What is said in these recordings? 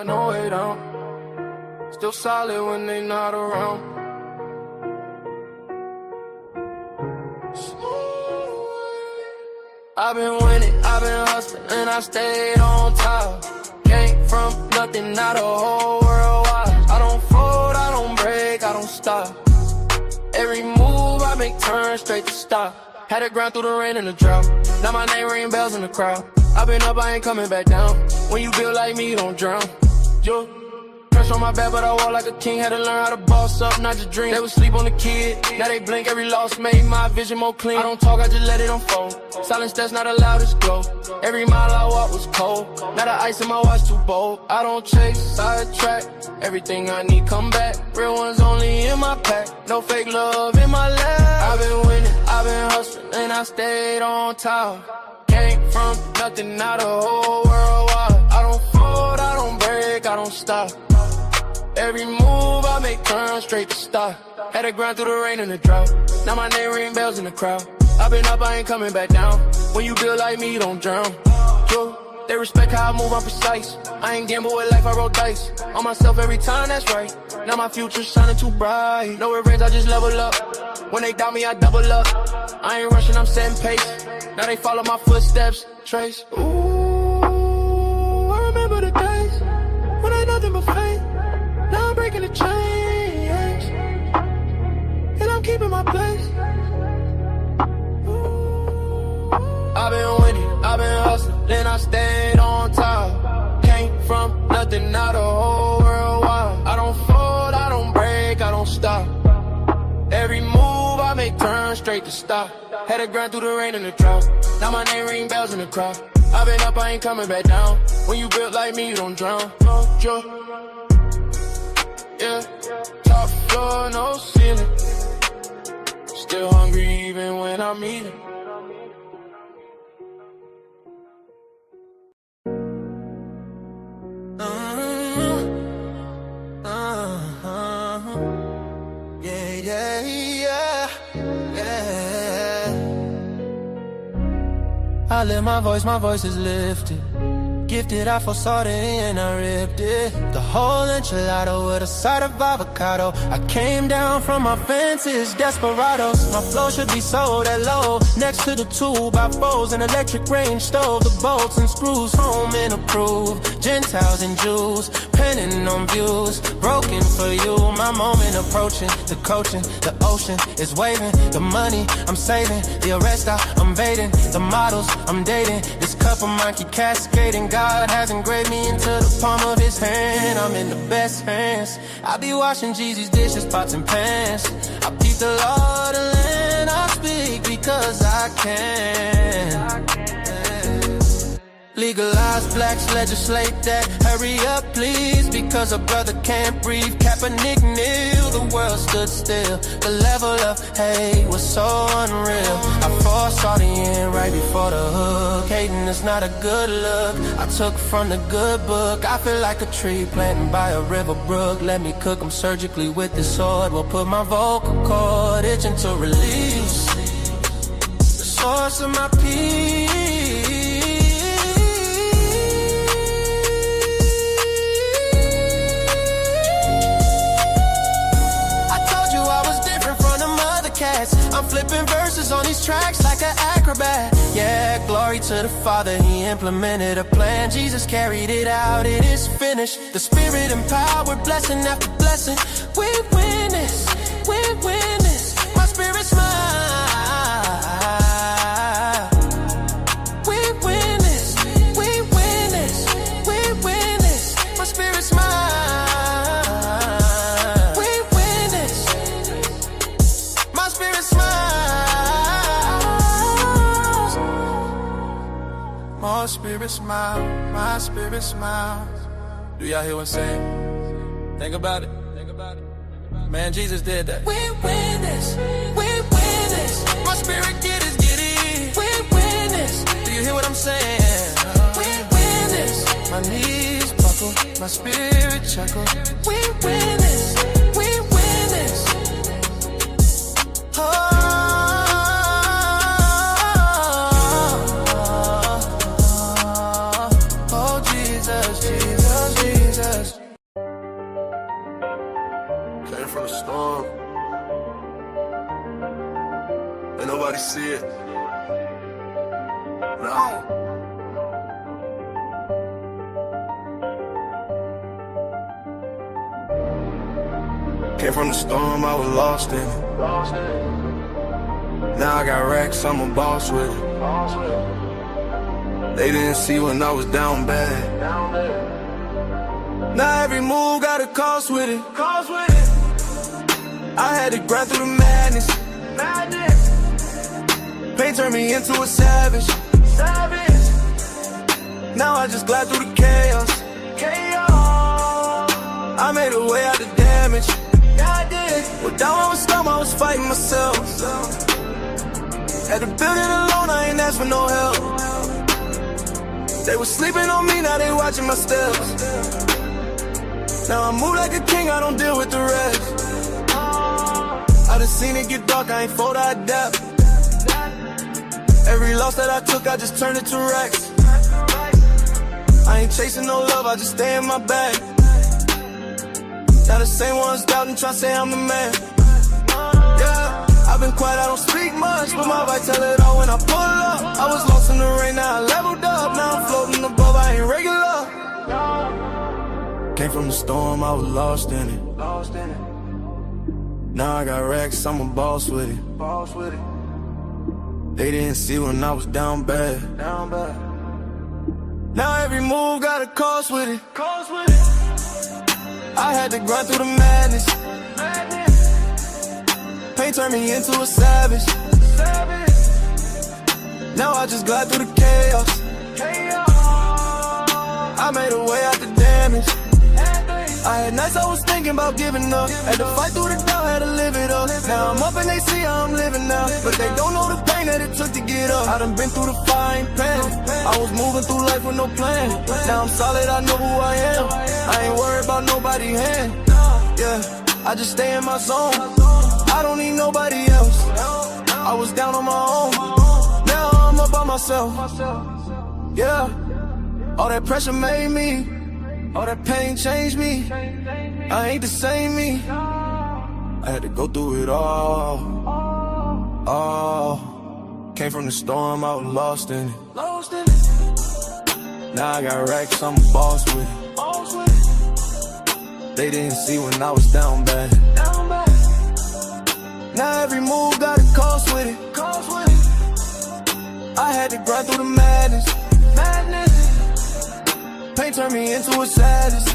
up, no way down. Still solid when they not around. I've been winning, I've been hustling, and I stayed on top. Came from nothing, now the whole world watch. I don't fold, I don't break, I don't stop. Every move I make turn straight to stop. Had to grind through the rain and the drought. Now my name ring bells in the crowd. I've been up, I ain't coming back down. When you build like me, you don't drown. Yo, pressure on my back, but I walk like a king. Had to learn how to boss up, not just dream. They would sleep on the kid, now they blink. Every loss made my vision more clean. I don't talk, I just let it unfold. Silence that's not allowed to glow. Every mile I walk was cold. Now the ice in my watch too bold. I don't chase, sidetrack. Everything I need come back. Real ones only in my pack. No fake love in my lap. I've been winning, I've been hustling, and I stayed on top. Came from nothing, now the whole world watch. I don't fold, I don't break, I don't stop. Every move I make turn straight to stop. Had to grind through the rain and the drought. Now my name ring bells in the crowd. I've been up, I ain't coming back down. When you build like me, you don't drown. Yo, they respect how I move, I'm precise. I ain't gamble with life, I roll dice. On myself every time, that's right. Now my future's shining too bright. No revenge, I just level up. When they doubt me, I double up. I ain't rushing, I'm setting pace. Now they follow my footsteps, trace. Ooh, I remember the days when I ain't nothing but faith. Now I'm breaking the chains, and I'm keeping my place. I've been winning, I've been hustling, then I stayed on top. Came from nothing, now the whole world wild. I don't fold, I don't break, I don't stop. Every move I make turn straight to stop. Had to grind through the rain and the drought. Now my name ring bells in the crowd. I've been up, I ain't coming back down. When you built like me, you don't drown. No, yeah, top floor, no ceiling. Still hungry even when I'm eating. I lift my voice is lifted. Gifted, I foresaw it and I ripped it. The whole enchilada with a side of avocado. I came down from my fences, desperados. My flow should be sold at low. Next to the 2x4s, an electric range stove. The bolts and screws, home and approved. Gentiles and Jews, penning on views. Broken for you, my moment approaching. The coaching, the ocean is waving. The money I'm saving, the arrest I'm evading. The models I'm dating, this cup of mine keep cascading. God has engraved me into the palm of his hand. I'm in the best hands. I be washing Jeezy's dishes, pots and pans. I peep the Lord and I speak because I can. Legalize blacks, legislate that. Hurry up please, because a brother can't breathe. Kaepernick kneel, the world stood still. The level of hate was so unreal. I foresaw the end right before the hook. Hating is not a good look. I took from the good book. I feel like a tree planted by a river brook. Let me cook them surgically with this sword. Will put my vocal cord itching to release the source of my peace. I'm flipping verses on these tracks like an acrobat. Yeah, glory to the Father, he implemented a plan. Jesus carried it out, it is finished. The Spirit empowered, blessing after blessing. We win this, we win this. My spirit's smile. We win this, we win this, we win this. My spirit's smile. My spirit smile, my spirit smiles. Do y'all hear what I'm saying? Think about it. Man, Jesus did that. We win this, we win this. My spirit get it. We win this. Do you hear what I'm saying? We win this. My knees buckle, my spirit chuckle. We win this, we win this. Oh. Jesus, Came from the storm, I was lost in it. Now I got racks, I'm a boss with it. They didn't see when I was down bad. Now every move got a cost with it. I had to grind through the madness. Pain turned me into a savage. Now I just glide through the chaos. I made a way out the damage. Well, down I was storm, I was fighting myself. Had to build it alone, I ain't asked for no help. They was sleeping on me, now they watching my steps. Now I move like a king, I don't deal with the rest. I done seen it get dark, I ain't fold, I adapt. Every loss that I took, I just turned it to racks. I ain't chasing no love, I just stay in my bag. Now the same ones doubting, tryna say I'm the man. Yeah, I've been quiet, I don't speak much, but my vibe tell it all when I pull up. I was lost in the rain, now I leveled up. Now I'm floating above, I ain't regular. Came from the storm, I was lost in it. Now I got racks, I'm a boss with it. They didn't see when I was down bad. Now every move got a cost with it. I had to grind through the madness. Pain turned me into a savage. Now I just glide through the chaos. I made a way out the damage. I had nights I was thinking about giving up. Had to fight through the doubt, had to live it up. Now I'm up and they see how I'm living now, but they don't know the pain that it took to get up. I done been through the fire, ain't panic. I was moving through life with no plan. Now I'm solid, I know who I am. I ain't worried about nobody's hand. Yeah, I just stay in my zone. I don't need nobody else. I was down on my own. Now I'm up by myself. Yeah, all that pressure made me. All that pain changed me. I ain't the same me. I had to go through it all. Came from the storm, I was lost in it. Now I got racks, I'm a boss with it. They didn't see when I was down bad. Now every move got a cost with it. I had to grind through the madness. Pain turned me into a savage.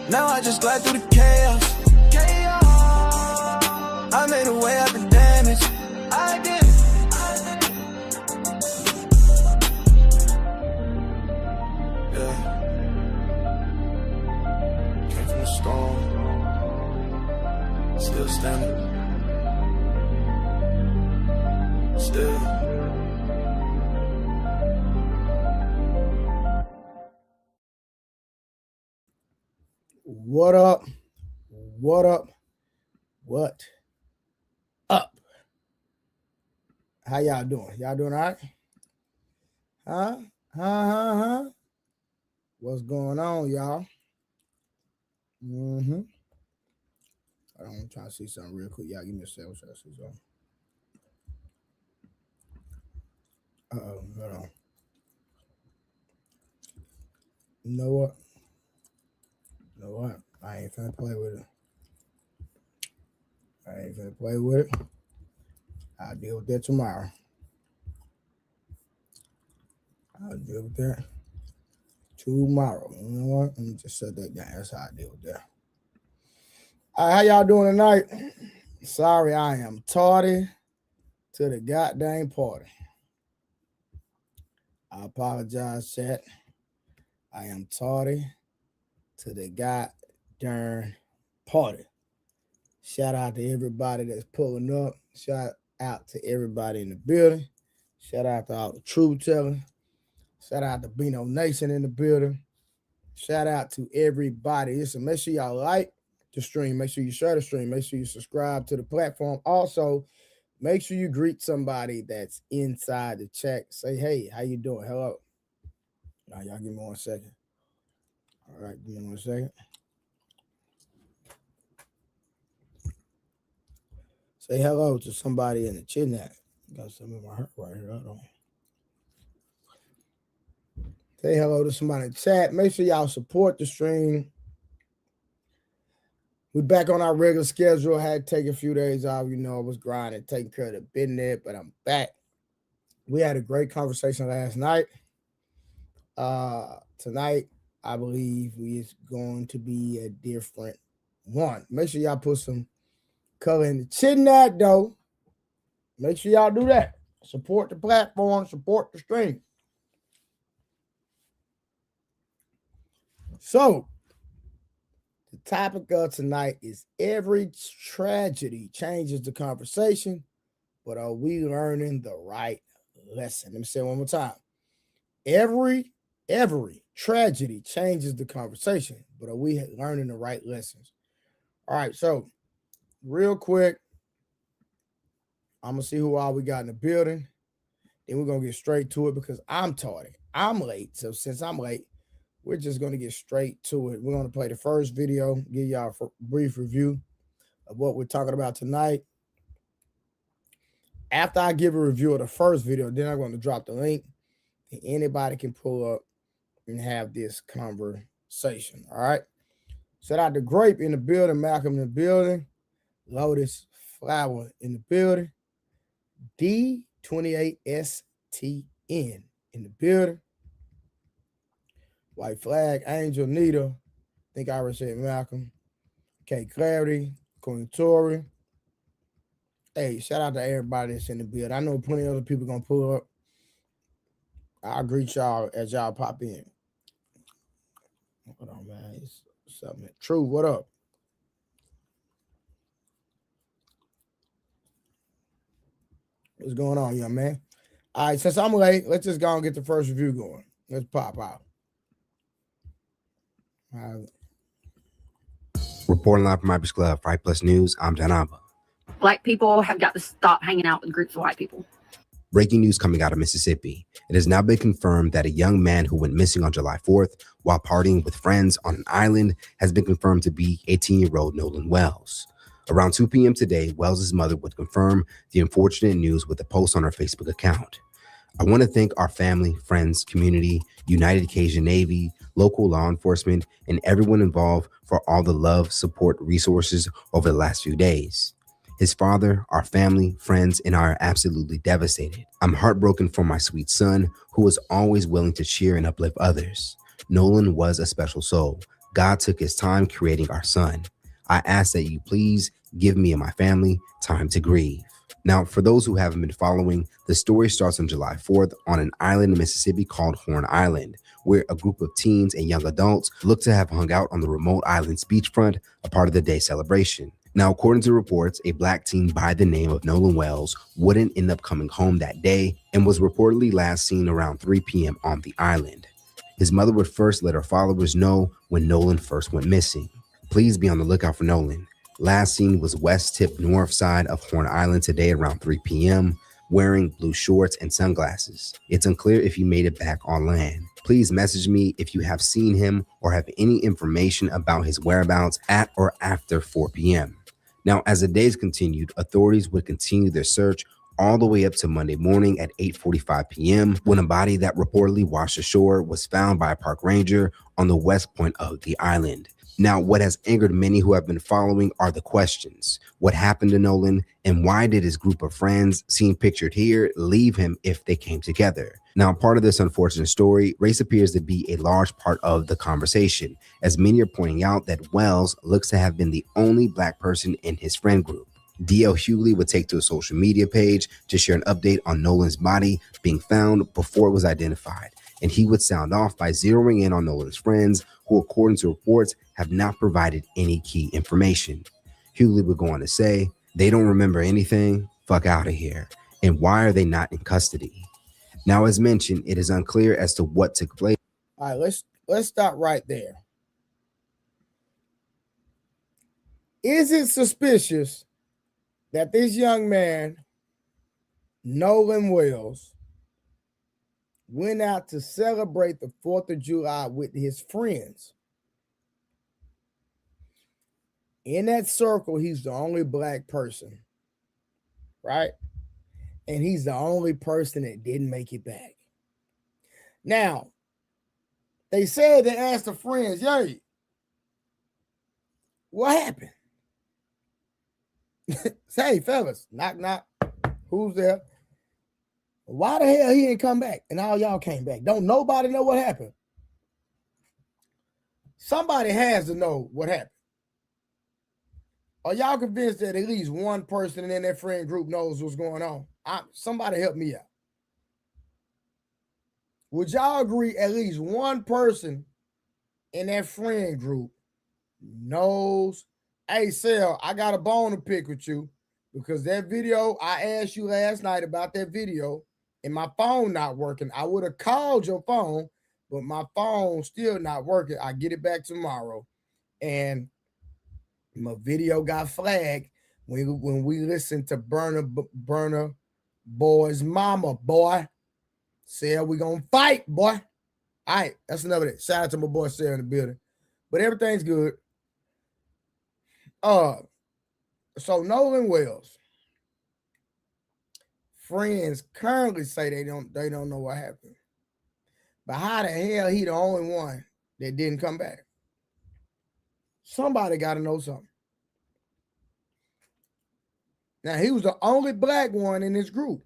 Now I just glide through the chaos. I made a way out the damage. I did. Yeah. Came from the storm. Still standing. Still. What up? What up? What up? How y'all doing? Y'all doing all right? Huh? What's going on, y'all? I'm trying to see something real quick. Y'all give me a second. I'm trying to see something. Hold on. You know what? I ain't finna play with it. I'll deal with that tomorrow. You know what? Let me just shut that down. That's how I deal with that. All right, how y'all doing tonight? Sorry, I am tardy to the goddamn party. I apologize, chat. I am tardy to the goddamn party. Shout out to everybody that's pulling up. Shout out to everybody in the building. Shout out to all the truth tellers. Shout out to Bino Nation in the building. Shout out to everybody. Listen, make sure y'all like the stream. Make sure you share the stream. Make sure you subscribe to the platform. Also, make sure you greet somebody that's inside the chat. Say, hey, how you doing? Hello. Now, y'all give me 1 second. All right, give me 1 second. Say hello to somebody in the chat. Got something in my heart right here. I don't. Say hello to somebody in chat. Make sure y'all support the stream. We back on our regular schedule. I had to take a few days off. You know, I was grinding, taking care of the business, but I'm back. We had a great conversation last night. Tonight, I believe it's going to be a different one. Make sure y'all put some color in the chin that though. Make sure y'all do that. Support the platform, support the stream. So, the topic of tonight is every tragedy changes the conversation, but are we learning the right lesson? Let me say it one more time. Every tragedy changes the conversation, but are we learning the right lessons? All right, so real quick, I'm going to see who all we got in the building. Then we're going to get straight to it because I'm tardy. I'm late. So since I'm late, we're just going to get straight to it. We're going to play the first video, give y'all a brief review of what we're talking about tonight. After I give a review of the first video, then I'm going to drop the link and anybody can pull up and have this conversation. All right. Shout out to Grape in the building, Malcolm in the building, Lotus Flower in the building, D28STN in the building, White Flag, Angel, Nita, I think I already said Malcolm, K Clarity, Queen Tori. Hey, shout out to everybody that's in the building. I know plenty of other people gonna pull up. I'll greet y'all as y'all pop in. Hold on, man. It's something. True, what up? What's going on, young man? All right, since I'm late, let's just go and get the first review going. Let's pop out. All right. Reporting live from Hyper's Club, Fight Plus News, I'm Janaba. Black people have got to stop hanging out with groups of white people. Breaking news coming out of Mississippi. It has now been confirmed that a young man who went missing on July 4th while partying with friends on an island has been confirmed to be 18-year-old Nolan Wells. Around 2 p.m. today, Wells' mother would confirm the unfortunate news with a post on her Facebook account. I want to thank our family, friends, community, United Cajun Navy, local law enforcement, and everyone involved for all the love, support, resources over the last few days. His father, our family, friends, and I are absolutely devastated. I'm heartbroken for my sweet son, who was always willing to cheer and uplift others. Nolan was a special soul. God took his time creating our son. I ask that you please give me and my family time to grieve. Now, for those who haven't been following, the story starts on July 4th on an island in Mississippi called Horn Island, where a group of teens and young adults look to have hung out on the remote island's beachfront, a part of the day celebration. Now, according to reports, a black teen by the name of Nolan Wells wouldn't end up coming home that day and was reportedly last seen around 3 p.m. on the island. His mother would first let her followers know when Nolan first went missing. Please be on the lookout for Nolan. Last seen was west tip north side of Horn Island today around 3 p.m., wearing blue shorts and sunglasses. It's unclear if he made it back on land. Please message me if you have seen him or have any information about his whereabouts at or after 4 p.m. Now, as the days continued, authorities would continue their search all the way up to Monday morning at 8:45 p.m. when a body that reportedly washed ashore was found by a park ranger on the west point of the island. Now, what has angered many who have been following are the questions. What happened to Nolan, and why did his group of friends, seen pictured here, leave him if they came together? Now, part of this unfortunate story, race appears to be a large part of the conversation, as many are pointing out that Wells looks to have been the only black person in his friend group. D.L. Hughley would take to a social media page to share an update on Nolan's body being found before it was identified. And he would sound off by zeroing in on Nolan's friends, who, according to reports, have not provided any key information. Hughley would go on to say, they don't remember anything, fuck out of here. And why are they not in custody? Now, as mentioned, it is unclear as to what took place. All right, let's stop right there. Is it suspicious that this young man, Nolan Wells, went out to celebrate the 4th of July with his friends? In that circle, he's the only black person, right? And he's the only person that didn't make it back. Now, they said they asked the friends, "Yay, what happened?" Say, fellas, knock, knock. Who's there? Why the hell he didn't come back? And all y'all came back. Don't nobody know what happened. Somebody has to know what happened. Are y'all convinced that at least one person in that friend group knows what's going on? Somebody help me out. Would y'all agree at least one person in that friend group knows? Hey, Sal, I got a bone to pick with you because that video, I asked you last night about that video and my phone not working. I would have called your phone, but my phone still not working. I get it back tomorrow. And my video got flagged when we listened to Burna Boy's mama, boy. Said we gonna fight, boy. All right, that's another day. Shout out to my boy Sarah in the building. But everything's good. So Nolan Wells, friends currently say they don't know what happened. But how the hell he the only one that didn't come back? Somebody got to know something. Now, he was the only black one in this group.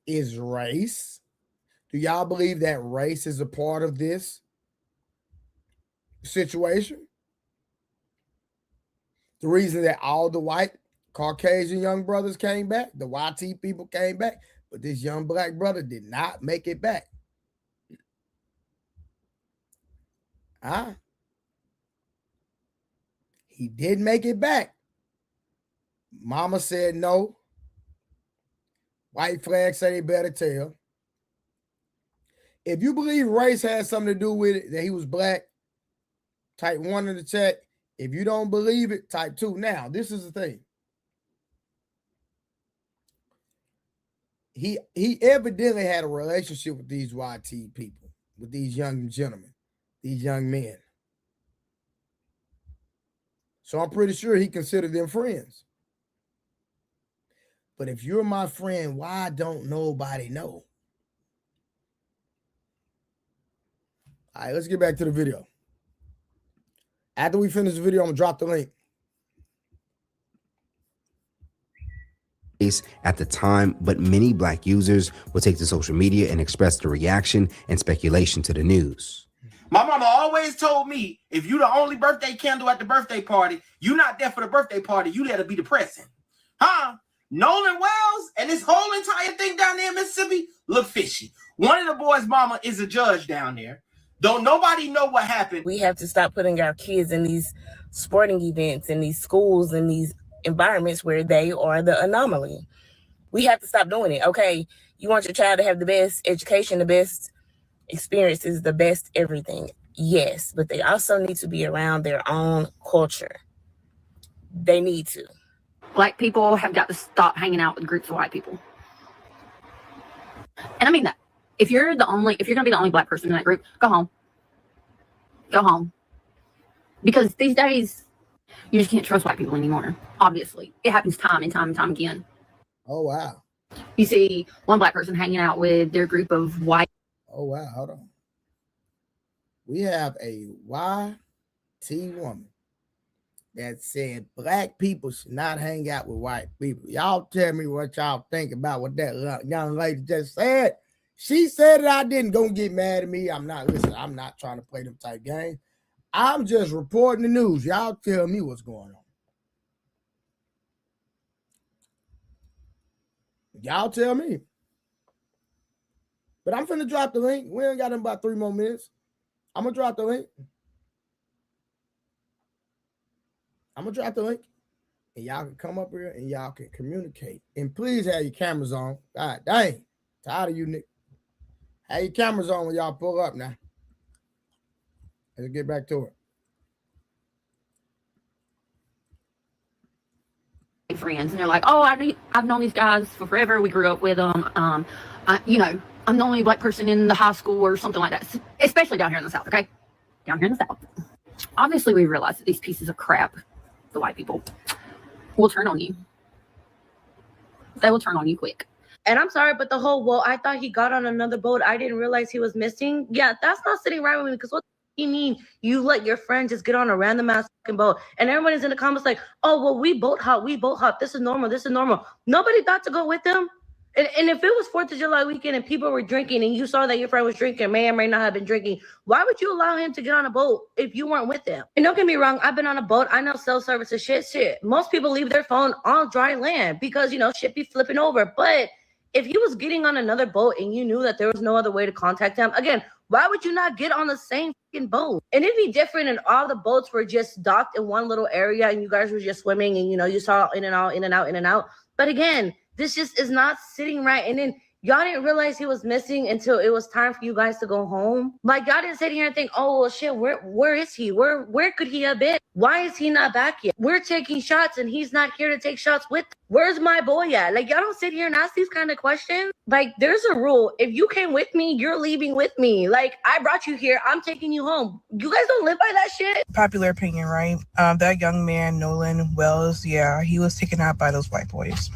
Is race? Do y'all believe that race is a part of this situation? The reason that all the white Caucasian young brothers came back, the YT people came back, but this young black brother did not make it back. He did make it back. Mama said no. White flag said they better tell. If you believe race has something to do with it, that he was black, type 1 in the chat. If you don't believe it, type 2. Now, this is the thing. He evidently had a relationship with these YT people, with these young gentlemen, these young men. So I'm pretty sure he considered them friends. But if you're my friend, why don't nobody know? All right, let's get back to the video. After we finish the video, I'm going to drop the link. At the time, but many black users would take to social media and express their reaction and speculation to the news. My mama always told me, if you the only birthday candle at the birthday party, you not there for the birthday party, you there to be depressing. Huh? Nolan Wells and this whole entire thing down there in Mississippi look fishy. One of the boys' mama is a judge down there. Don't nobody know what happened. We have to stop putting our kids in these sporting events, in these schools, in these environments where they are the anomaly. We have to stop doing it. Okay, you want your child to have the best education, the best experiences, the best everything. Yes, but they also need to be around their own culture. They need to. Black people have got to stop hanging out with groups of white people. And I mean that. If you're going to be the only black person in that group, go home. Go home. Because these days, you just can't trust white people anymore. Obviously. It happens time and time and time again. Oh, wow. You see one black person hanging out with their group of white. Oh, wow. Hold on. We have a YT woman that said black people should not hang out with white people. Y'all tell me what y'all think about what that young lady just said. She said that I didn't. Go get mad at me. I'm not trying to play them type games. I'm just reporting the news. Y'all tell me what's going on. Y'all tell me. But I'm finna drop the link. We ain't got them about 3 more minutes. I'm gonna drop the link. And y'all can come up here and y'all can communicate. And please have your cameras on. God dang. Tired of you, Nick. Have your cameras on when y'all pull up now. Let's get back to it. Friends, and they're like, oh, I've known these guys for forever. We grew up with them. I'm the only black person in the high school or something like that, especially down here in the South, okay? Down here in the South. Obviously, we realize that these pieces of crap, the white people, will turn on you. They will turn on you quick. And I'm sorry, but the whole, well, I thought he got on another boat. I didn't realize he was missing. Yeah, that's not sitting right with me, because what do you mean you let your friend just get on a random ass fucking boat? And everybody's in the comments like, oh, well, we boat hop. This is normal. Nobody thought to go with them. And if it was 4th of July weekend and people were drinking and you saw that your friend was drinking, may or may not have been drinking, why would you allow him to get on a boat if you weren't with them? And don't get me wrong, I've been on a boat. I know self-service is shit. Most people leave their phone on dry land because, shit be flipping over. But if he was getting on another boat and you knew that there was no other way to contact him, again, why would you not get on the same fucking boat? And it'd be different and all the boats were just docked in one little area and you guys were just swimming and, you saw in and out. But again, this just is not sitting right. And then y'all didn't realize he was missing until it was time for you guys to go home. Like, y'all didn't sit here and think, oh, well, shit, where is he? Where could he have been? Why is he not back yet? We're taking shots and he's not here to take shots with. Where's my boy at? Like, y'all don't sit here and ask these kind of questions. Like, there's a rule. If you came with me, you're leaving with me. Like, I brought you here. I'm taking you home. You guys don't live by that shit? Popular opinion, right? That young man, Nolan Wells, yeah, he was taken out by those white boys.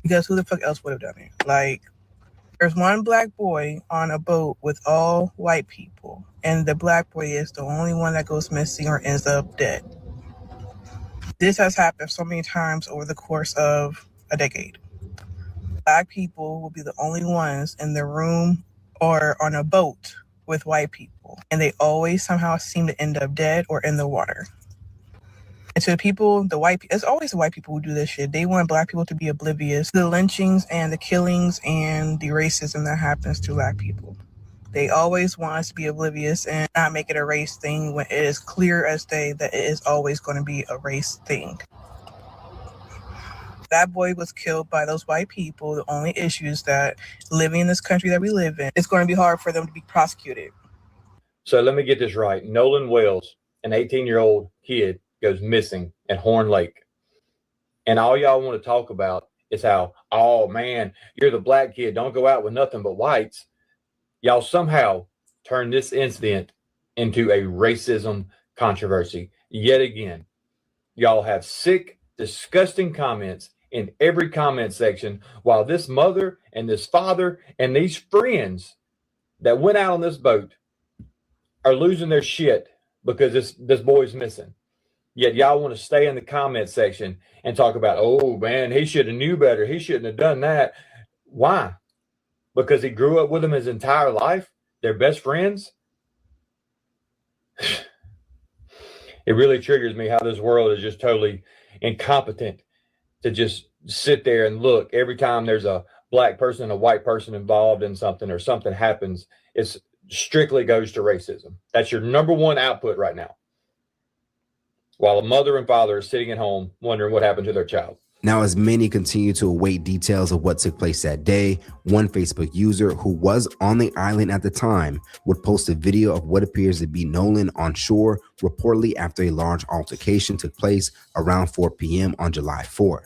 Because who the fuck else would have done it? Like, there's one black boy on a boat with all white people, and the black boy is the only one that goes missing or ends up dead. This has happened so many times over the course of a decade. Black people will be the only ones in the room or on a boat with white people, and they always somehow seem to end up dead or in the water. And to the people, it's always the white people who do this shit. They want black people to be oblivious to the lynchings and the killings and the racism that happens to black people. They always want us to be oblivious and not make it a race thing when it is clear as day that it is always going to be a race thing. That boy was killed by those white people. The only issue is that living in this country that we live in, it's going to be hard for them to be prosecuted. So let me get this right. Nolan Wells, an 18-year-old kid, goes missing at Horn Lake. And all y'all want to talk about is how, oh man, you're the black kid. Don't go out with nothing but whites. Y'all somehow turn this incident into a racism controversy. Yet again, y'all have sick, disgusting comments in every comment section, while this mother and this father and these friends that went out on this boat are losing their shit because this boy's missing. Yet y'all want to stay in the comment section and talk about, oh man, he should have knew better. He shouldn't have done that. Why? Because he grew up with him his entire life. They're best friends. It really triggers me how this world is just totally incompetent to just sit there and look every time there's a black person, a white person involved in something or something happens. It strictly goes to racism. That's your number one output right now. While a mother and father are sitting at home wondering what happened to their child. Now, as many continue to await details of what took place that day, one Facebook user who was on the island at the time would post a video of what appears to be Nolan on shore, reportedly after a large altercation took place around 4 p.m. on July 4th.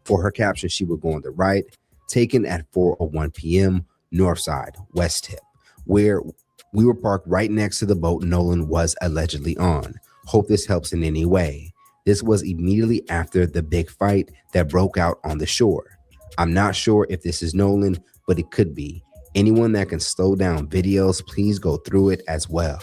For her caption, she would go on the right, taken at 4:01 p.m. north side, west tip, where we were parked right next to the boat Nolan was allegedly on. Hope this helps in any way. This was immediately after the big fight that broke out on the shore. I'm not sure if this is Nolan, but it could be. Anyone that can slow down videos, please go through it as well.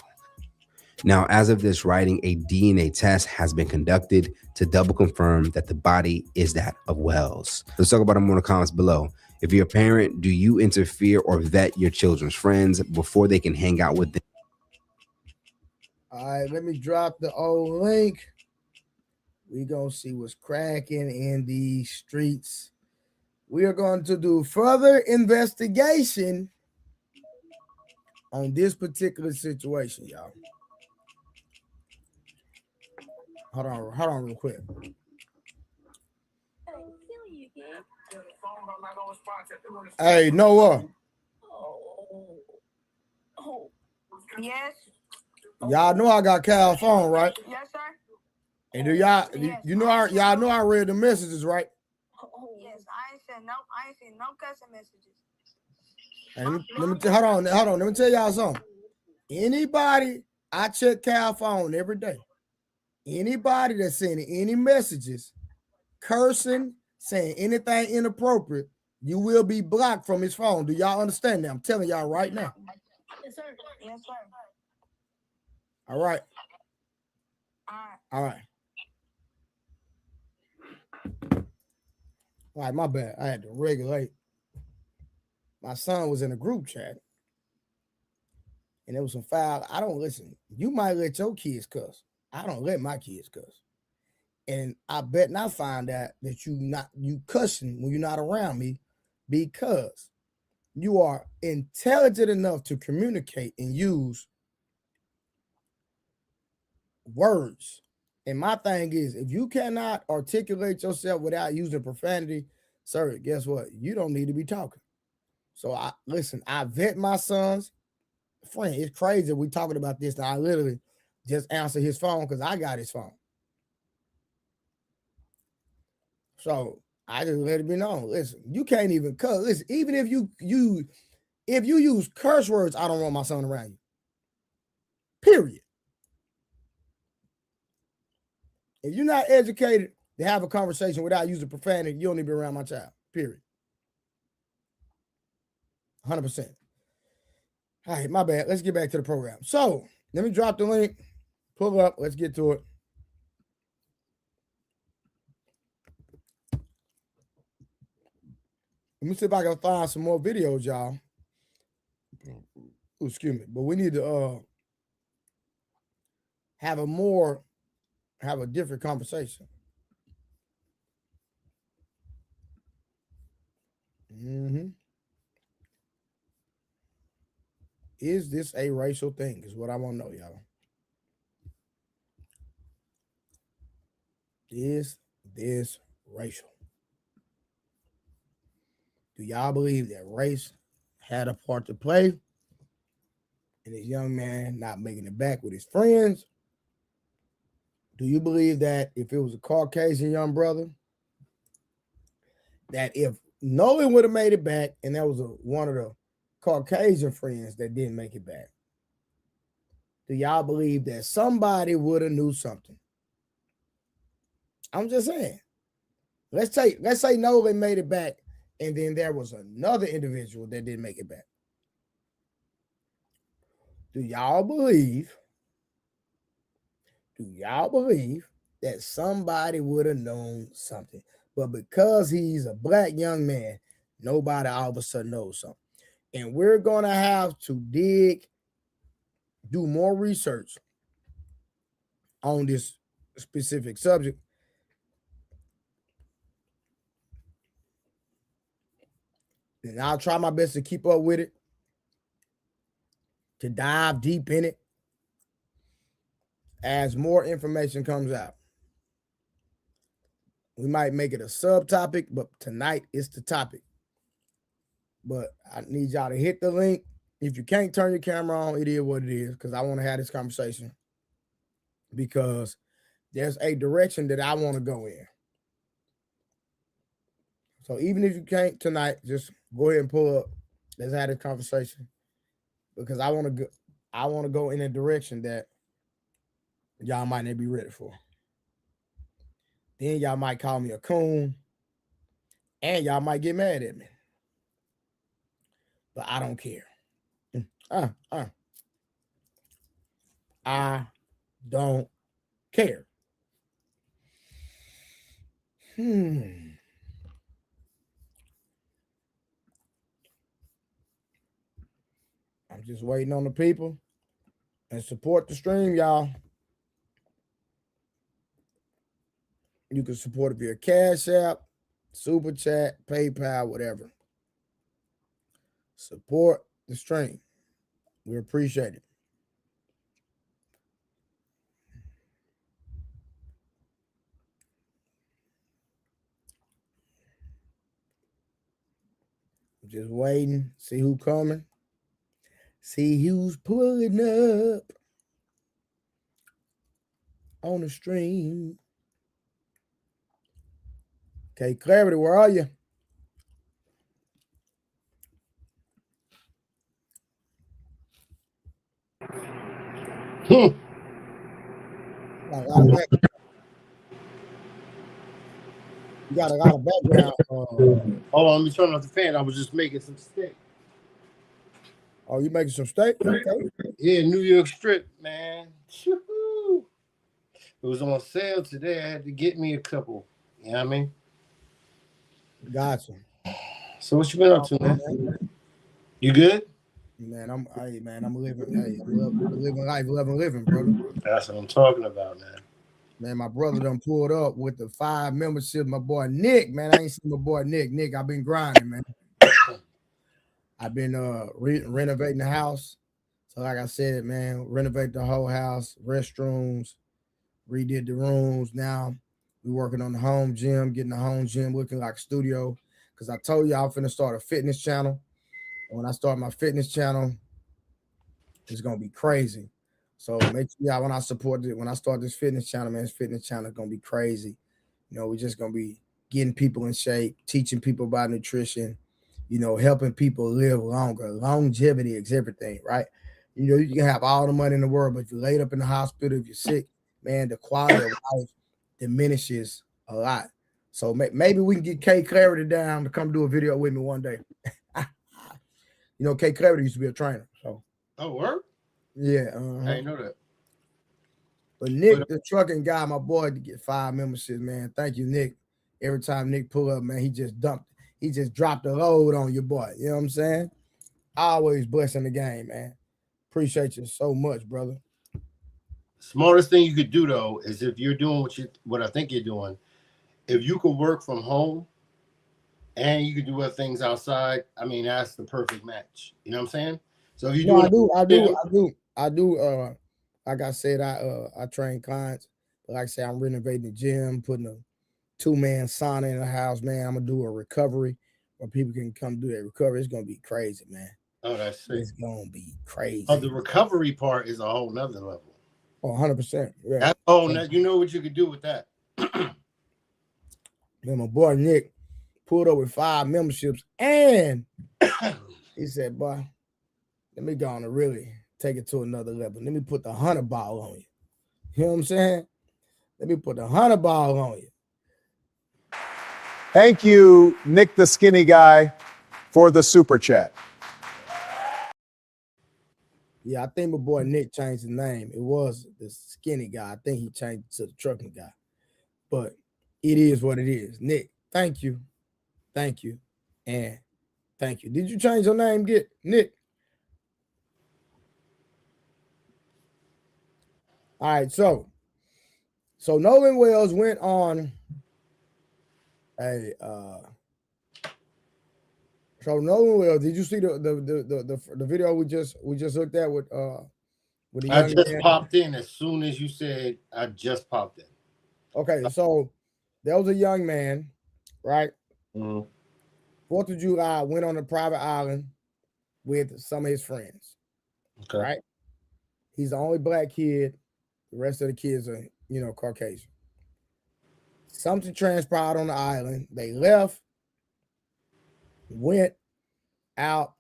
Now, as of this writing, a DNA test has been conducted to double confirm that the body is that of Wells. Let's talk about them in the comments below. If you're a parent, do you interfere or vet your children's friends before they can hang out with them? All right, let me drop the old link. We're going to see what's cracking in the streets. We are going to do further investigation on this particular situation, y'all. Hold on real quick. Hey, Noah. Yes. Y'all know I got Cal's phone, right? Yes, sir. And do y'all, y'all know I read the messages, right? Yes, I ain't said no, I ain't seen no cussing messages. And hold on. Let me tell y'all something. Anybody, I check Cal phone every day. Anybody that's sending any messages, cursing, saying anything inappropriate, you will be blocked from his phone. Do y'all understand that? I'm telling y'all right now. Yes, sir. Yes, sir. All right. All right. All right. All right, my bad. I had to regulate. My son was in a group chat. And there was some foul. I don't listen. You might let your kids cuss. I don't let my kids cuss. And I bet not find out that you cussing when you're not around me because you are intelligent enough to communicate and use words. And my thing is, if you cannot articulate yourself without using profanity, sir, guess what? You don't need to be talking. So I vet my son's friend. It's crazy we talking about this. Now I literally just answer his phone because I got his phone. So I just let it be known. Listen, you can't even cuss. Listen, even if you use curse words, I don't want my son around you. Period. If you're not educated to have a conversation without using profanity, you don't need to be around my child. Period. 100%. All right, my bad. Let's get back to the program. So let me drop the link. Pull up. Let's get to it. Let me see if I can find some more videos, y'all. Ooh, excuse me. But we need to have a different conversation. Is this a racial thing? Is what I want to know, y'all. Is this racial? Do y'all believe that race had a part to play in this young man not making it back with his friends? Do you believe that if it was a Caucasian young brother, that if Nolan would have made it back and that was one of the Caucasian friends that didn't make it back, do y'all believe that somebody would have knew something? I'm just saying. Let's say Nolan made it back and then there was another individual that didn't make it back. Do y'all believe that somebody would have known something? But because he's a black young man, nobody all of a sudden knows something. And we're going to have to do more research on this specific subject. And I'll try my best to keep up with it, to dive deep in it as more information comes out. We might make it a subtopic, but tonight it's the topic. But I need y'all to hit the link. If you can't turn your camera on, it is what it is, because I want to have this conversation. Because there's a direction that I want to go in. So even if you can't tonight, just go ahead and pull up. Let's have this conversation. Because I want to go in a direction that y'all might not be ready for. Then y'all might call me a coon. And y'all might get mad at me. But I don't care. I don't care. I'm just waiting on the people and support the stream, y'all. You can support it via Cash App, Super Chat, PayPal, whatever. Support the stream. We appreciate it. Just waiting, see who coming. See who's pulling up on the stream. Okay, Clarity, where are you? You got a lot of background. Hold on, let me turn off the fan. I was just making some steak. Oh, you making some steak? Okay. Yeah, New York strip, man. Woo-hoo. It was on sale today. I had to get me a couple. You know what I mean? Gotcha. So what you been up to, man? You good? Man, I'm living. Hey, I'm living life, living, brother. That's what I'm talking about, man. Man, my brother done pulled up with the 5 membership. My boy Nick, man, I ain't seen my boy Nick. Nick, I've been grinding, man. I've been renovating the house. So like I said, man, renovate the whole house, restrooms, redid the rooms. Now we working on the home gym, getting the home gym looking like a studio. Because I told you I'm finna start a fitness channel. And when I start my fitness channel, it's gonna be crazy. So make sure when I start this fitness channel, man, this fitness channel is gonna be crazy. You know, we're just gonna be getting people in shape, teaching people about nutrition, you know, helping people live longer. Longevity is everything, right? You know, you can have all the money in the world, but if you're laid up in the hospital, if you're sick, man, the quality of life diminishes a lot. So maybe we can get K Clarity down to come do a video with me one day. You know, K Clarity used to be a trainer. So word? Yeah. I didn't know that. But Nick, the trucking guy, my boy, to get 5 memberships, man. Thank you, Nick. Every time Nick pull up, man, he just dropped a load on your boy. You know what I'm saying? Always blessing the game, man. Appreciate you so much, brother. Smartest thing you could do though is if you're doing what I think you're doing, if you could work from home and you could do other things outside, I mean that's the perfect match. You know what I'm saying? So if you I do. Like I said, I train clients. But like I said, I'm renovating the gym, putting a 2-man sauna in the house, man. I'm gonna do a recovery where people can come do their recovery. It's gonna be crazy, man. Oh, that's sick. It's gonna be crazy. Oh, the recovery part is a whole nother level. Oh, 100%. Yeah. That's you know what you could do with that. Then my boy Nick pulled up with 5 memberships, and he said, "Boy, let me go on and really take it to another level. Let me put the 100 ball on you." You know what I'm saying? Let me put the 100 ball on you. Thank you, Nick the Skinny Guy, for the super chat. Yeah, I think my boy Nick changed his name. It was the Skinny Guy. I think he changed it to the Trucking Guy. But it is what it is. Nick, thank you. Thank you. And thank you. Did you change your name, Nick? All right, so Nolan Wells went on so Nolan Wells, did you see the video we just looked at with the young I just man? popped in as soon as you said I just popped in. Okay, so there was a young man, right? 4th of July, went on a private island with some of his friends. Okay. Right? He's the only black kid. The rest of the kids are, Caucasian. Something transpired on the island. They left, went out.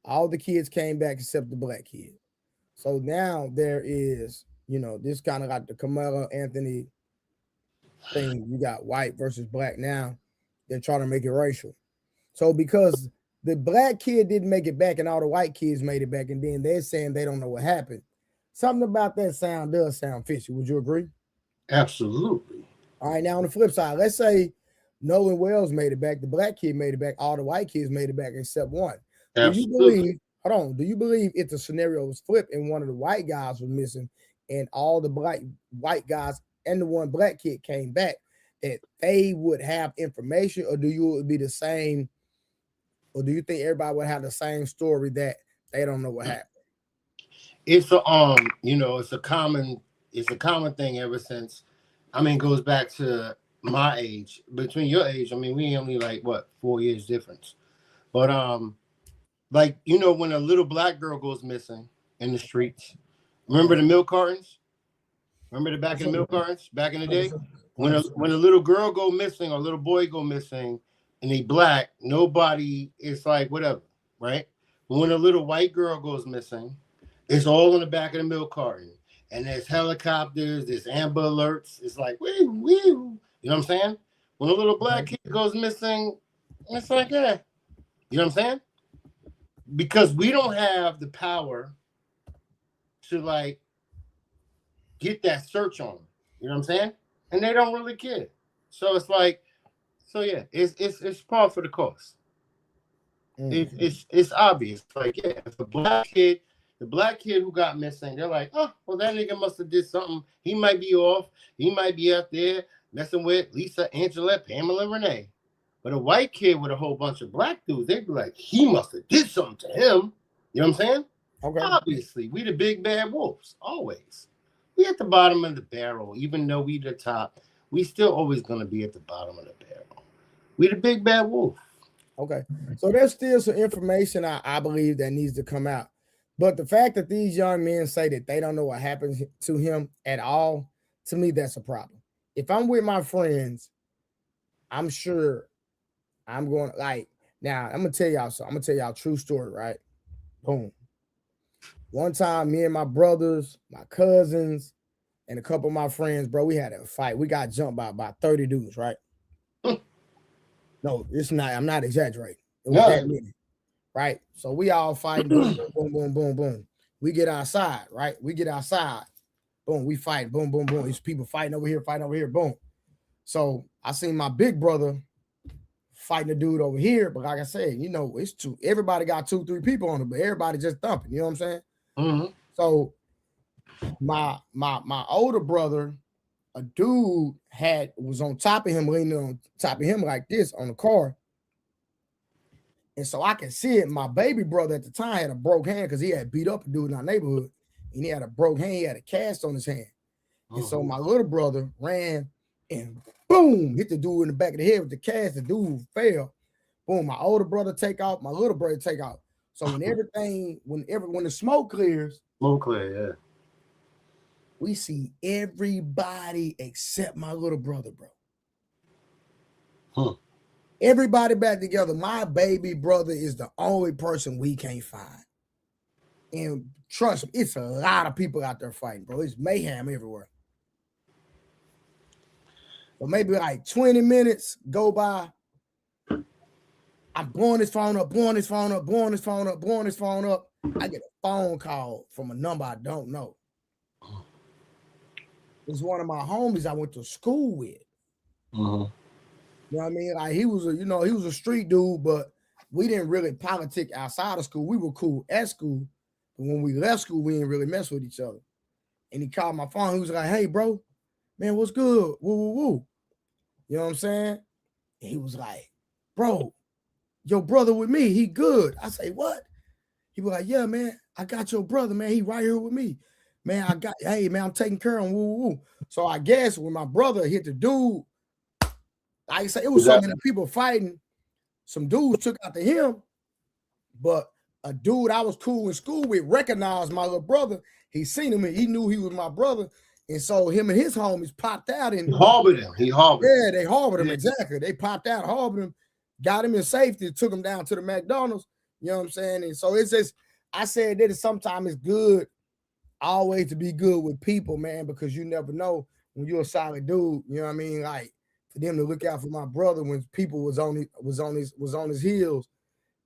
All the kids came back except the black kid. So now there is, this kind of like the Carmelo Anthony thing. You got white versus black now. They're trying to make it racial. So because the black kid didn't make it back and all the white kids made it back, and then they're saying they don't know what happened. Something about that does sound fishy. Would you agree? Absolutely. All right, now on the flip side, let's say Nolan Wells made it back, the black kid made it back, all the white kids made it back except one. Absolutely. Do you believe if the scenario was flipped and one of the white guys was missing and all the white guys and the one black kid came back, that they would have information, or do you would be the same, or do you think everybody would have the same story that they don't know what happened? It's it's a common thing ever since. I mean, it goes back to my age. Between your age, I mean, we only 4 years difference. But when a little black girl goes missing in the streets, remember the milk cartons? Remember the back in the milk cartons back in the day? When a little girl go missing or a little boy go missing and they black, nobody is like whatever, right? But when a little white girl goes missing, it's all in the back of the milk carton. and there's helicopters, there's Amber Alerts. It's like, woo, woo. You know what I'm saying? When a little black kid goes missing, it's like, yeah. You know what I'm saying? Because we don't have the power to like get that search on them. You know what I'm saying? And they don't really care. So it's like, so yeah, it's par for the course. It's obvious. Like, yeah, if the black kid who got missing, they're like, oh, well, that nigga must have did something. He might be off. He might be out there messing with Lisa, Angela, Pamela, Renee. But a white kid with a whole bunch of black dudes, they'd be like, he must have did something to him. You know what I'm saying? Okay. Obviously, we the big bad wolves, always. We at the bottom of the barrel, even though we the top, we still always gonna be at the bottom of the barrel. We the big bad wolf. Okay. So there's still some information I believe that needs to come out. But the fact that these young men say that they don't know what happened to him at all, to me, that's a problem. If I'm with my friends, I'm sure I'm going like, now I'm gonna tell y'all something. I'm gonna tell y'all a true story, right? Boom. One time, me and my brothers, my cousins, and a couple of my friends, bro, we had a fight. We got jumped by about 30 dudes, right? No, it's not. I'm not exaggerating. It was that many, right? So we all fighting. Boom, boom, boom, boom, boom, boom. We get outside, right? We get outside. Boom, we fight. Boom, boom, boom. These people fighting over here. Boom. So I seen my big brother fighting a dude over here, but like I said, you know, it's two. Everybody got 2-3 people on it, but everybody just thumping. You know what I'm saying? Mm-hmm. So my older brother, a dude was on top of him, leaning on top of him like this on the car. And so I can see it. My baby brother at the time had a broke hand because he had beat up a dude in our neighborhood. And he had a broke hand. He had a cast on his hand. And so my little brother ran and boom, hit the dude in the back of the head with the cast. The dude fell. Boom, my older brother take out, my little brother take out. So when the smoke clears, yeah. We see everybody except my little brother, bro. Huh. Everybody back together. My baby brother is the only person we can't find. And trust me, it's a lot of people out there fighting, bro. It's mayhem everywhere. So maybe like 20 minutes go by. I'm blowing his phone up. I get a phone call from a number I don't know. It's one of my homies I went to school with. Uh-huh. You know what I mean? Like he was a street dude, but we didn't really politic outside of school. We were cool at school, but when we left school, we didn't really mess with each other. And he called my phone. He was like, "Hey, bro, man, what's good? Woo, woo, woo." You know what I'm saying? And he was like, "Bro, your brother with me. He good." I say, "What?" He was like, "Yeah, man, I got your brother, man. He right here with me. Man, I'm taking care of him. Woo, woo, woo." So I guess when my brother hit the dude, like I said, it was so many people fighting. Some dudes took out to him, but a dude I was cool in school with recognized my little brother. He seen him and he knew he was my brother. And so him and his homies popped out and harbored him. They harbored him. Exactly. They popped out, harbored him, got him in safety, took him down to the McDonald's. You know what I'm saying? And so it's just, I said that sometimes it's good always to be good with people, man, because you never know when you're a solid dude. You know what I mean? Like for them to look out for my brother when people was on his heels,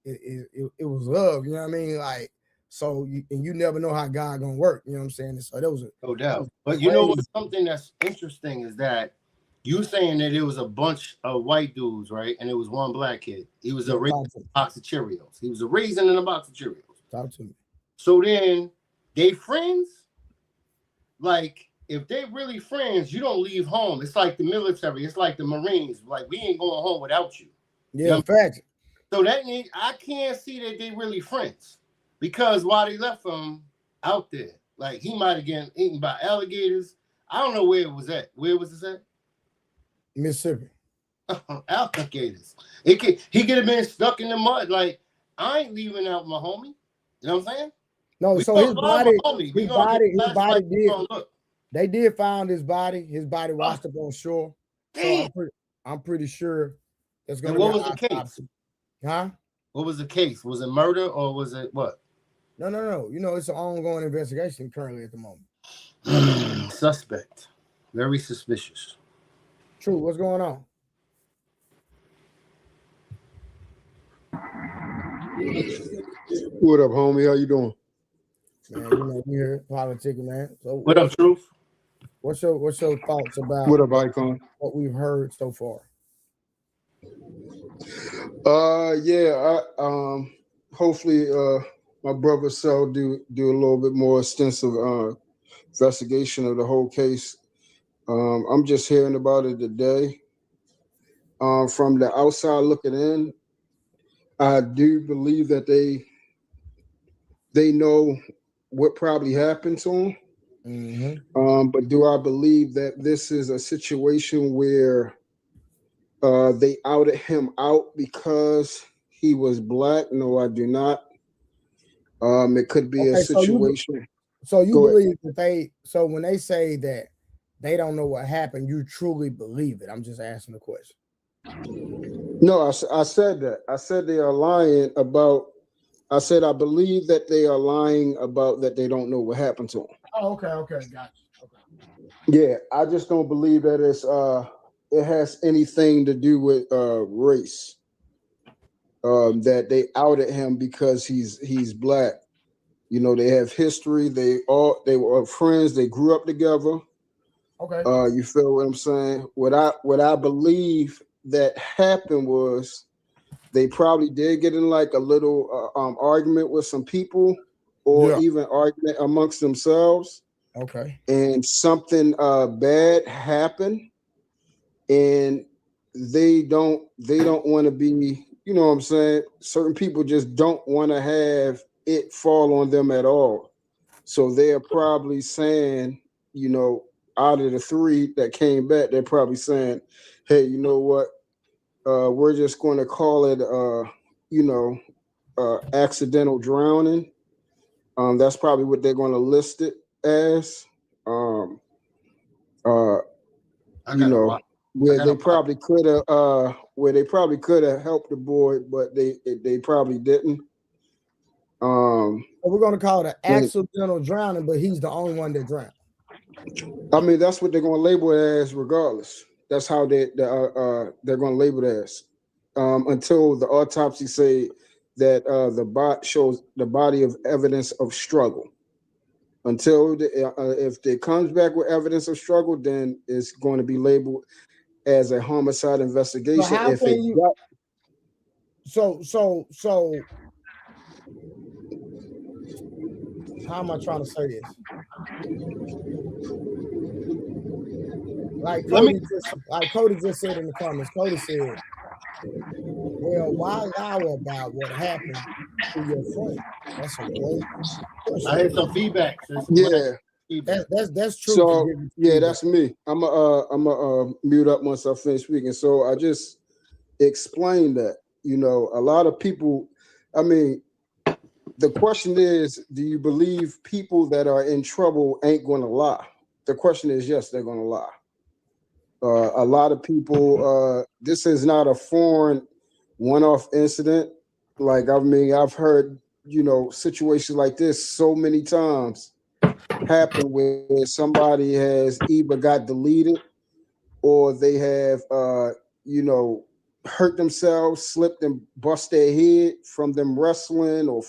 it was love. You know what I mean? Like so, you never know how God gonna work. You know what I'm saying? So that was no doubt. But you know what? Something that's interesting is that you saying that it was a bunch of white dudes, right? And it was one black kid. He was a raisin in a box of Cheerios. He was a raisin in a box of Cheerios. Talk to me. So then they friends. Like if they really friends, you don't leave home. It's like the military. It's like the Marines. Like we ain't going home without you. Yeah, in fact. So that means I can't see that they really friends because while they left him out there, like he might have gotten eaten by alligators. I don't know where it was at. Where was this at? Mississippi. Alligators. He could have been stuck in the mud. Like I ain't leaving out my homie. You know what I'm saying? No, so his body did. They did find his body. His body washed up on shore. So I'm pretty sure that's gonna. What was the case? Huh? What was the case? Was it murder or was it what? No. You know, it's an ongoing investigation currently at the moment. Suspect. Very suspicious. True. What's going on? What up, homie? How you doing? Man, you know, we here politicking, man. So What up, Truth? What's your thoughts about What up, Icon? what we've heard so far? Yeah, hopefully my brother Sal do a little bit more extensive investigation of the whole case. I'm just hearing about it today. From the outside looking in, I do believe that they know what probably happened to him. Mm-hmm. But do I believe that this is a situation where they outed him out because he was black? No, I do not. It could be a situation. So you Go ahead. believe that so when they say that they don't know what happened, you truly believe it? I'm just asking the question. No, I said that. I said they are lying about. I said I believe that they are lying about that they don't know what happened to him. Oh, okay, gotcha. Okay. Yeah, I just don't believe that it has anything to do with race. That they outed him because he's black. You know, they have history. They were friends. They grew up together. Okay. You feel what I'm saying? What I believe that happened was they probably did get in like a little argument with some people, or even argument amongst themselves. Okay. And something bad happened, and they don't want to be, you know what I'm saying? Certain people just don't want to have it fall on them at all. So they're probably saying, you know, out of the three that came back, they're probably saying, hey, you know what? We're just going to call it, accidental drowning. That's probably what they're going to list it as. Where they probably could have helped the boy, but they probably didn't. We're going to call it an accidental drowning, but he's the only one that drowned. I mean, that's what they're going to label it as, regardless. That's how they're going to label it as, until the autopsy say that the bot shows the body of evidence of struggle. Until if it comes back with evidence of struggle, then it's going to be labeled as a homicide investigation. So how am I trying to say this? Like Cody just said in the comments, Cody said, well, why lie about what happened to your friend? That's a great question. I had some feedback. That's true. So yeah, that's me. I'm a mute up once I finish speaking. So I just explained that, you know, a lot of people, I mean, the question is, do you believe people that are in trouble ain't going to lie? The question is, yes, they're going to lie. A lot of people, this is not a foreign one-off incident. Like, I mean, I've heard, you know, situations like this so many times happen where somebody has either got deleted or they have, hurt themselves, slipped and bust their head from them wrestling, or,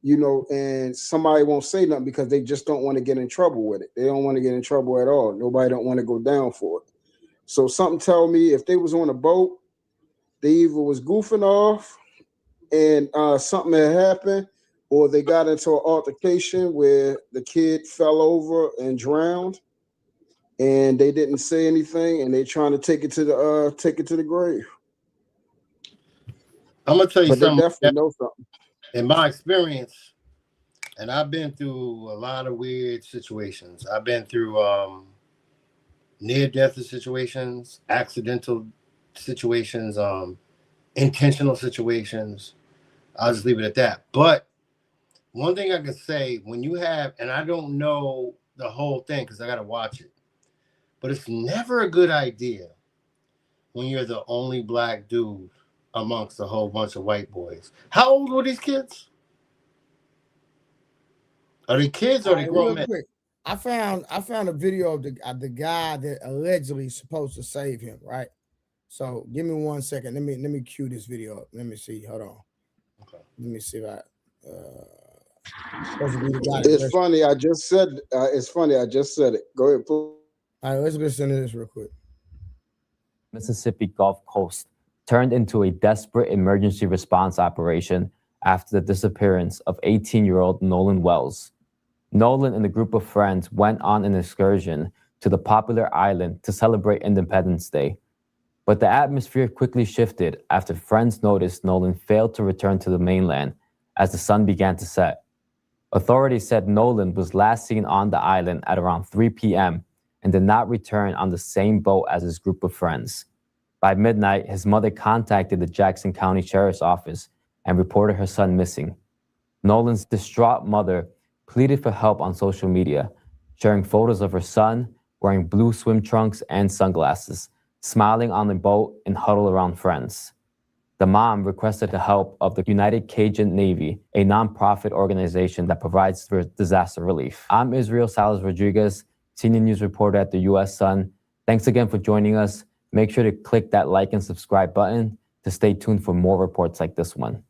you know, and somebody won't say nothing because they just don't want to get in trouble with it. They don't want to get in trouble at all. Nobody don't want to go down for it. So something tell me if they was on a boat, they either was goofing off and something had happened, or they got into an altercation where the kid fell over and drowned, and they didn't say anything, and they trying to take it to the grave. I'm gonna tell you something. They definitely know something. In my experience, and I've been through a lot of weird situations. I've been through near-death situations, accidental situations, intentional situations. I'll just leave it at that. But one thing I can say, when you have, and I don't know the whole thing because I got to watch it, but it's never a good idea when you're the only black dude amongst a whole bunch of white boys. How old were these kids? Are they kids or are they grown men? I found a video of the guy that allegedly supposed to save him, right? So give me 1 second. Let me cue this video up. Let me see. Hold on. Okay. Let me see if I supposed to be the guy that It's funny. I just said. It's funny. I just said it. Go ahead. All right, let's listen to this real quick. Mississippi Gulf Coast turned into a desperate emergency response operation after the disappearance of 18-year-old Nolan Wells. Nolan and a group of friends went on an excursion to the popular island to celebrate Independence Day. But the atmosphere quickly shifted after friends noticed Nolan failed to return to the mainland as the sun began to set. Authorities said Nolan was last seen on the island at around 3 p.m. and did not return on the same boat as his group of friends. By midnight, his mother contacted the Jackson County Sheriff's Office and reported her son missing. Nolan's distraught mother pleaded for help on social media, sharing photos of her son wearing blue swim trunks and sunglasses, smiling on the boat and huddled around friends. The mom requested the help of the United Cajun Navy, a nonprofit organization that provides for disaster relief. I'm Israel Salas Rodriguez, senior news reporter at the U.S. Sun. Thanks again for joining us. Make sure to click that like and subscribe button to stay tuned for more reports like this one.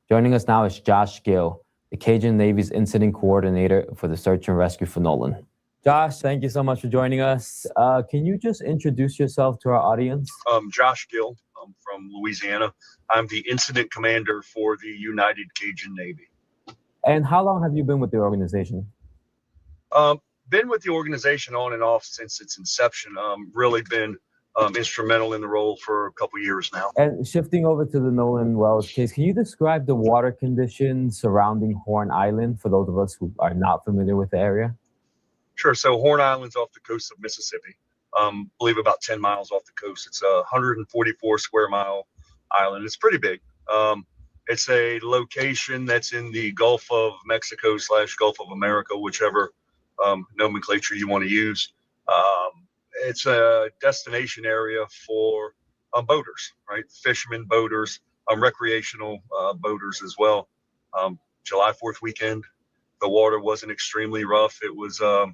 Joining us now is Josh Gill, the Cajun Navy's incident coordinator for the search and rescue for Nolan. Josh, thank you so much for joining us. Can you just introduce yourself to our audience? Josh Gill. I'm from Louisiana. I'm the incident commander for the United Cajun Navy. And how long have you been with the organization? Been with the organization on and off since its inception. Really been instrumental in the role for a couple years now. And shifting over to the Nolan Wells case, can you describe the water conditions surrounding Horn Island for those of us who are not familiar with the area? Sure. So Horn Island's off the coast of Mississippi. Believe about 10 miles off the coast. It's a 144 square mile island. It's pretty big. It's a location that's in the Gulf of Mexico / Gulf of America, whichever nomenclature you want to use. It's a destination area for boaters, right? Fishermen, boaters, recreational boaters as well. July 4th weekend, the water wasn't extremely rough. It was a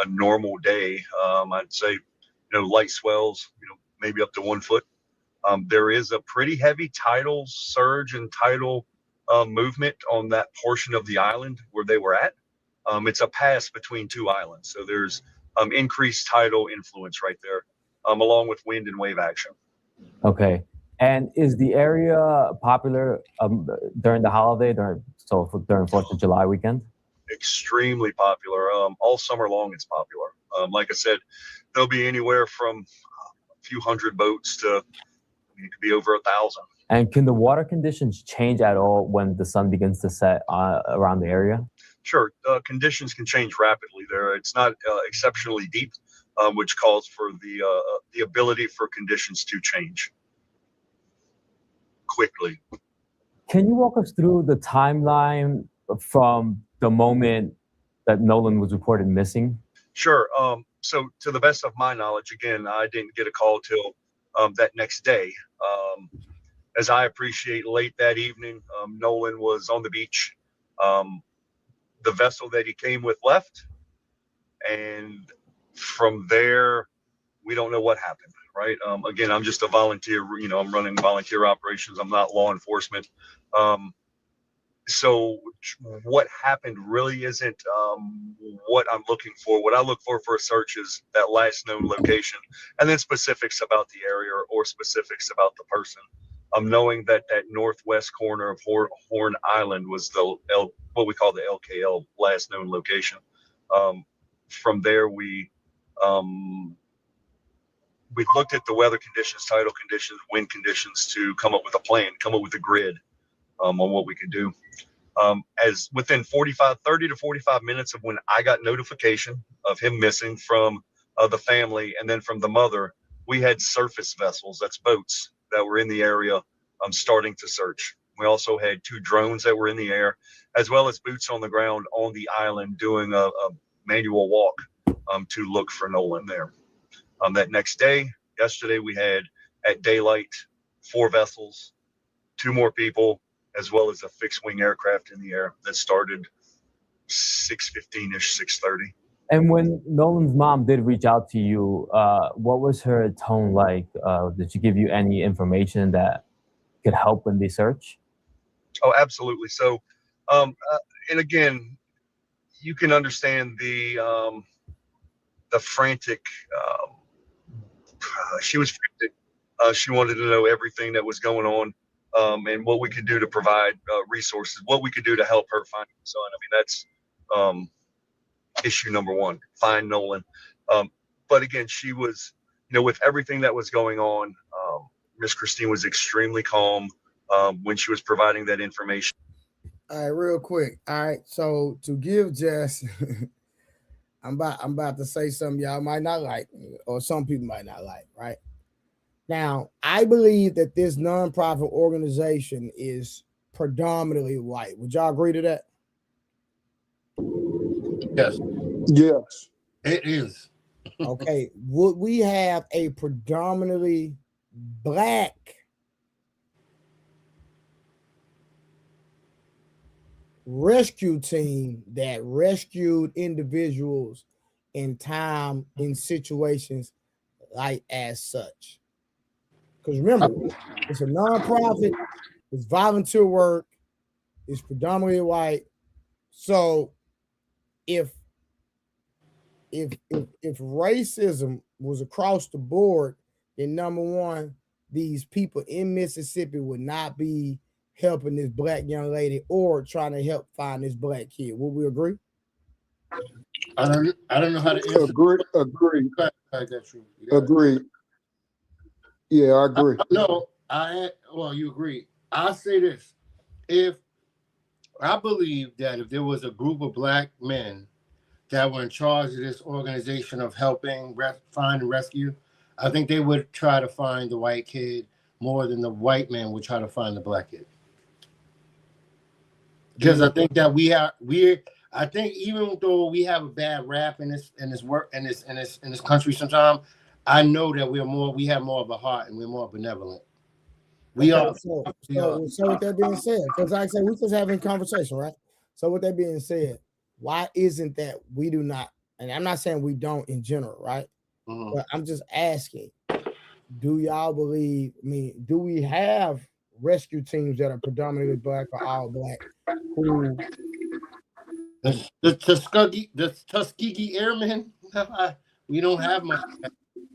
normal day. I'd say, light swells, maybe up to 1 foot. There is a pretty heavy tidal surge and tidal movement on that portion of the island where they were at. It's a pass between two islands. So there's increased tidal influence right there, along with wind and wave action. Okay. And is the area popular during the holiday, during 4th of July weekend? Extremely popular. All summer long, it's popular. Like I said, there'll be anywhere from a few hundred boats to, it could be over 1,000. And can the water conditions change at all when the sun begins to set around the area? Sure. Conditions can change rapidly there. It's not exceptionally deep, which calls for the ability for conditions to change quickly. Can you walk us through the timeline from the moment that Nolan was reported missing? Sure. So to the best of my knowledge, again, I didn't get a call till that next day. As I appreciate, late that evening, Nolan was on the beach. The vessel that he came with left. And from there, we don't know what happened, right? Again, I'm just a volunteer, I'm running volunteer operations. I'm not law enforcement. So what happened really isn't what I'm looking for. What I look for a search is that last known location, and then specifics about the area or specifics about the person. Knowing that northwest corner of Horn Island was what we call the LKL, last known location. From there, we looked at the weather conditions, tidal conditions, wind conditions to come up with a plan, come up with a grid on what we could do. As within 30 to 45 minutes of when I got notification of him missing from the family and then from the mother, we had surface vessels, that's boats, that were in the area starting to search. We also had 2 drones that were in the air, as well as boots on the ground on the island doing a manual walk to look for Nolan there. That next day, yesterday, we had at daylight 4 vessels, 2 more people, as well as a fixed wing aircraft in the air that started 6:15ish, 6:30. And when Nolan's mom did reach out to you, what was her tone like? Did she give you any information that could help in the search? Oh, absolutely. So, and again, you can understand the frantic. She was frantic. She wanted to know everything that was going on, and what we could do to provide resources, what we could do to help her find her son. I mean, that's issue number one, find Nolan. But again, she was, with everything that was going on, Miss Christine was extremely calm when she was providing that information. All right, real quick. All right, so to give Jess, I'm about to say something y'all might not like, or some people might not like, right? Now, I believe that this nonprofit organization is predominantly white. Would y'all agree to that? Yes. Yes. It is. Okay. Would we have a predominantly black rescue team that rescued individuals in time in situations like as such? Because remember, it's a nonprofit, it's volunteer work, it's predominantly white. So if racism was across the board, then number one, these people in Mississippi would not be helping this black young lady or trying to help find this black kid. Would we agree? I don't know how to answer. Agree. Agree. Yeah, I agree. Well, you agree. I'll say this. I believe that if there was a group of black men that were in charge of this organization of helping find and rescue, I think they would try to find the white kid more than the white man would try to find the black kid. Because I think that I think even though we have a bad rap in this country sometimes, I know that we have more of a heart and we're more benevolent. We are. So with that being said, because like I said, we're just having a conversation, right? So with that being said, why isn't that we do not, and I'm not saying we don't in general, right? Mm-hmm. But I'm just asking, do y'all believe, do we have rescue teams that are predominantly black or all black? Who the Tuskegee Airmen? We don't have much.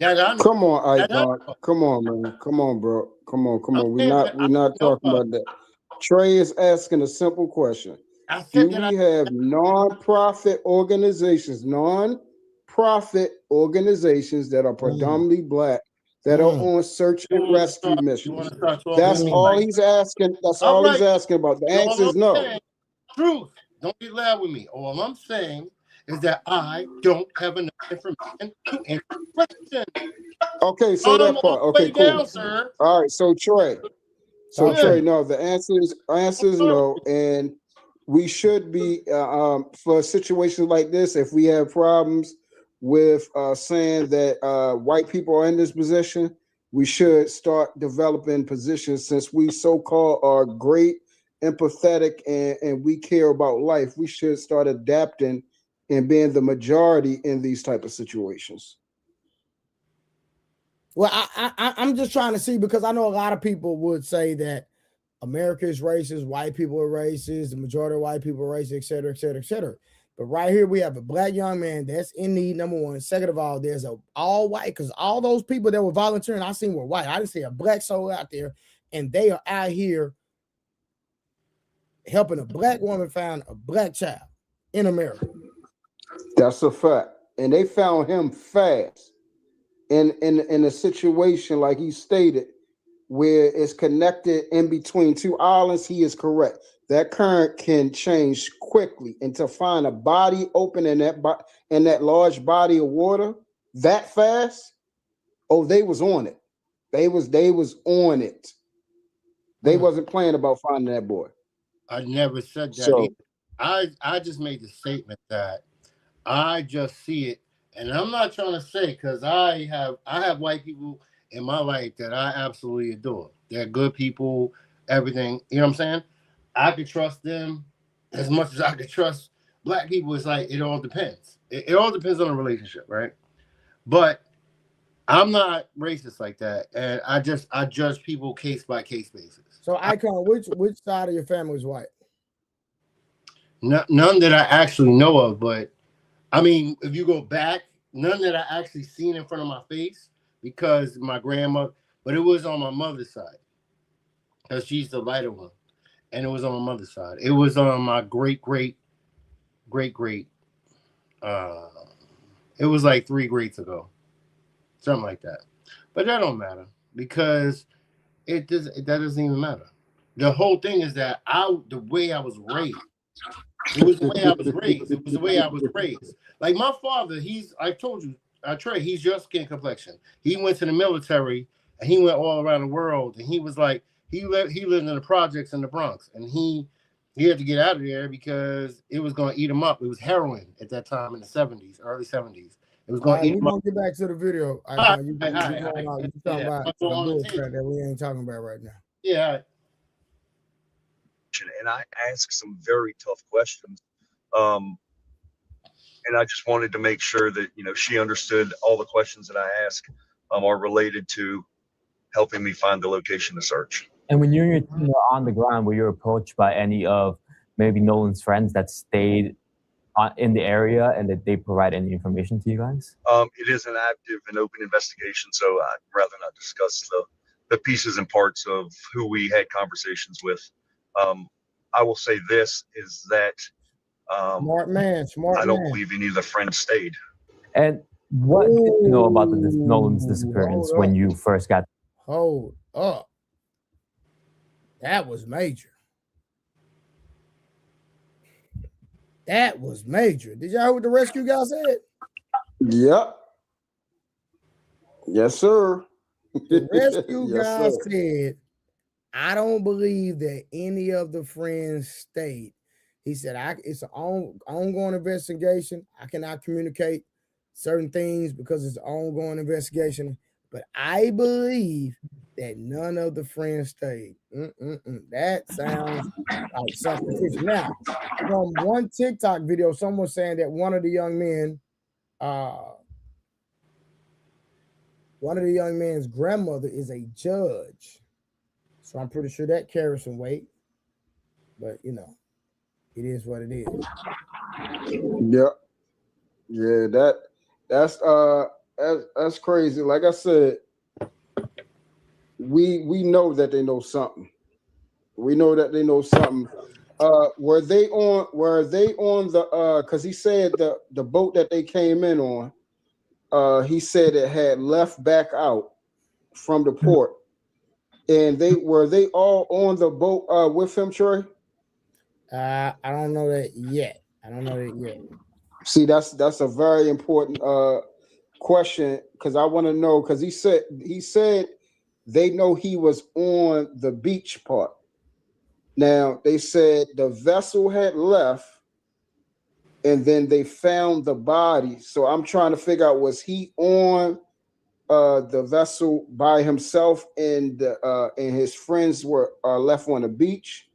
Come on, Icon. Come on, man. Come on, bro. Come on. We're not talking about that. Trey is asking a simple question. Do we have non-profit organizations that are predominantly black that are on search and rescue missions? That's all he's asking. That's all he's asking about. The answer is no. Truth. Don't get loud with me. All I'm saying is that I don't have enough information to answer the question. Okay, so that part. Okay, cool. Down, sir. All right, so Trey. Trey, no, the answer is no, and we should be for situations like this. If we have problems with saying that white people are in this position, we should start developing positions. Since we so-called are great, empathetic, and we care about life, we should start adapting and being the majority in these type of situations. Well, I'm just trying to see, because I know a lot of people would say that America is racist, white people are racist, the majority of white people are racist, et cetera, et cetera, et cetera. But right here, we have a black young man that's in need, number one. Second of all, there's a all white, because all those people that were volunteering, I seen were white. I didn't see a black soul out there, and they are out here helping a black woman find a black child in America. That's a fact. And they found him fast. In a situation like he stated, where it's connected in between two islands, he is correct. That current can change quickly, and to find a body open in that large body of water that fast, they was on it. They was on it. They wasn't playing about finding that boy. I never said that. I just made the statement that I just see it, and I'm not trying to say, because I have white people in my life that I absolutely adore. They're good people, everything. You know what I'm saying? I could trust them as much as I could trust black people, it's like it all depends. It all depends on the relationship, right? But I'm not racist like that, and I judge people case by case basis. So, Icon, which side of your family is white? None that I actually know of, but I mean, if you go back, none that I actually seen in front of my face because my grandmother, but it was on my mother's side because she's the lighter one, and it was on my mother's side. It was on my great. It was like 3 greats ago, something like that. But that don't matter because that doesn't even matter. The whole thing is that the way I was raised. It was the way I was raised. It was the way I was raised. Like my father, I told you, Trey, he's your skin complexion. He went to the military and he went all around the world. And he was like, he lived in the projects in the Bronx, and he had to get out of there because it was going to eat him up. It was heroin at that time in the 70s, early 70s. It was going to eat him up. We're going to get back to the video. You talking about the bullshit that we ain't talking about right now. Yeah. And I asked some very tough questions. And I just wanted to make sure that, she understood all the questions that I ask are related to helping me find the location to search. And when you're on the ground, were you approached by any of maybe Nolan's friends that stayed in the area and that they provide any information to you guys? It is an active and open investigation, so I'd rather not discuss the pieces and parts of who we had conversations with. I will say this is that smart man. I don't believe any of the friends stayed. And what did you know about Nolan's disappearance when you first got? Hold up. That was major. That was major. Did y'all hear what the rescue guy said? Yep. Yes, sir. The rescue guy said, I don't believe that any of the friends stayed. He said, it's an ongoing investigation. I cannot communicate certain things because it's an ongoing investigation. But I believe that none of the friends stayed. That sounds like something fishy. Now, from one TikTok video, someone saying that one of the young men's grandmother is a judge. So I'm pretty sure that carries some weight. But, it is what it is. Yeah, that's crazy. Like I said, we know that they know something. We know that they know something. Were they on the because he said the boat that they came in on, he said it had left back out from the port. And were they all on the boat with him, Troy? I don't know that yet. See, that's a very important question because I want to know because he said they know he was on the beach part. Now they said the vessel had left, and then they found the body. So I'm trying to figure out, was he on the vessel by himself, and his friends were left on the beach,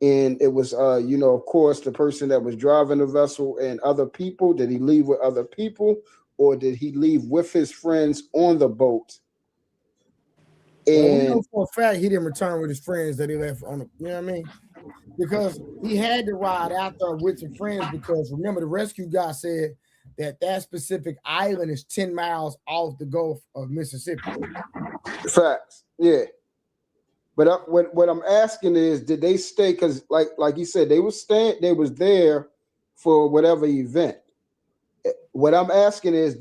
and it was of course the person that was driving the vessel and other people. Did he leave with other people, or did he leave with his friends on the boat? And we know for a fact he didn't return with his friends that he left on the, you know what I mean? Because he had to ride out there with some friends because remember the rescue guy said that specific island is 10 miles off the Gulf of Mississippi. Facts, yeah. But what I'm asking is, did they stay? Because like you said, they was there for whatever event. What I'm asking is,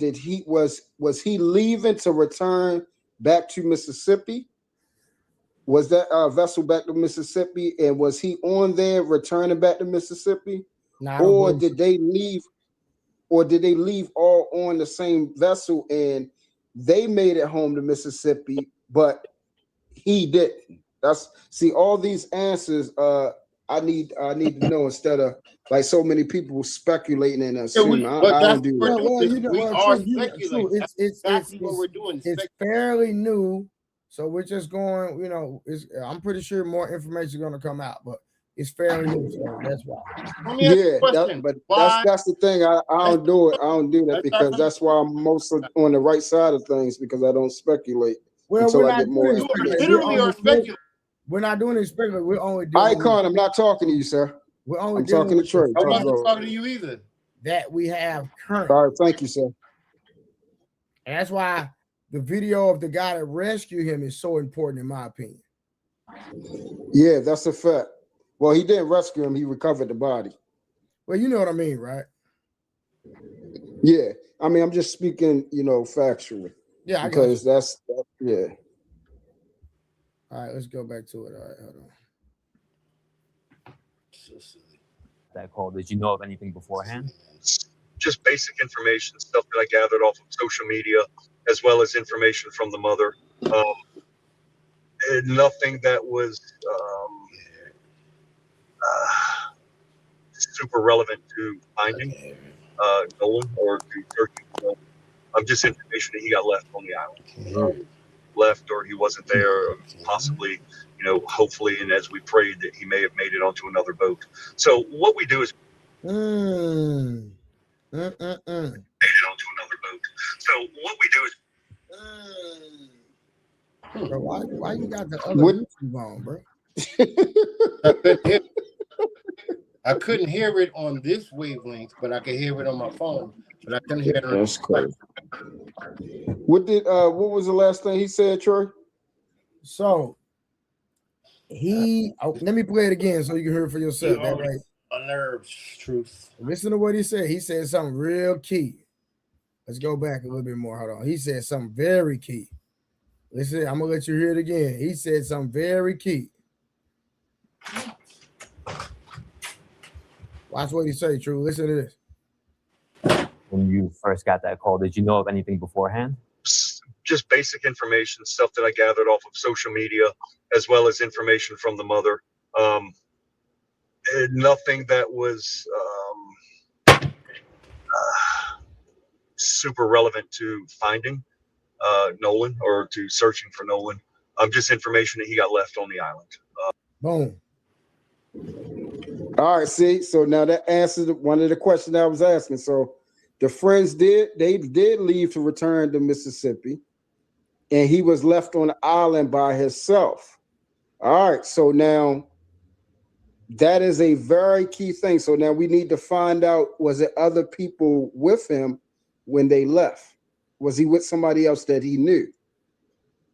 was he leaving to return back to Mississippi? Was that vessel back to Mississippi, and was he on there returning back to Mississippi, or did they leave? Or did they leave all on the same vessel and they made it home to Mississippi, but he didn't? All these answers I need to know instead of like so many people speculating and assuming. I don't do that. It's fairly new, so we're just going. I'm pretty sure more information is going to come out, but It's fairly neutral. That's why. Let me ask you Yeah, a question. but Why? that's the thing. I don't do it. I don't do that Let's because start that's why I'm mostly on the right side of things because I don't speculate Well, until we're I not get more doing information. speculation. Literally are speculating. We're not doing it speculative. We're only dealing with Icon, I'm not talking to you, sir. we're only I'm dealing talking to with Trey. the I'm not Talk about talking to you either. that we have current. All right, thank you, sir. And that's why the video of the guy that rescued him is so important, in my opinion. Yeah, that's a fact. Well, he didn't rescue him, he recovered the body. Well, you know what I mean, right? Yeah. I mean, I'm just speaking, factually. Yeah, I got because that's yeah. All right, let's go back to it. All right, hold on. That call. Did you know of anything beforehand? Just basic information, stuff that I gathered off of social media, as well as information from the mother. And nothing that was super relevant to finding Nolan or to searching for Nolan. Just information that he got left on the island. Left or he wasn't there, or possibly, hopefully, and as we prayed that he may have made it onto another boat. So what we do is made it onto another boat. So what we do is Bro, why you got the other YouTube on, bro? I couldn't hear it on this wavelength, but I could hear it on my phone. But I couldn't hear it on That's crazy. What was the last thing he said, Troy? So let me play it again so you can hear it for yourself. That way. Nerves, truth. Listen to what he said. He said something real key. Let's go back a little bit more. Hold on. He said something very key. Listen, I'm gonna let you hear it again. He said something very key. Watch what he say, True. Listen to this. When you first got that call, did you know of anything beforehand? just basic information, stuff that I gathered off of social media, as well as information from the mother. Nothing that was super relevant to finding Nolan or to searching for Nolan. Just information that he got left on the island. Boom. All right, see, so now that answers one of the questions I was asking. So the friends did leave to return to Mississippi, and he was left on the island by himself. All right, so now that is a very key thing. So now we need to find out, was it other people with him when they left? Was he with somebody else that he knew?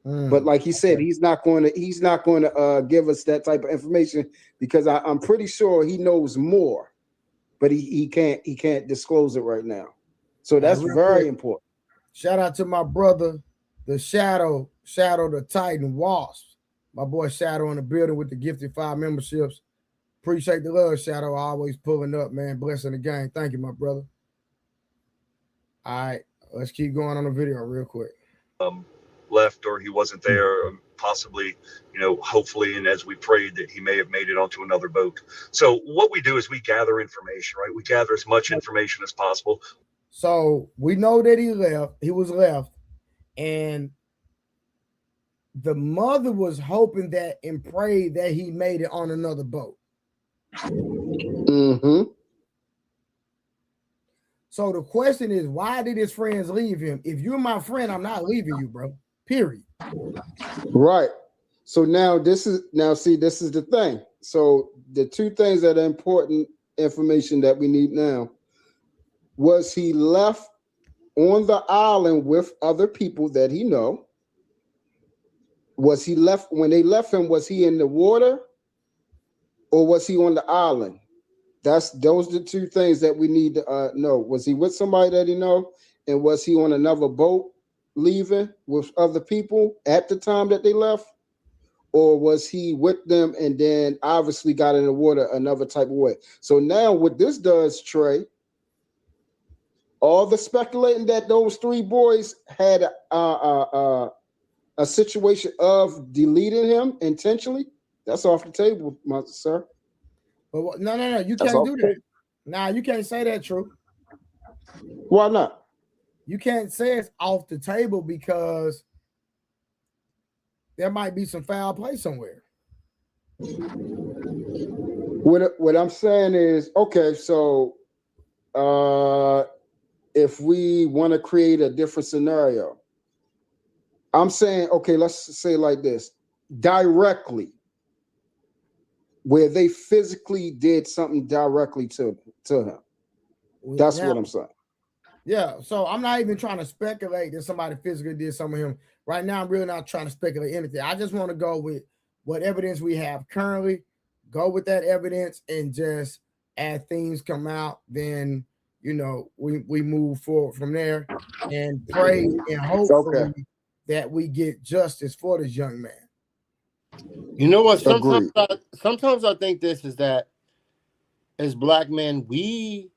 But like he said, he's not going to give us that type of information because I'm pretty sure he knows more, but he can't disclose it right now. So that's very important. Shout out to my brother, the Shadow the Titan Wasp. My boy Shadow in the building with the gifted 5 memberships. Appreciate the love, Shadow. Always pulling up, man. Blessing the gang. Thank you, my brother. All right, let's keep going on the video real quick. Left or he wasn't there, possibly, hopefully, and as we prayed that he may have made it onto another boat. So what we do is we gather information, right? We gather as much information as possible. So we know that he was left, and the mother was hoping that and prayed that he made it on another boat. Mm-hmm. So the question is, why did his friends leave him? If you're my friend, I'm not leaving you, bro. Period. Right. So now this is the thing. So the two things that are important information that we need now. Was he left on the island with other people that he know? Was he left when they left him? Was he in the water, or was he on the island? Those are the two things that we need to know. Was he with somebody that he know, and was he on another boat leaving with other people at the time that they left, or was he with them and then obviously got in the water another type of way? So now what this does, Trey, all the speculating that those 3 boys had a situation of deleting him intentionally, that's off the table, sir. But no, you can't do that. Nah, you can't say that, True. Why not? You can't say it's off the table because there might be some foul play somewhere. What I'm saying is, okay, so if we want to create a different scenario, I'm saying, okay, let's say like this, directly, where they physically did something directly to him. That's what I'm saying. Yeah, so I'm not even trying to speculate that somebody physically did something to him. Right now, I'm really not trying to speculate anything. I just want to go with what evidence we have currently, go with that evidence, and just as things come out, then, you know, we move forward from there and pray and hopefully that we get justice for this young man. You know what? Sometimes I think this is that as black men, we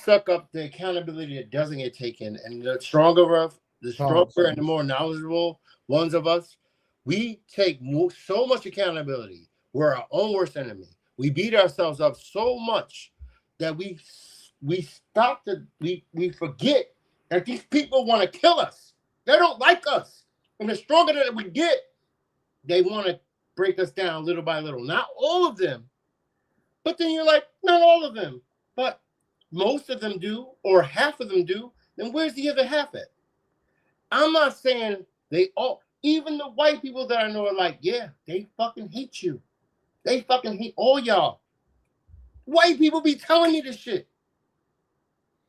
suck up the accountability that doesn't get taken, and the stronger and the more knowledgeable ones of us, we take so much accountability. We're our own worst enemy. We beat ourselves up so much that we forget that these people want to kill us. They don't like us, and the stronger that we get, they want to break us down little by little. Not all of them, but then you're like, not all of them, but most of them do, or half of them do. Then where's the other half at? I'm not saying they all, even the white people that I know are like, yeah, they fucking hate you. They fucking hate all y'all. White people be telling me this shit.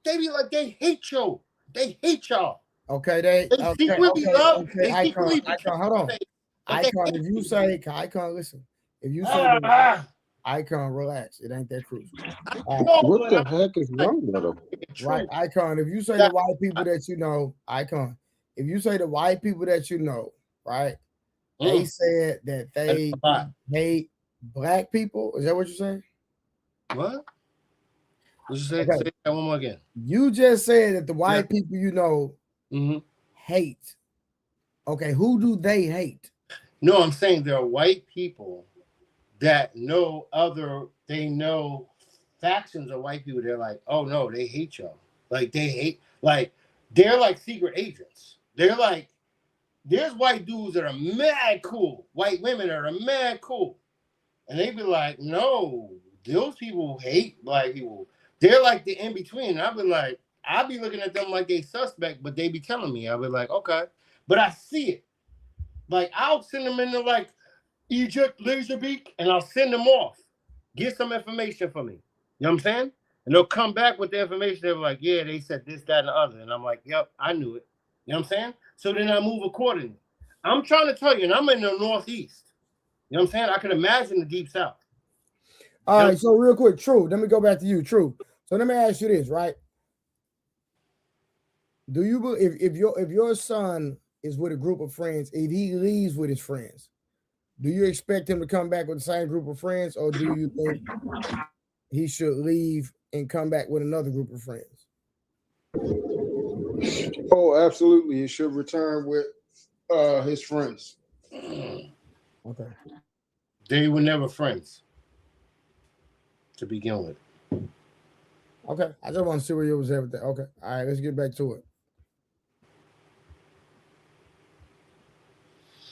They be like, they hate you. They hate y'all. Okay, they secretly love. Okay, They secretly Icon, hold on. Icon, if you say, Icon, listen. If you say, Icon, relax. It ain't that crucial. What the heck is wrong with him? Right, Icon. If you say the white people that you know, Icon. If you say the white people that you know, right? They said that they hate black people. Is that what you're saying? What? What you say? Okay. Say that one more again. You just said that the white people you know hate. Okay, who do they hate? No, I'm saying there are white people that know factions of white people. They're like, oh no, they hate y'all. Like they hate, like they're like secret agents. They're like, there's white dudes that are mad cool, white women that are mad cool. And they be like, no, those people hate black people. They're like the in-between. I'll be looking at them like they suspect, but they be telling me. I'll be like, okay. But I see it. Like, I'll send them into like Egypt, Laserbeak, and I'll send them off. Get some information for me. You know what I'm saying? And they'll come back with the information. They're like, yeah, they said this, that, and the other. And I'm like, yep, I knew it. You know what I'm saying? So then I move accordingly. I'm trying to tell you, and I'm in the Northeast. You know what I'm saying? I can imagine the Deep South. All right, so real quick, True, let me go back to you, True. So let me ask you this, right? Do you believe if your son is with a group of friends, if he leaves with his friends, do you expect him to come back with the same group of friends, or do you think he should leave and come back with another group of friends? Oh, absolutely. He should return with his friends. Okay. They were never friends to begin with. Okay. I just want to see where you was everything. Okay. All right, let's get back to it.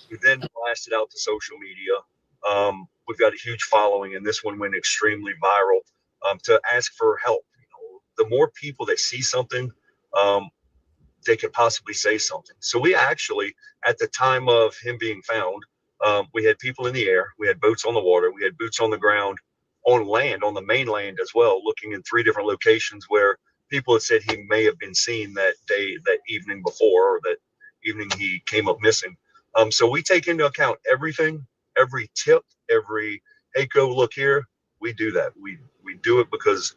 We then blasted out to social media. We've got a huge following, and this one went extremely viral to ask for help. You know, the more people that see something, they could possibly say something. So we actually, at the time of him being found, we had people in the air, we had boats on the water, we had boots on the ground, on land, on the mainland as well, looking in 3 different locations where people had said he may have been seen that day, that evening before, or that evening he came up missing. So we take into account everything, every tip, every, hey, go look here. We do that. We do it because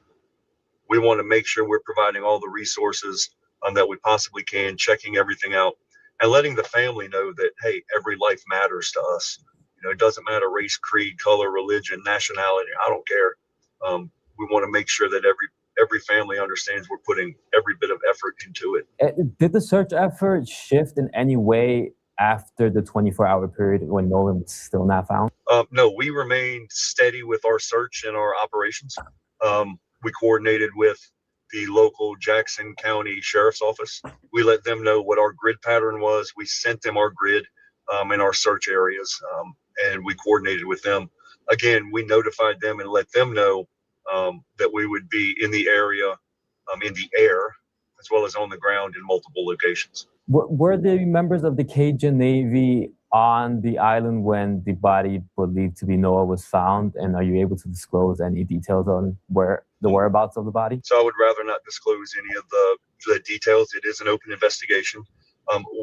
we want to make sure we're providing all the resources that we possibly can, checking everything out, and letting the family know that, hey, every life matters to us. You know, it doesn't matter race, creed, color, religion, nationality. I don't care. We want to make sure that every family understands we're putting every bit of effort into it. Did the search effort shift in any way after the 24-hour period when Nolan was still not found? No, we remained steady with our search and our operations. We coordinated with the local Jackson County Sheriff's Office. We let them know what our grid pattern was. We sent them our grid in our search areas, and we coordinated with them. again, we notified them and let them know that we would be in the area, in the air, as well as on the ground in multiple locations. Were the members of the Cajun Navy on the island when the body believed to be Noah was found? And are you able to disclose any details on where the whereabouts of the body? So I would rather not disclose any of the details. It is an open investigation.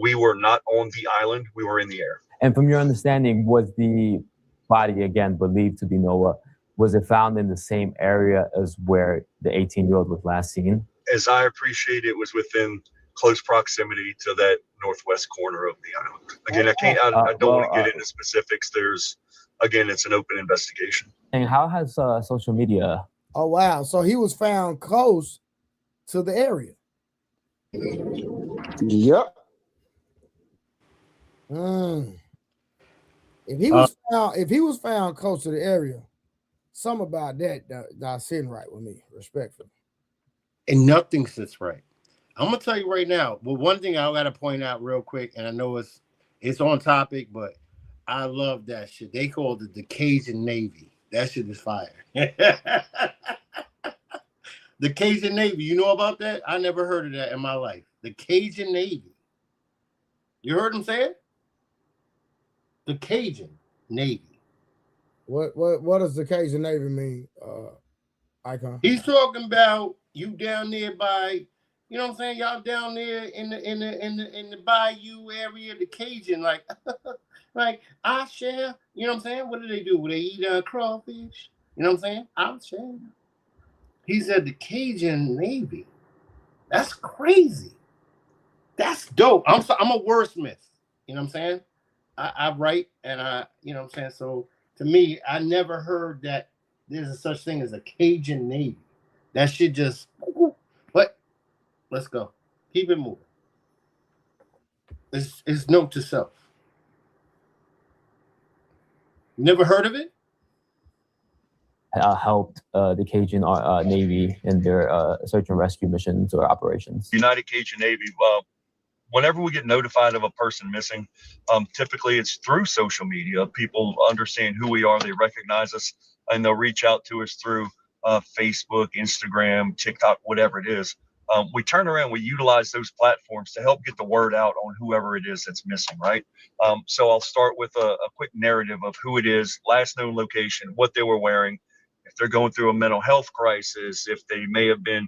We were not on the island. We were in the air. And from your understanding, was the body, again, believed to be Noah, was it found in the same area as where the 18-year-old was last seen? As I appreciate it, was within close proximity to that northwest corner of the island. Again, I don't want to get into specifics. It's an open investigation. And how has social media? Oh, wow. So he was found close to the area. Yep. If he was found close to the area, something about that sitting right with me, respectfully. And nothing sits right. I'm gonna tell you right now. Well, one thing I gotta point out real quick, and I know it's on topic, but I love that shit. They called it the Cajun Navy. That shit is fire. The Cajun Navy. You know about that? I never heard of that in my life. The Cajun Navy. You heard him say it? The Cajun Navy. What does the Cajun Navy mean, Icon? He's talking about you down there by, you know what I'm saying? Y'all down there in the bayou area, the Cajun, like I share. You know what I'm saying? What do they do? They eat crawfish. You know what I'm saying? I'll share. He said the Cajun Navy. That's crazy. That's dope. I'm a wordsmith. You know what I'm saying? I write and you know what I'm saying? So to me, I never heard that there's a such thing as a Cajun Navy. That shit just, but let's go. Keep it moving. It's note to self. Never heard of it? Helped the Cajun Navy in their search and rescue missions or operations. United Cajun Navy. Whenever we get notified of a person missing, typically it's through social media. People understand who we are, they recognize us, and they'll reach out to us through Facebook, Instagram, TikTok, whatever it is. We turn around, we utilize those platforms to help get the word out on whoever it is that's missing, right? So I'll start with a quick narrative of who it is, last known location, what they were wearing, if they're going through a mental health crisis, if they may have been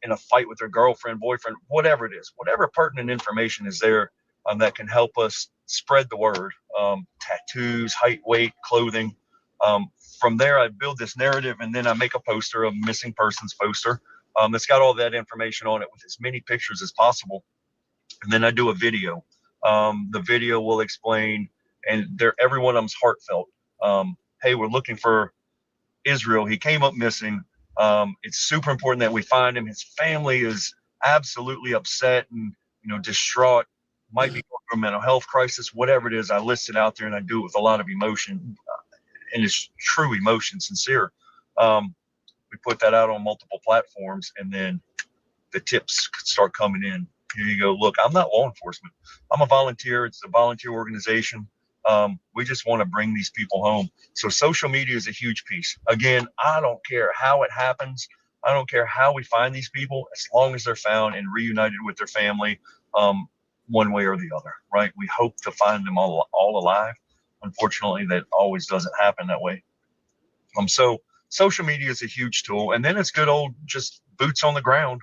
in a fight with their girlfriend, boyfriend, whatever it is, whatever pertinent information is there that can help us spread the word. Tattoos, height, weight, clothing. From there, I build this narrative, and then I make a poster, a missing persons poster that's got all that information on it with as many pictures as possible. And then I do a video. The video will explain, and every one of them's heartfelt. Hey, we're looking for Israel. He came up missing. It's super important that we find him. His family is absolutely upset and distraught. Might be going through a mental health crisis, whatever it is. I list it out there, and I do it with a lot of emotion, and it's true emotion, sincere. We put that out on multiple platforms, and then the tips start coming in. Here you go. Look, I'm not law enforcement. I'm a volunteer. It's a volunteer organization. We just want to bring these people home. So social media is a huge piece. Again, I don't care how it happens. I don't care how we find these people, as long as they're found and reunited with their family, one way or the other, right? We hope to find them all alive. Unfortunately, that always doesn't happen that way. So social media is a huge tool. And then it's good old just boots on the ground,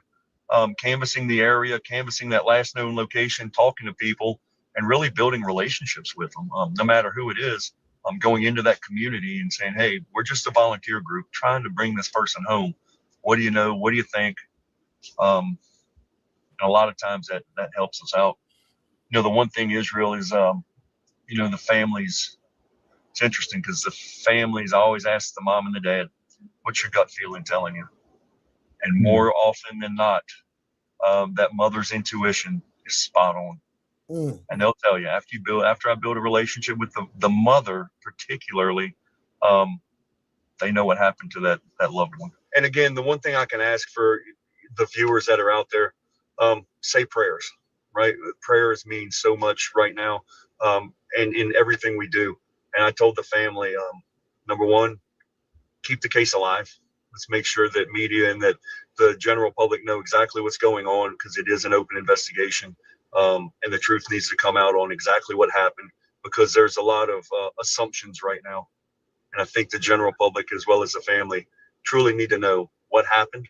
canvassing the area, canvassing that last known location, talking to people, and really building relationships with them, no matter who it is. Going into that community and saying, hey, we're just a volunteer group trying to bring this person home. What do you know? What do you think? And a lot of times that helps us out. The one thing, Israel, is, the families. It's interesting because the families always ask the mom and the dad, what's your gut feeling telling you? And more often than not, that mother's intuition is spot on. And they'll tell you after I build a relationship with the mother, particularly, they know what happened to that loved one. And again, the one thing I can ask for the viewers that are out there, say prayers, right? Prayers mean so much right now, and in everything we do. And I told the family, Number one, keep the case alive. Let's make sure that media and that the general public know exactly what's going on, because it is an open investigation, and the truth needs to come out on exactly what happened, because there's a lot of assumptions right now. And I think the general public, as well as the family, truly need to know what happened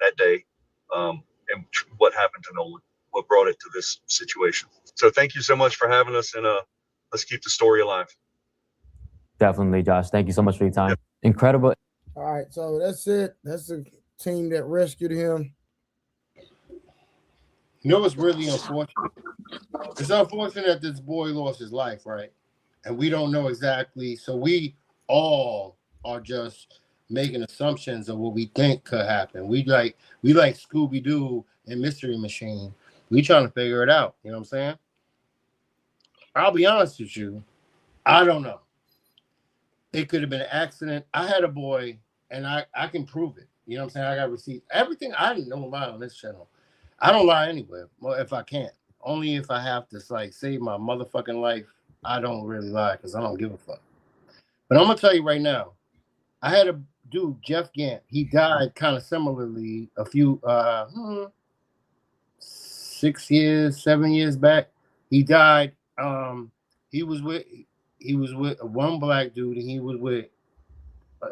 that day, and what happened to Nolan, what brought it to this situation. So thank you so much for having us, and let's keep the story alive. Definitely, Josh. Thank you so much for your time. Yep. Incredible. All right, so that's it. That's the team that rescued him. You know what's really unfortunate? It's unfortunate that this boy lost his life, right? And we don't know exactly. So we all are just making assumptions of what we think could happen. We like Scooby-Doo and Mystery Machine. We trying to figure it out. You know what I'm saying? I'll be honest with you. I don't know. It could have been an accident. I had a boy, and I can prove it. You know what I'm saying? I got receipts. Everything. I don't lie on this channel. I don't lie anywhere. Well, if I can't. Only if I have to like save my motherfucking life. I don't really lie because I don't give a fuck. But I'm gonna tell you right now. I had a dude, Jeff Gant. He died kind of similarly a few 7 years back. He died. He was with one black dude, and he was with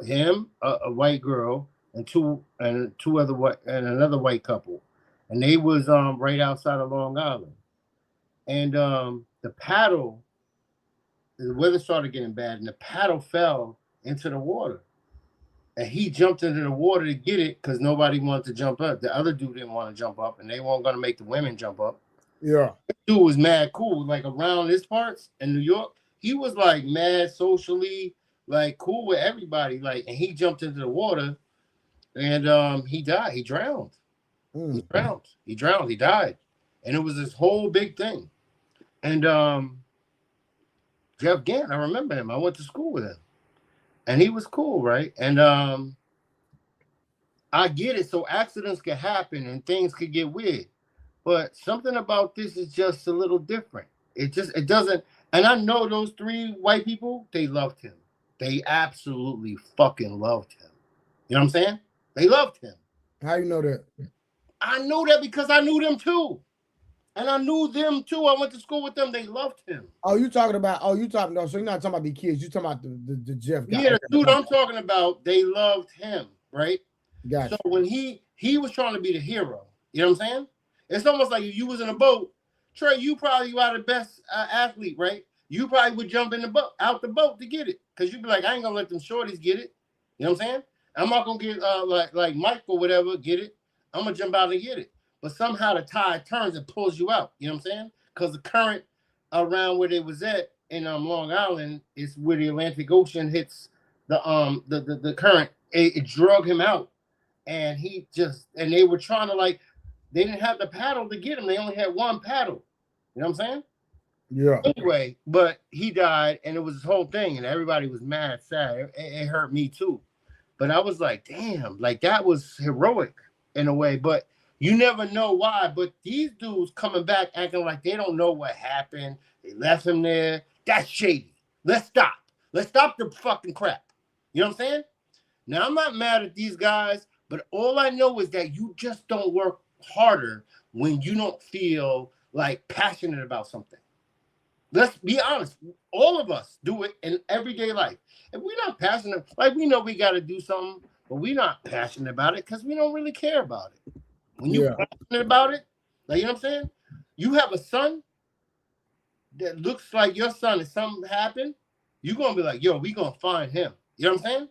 him, a white girl, and another white couple, and they was right outside of Long Island. And the paddle, the weather started getting bad, and the paddle fell into the water, and he jumped into the water to get it because nobody wanted to jump up. The other dude didn't want to jump up, and they weren't gonna make the women jump up. Yeah, the dude was mad cool, like around his parts in New York. He was like mad socially, like cool with everybody. Like, and he jumped into the water, and he died. He drowned. He drowned. He died, and it was this whole big thing. And Jeff Gant, I remember him. I went to school with him, and he was cool, right? And I get it. So accidents can happen and things could get weird, but something about this is just a little different. It doesn't. And I know those 3 white people, they loved him. They absolutely fucking loved him. You know what I'm saying? They loved him. How you know that? I know that because I knew them too. And I knew them too. I went to school with them. They loved him. So you're not talking about the kids. You're talking about the Jeff guy. Yeah, the dude I'm talking about, they loved him, right? Gotcha. So when he was trying to be the hero, you know what I'm saying? It's almost like if you was in a boat, Trey, you probably are the best athlete, right? You probably would jump in the boat, out the boat to get it, because you'd be like, I ain't gonna let them shorties get it. You know what I'm saying? I'm not gonna get like Mike or whatever get it. I'm gonna jump out and get it. But somehow the tide turns and pulls you out. You know what I'm saying? Because the current around where they was at in Long Island is where the Atlantic Ocean hits the current. It drug him out, and they were trying to they didn't have the paddle to get him. They only had one paddle. You know what I'm saying? Yeah. Anyway, but he died, and it was this whole thing, and everybody was mad, sad. It hurt me too. But I was like, damn, like that was heroic in a way. But you never know why. But these dudes coming back acting like they don't know what happened. They left him there. That's shady. Let's stop. Let's stop the fucking crap. You know what I'm saying? Now, I'm not mad at these guys, but all I know is that you just don't work harder when you don't feel like passionate about something. Let's be honest. All of us do it in everyday life. If we're not passionate, like we know we got to do something, but we're not passionate about it because we don't really care about it. When you're passionate about it, like, you know what I'm saying? You have a son that looks like your son. If something happened, you're going to be like, yo, we going to find him. You know what I'm saying?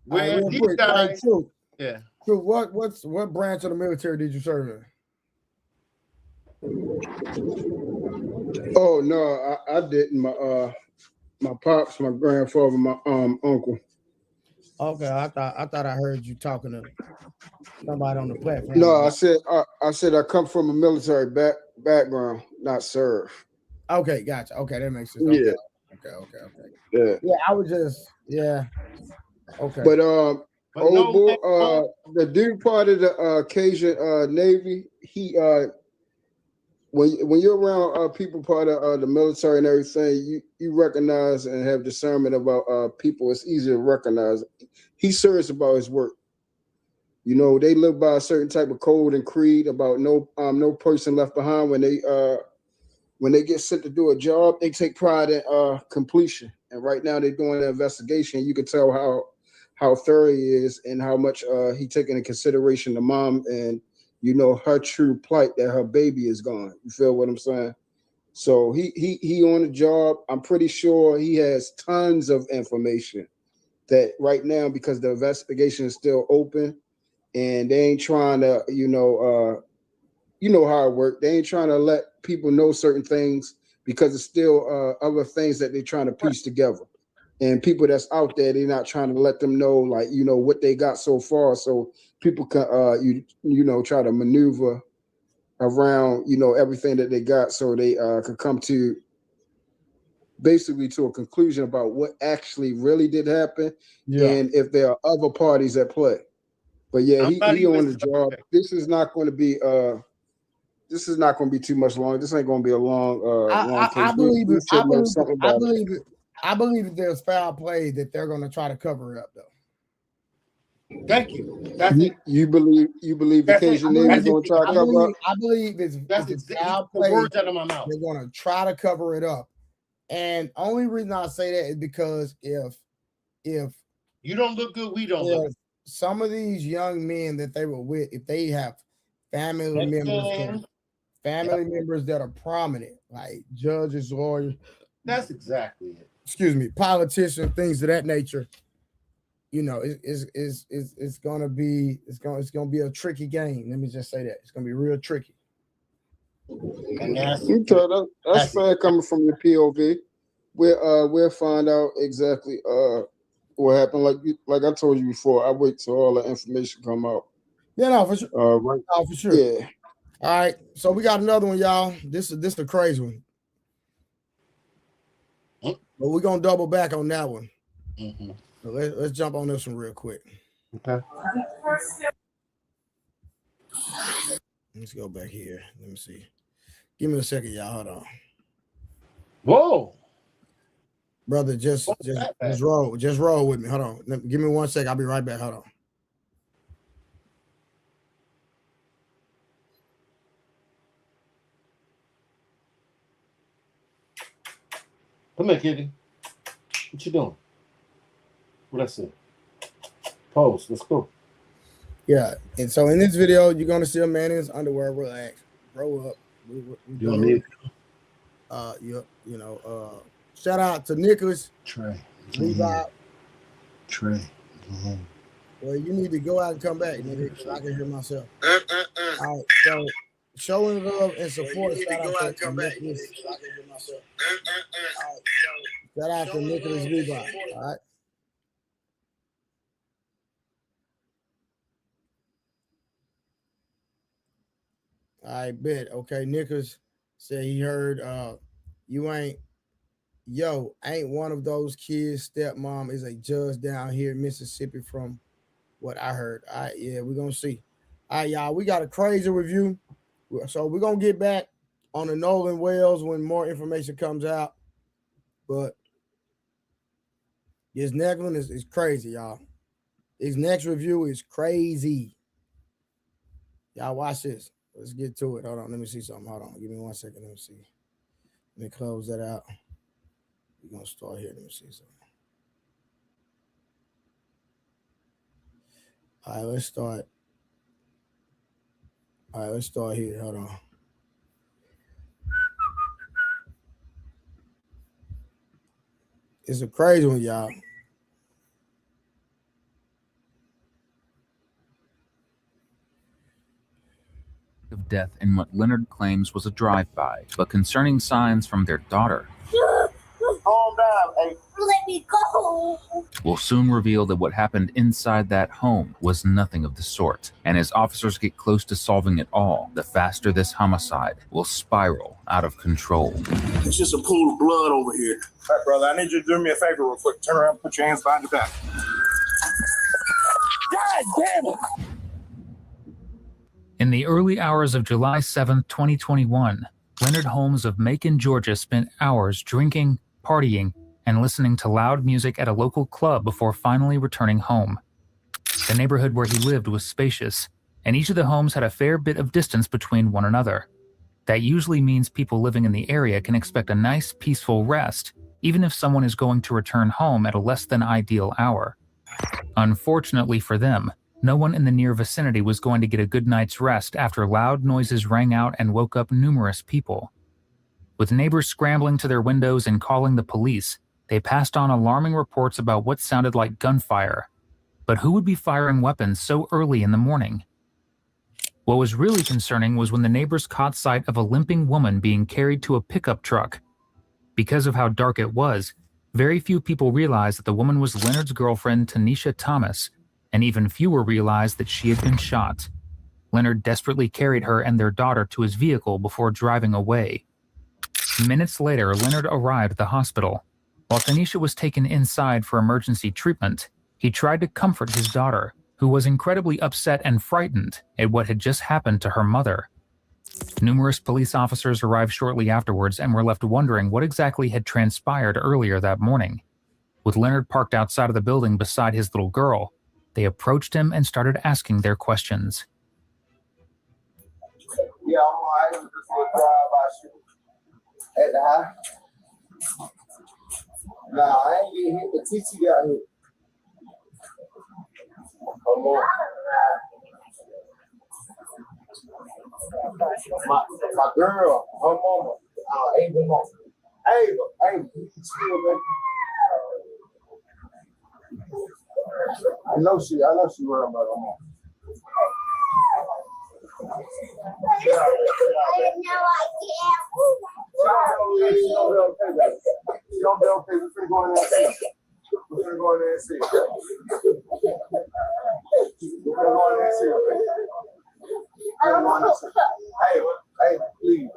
Where these guys, yeah. So what branch of the military did you serve in? Oh no, I didn't. My pops, my grandfather, my uncle. Okay, I thought I heard you talking to somebody on the platform. No, I said I come from a military background, not serve. Okay, gotcha. Okay, that makes sense. Yeah. Okay. Yeah, I was just okay. But the dude part of the Cajun Navy, he when you're around people part of the military and everything, you recognize and have discernment about people. It's easy to recognize. He's serious about his work. You know, they live by a certain type of code and creed about no person left behind. When they get sent to do a job, they take pride in completion. And right now they're doing an investigation. You can tell how thorough he is and how much he taking into consideration the mom and, you know, her true plight that her baby is gone. You feel what I'm saying? So he on the job. I'm pretty sure he has tons of information that right now, because the investigation is still open and they ain't trying to, you know how it works. They ain't trying to let people know certain things because it's still other things that they're trying to piece together. And people that's out there, they're not trying to let them know, like, you know, what they got so far. So people can, you know, try to maneuver around, you know, everything that they got so they could come to basically to a conclusion about what actually really did happen and if there are other parties at play. But yeah, he on the job. This is not going to be too much long. This ain't going to be a long long case. I believe if there's foul play that they're going to try to cover it up, though. Thank you. That's it. You believe the case your neighbor's going to try to cover up? I believe it's foul play. Words out of my mouth. They're going to try to cover it up. And only reason I say that is because if you don't look good, we don't look good. Some of these young men that they were with, if they have family members that are prominent, like judges, lawyers. That's exactly it. Excuse me, politicians, things of that nature. You know, it's gonna be a tricky game. Let me just say that it's gonna be real tricky. And that's fair coming from your POV. We'll find out exactly what happened. Like I told you before, I wait till all the information come out. Yeah, no, for sure. Right. No, for sure. Yeah. All right. So we got another one, y'all. This is the crazy one. But we're gonna double back on that one. Mm-hmm. So let's jump on this one real quick. Okay. Let's go back here. Let me see. Give me a second, y'all. Hold on. Whoa. Brother, just roll with me. Hold on. Give me 1 second. I'll be right back. Hold on. Come here, kitty. What you doing? What I said? Pose. Let's go. Yeah. And so in this video, you're gonna see a man in his underwear. Relax. Grow up. You know. Shout out to Nicholas. Trey. Levi. Trey. Well, you need to go out and come back, nigga, so I can hear myself. All right. So showing love and support. Shout out to Nicholas. Shout out to Nicholas Levi. All right. I bet. Okay, Nicholas said he heard you ain't one of those kids. Stepmom is a judge down here in Mississippi from what I heard. All right, yeah, we're gonna see. All right, y'all, we got a crazy review. So we're gonna get back on the Nolan Wells when more information comes out. But this next one is crazy, y'all. This next review is crazy. Y'all watch this. Let's get to it. Hold on. Let me see something. Hold on. Give me 1 second. Let me see. Let me close that out. We're going to start here. Let me see something. All right, let's start. All right, let's start here. Hold on. It's a crazy one, y'all. Of death in what Leonard claims was a drive-by, but concerning signs from their daughter Calm down, hey. Let me go. will soon reveal that what happened inside that home was nothing of the sort. And as officers get close to solving it all, the faster this homicide will spiral out of control. It's just a pool of blood over here. All right, brother, I need you to do me a favor real quick. Turn around, put your hands behind your back. God damn it! In the early hours of July 7th, 2021, Leonard Holmes of Macon, Georgia spent hours drinking, partying, and listening to loud music at a local club before finally returning home. The neighborhood where he lived was spacious, and each of the homes had a fair bit of distance between one another. That usually means people living in the area can expect a nice, peaceful rest, even if someone is going to return home at a less than ideal hour. Unfortunately for them, no one in the near vicinity was going to get a good night's rest after loud noises rang out and woke up numerous people. With neighbors scrambling to their windows and calling the police, they passed on alarming reports about what sounded like gunfire. But who would be firing weapons so early in the morning? What was really concerning was when the neighbors caught sight of a limping woman being carried to a pickup truck. Because of how dark it was, very few people realized that the woman was Leonard's girlfriend, Tanisha Thomas, and even fewer realized that she had been shot. Leonard desperately carried her and their daughter to his vehicle before driving away. Minutes later, Leonard arrived at the hospital. While Tanisha was taken inside for emergency treatment, he tried to comfort his daughter, who was incredibly upset and frightened at what had just happened to her mother. Numerous police officers arrived shortly afterwards and were left wondering what exactly had transpired earlier that morning. With Leonard parked outside of the building beside his little girl, they approached him and started asking their questions. Yeah, I'm alright. Just drive-by shooting at the house. Nah, I ain't getting hit. The TT got hit. Come on. My girl, her mama, Ava mama. Ava, you can chill, baby. I know she worried about her mama. She gonna be okay. We're gonna go in there and see. We're gonna go in there and see. Hey, please.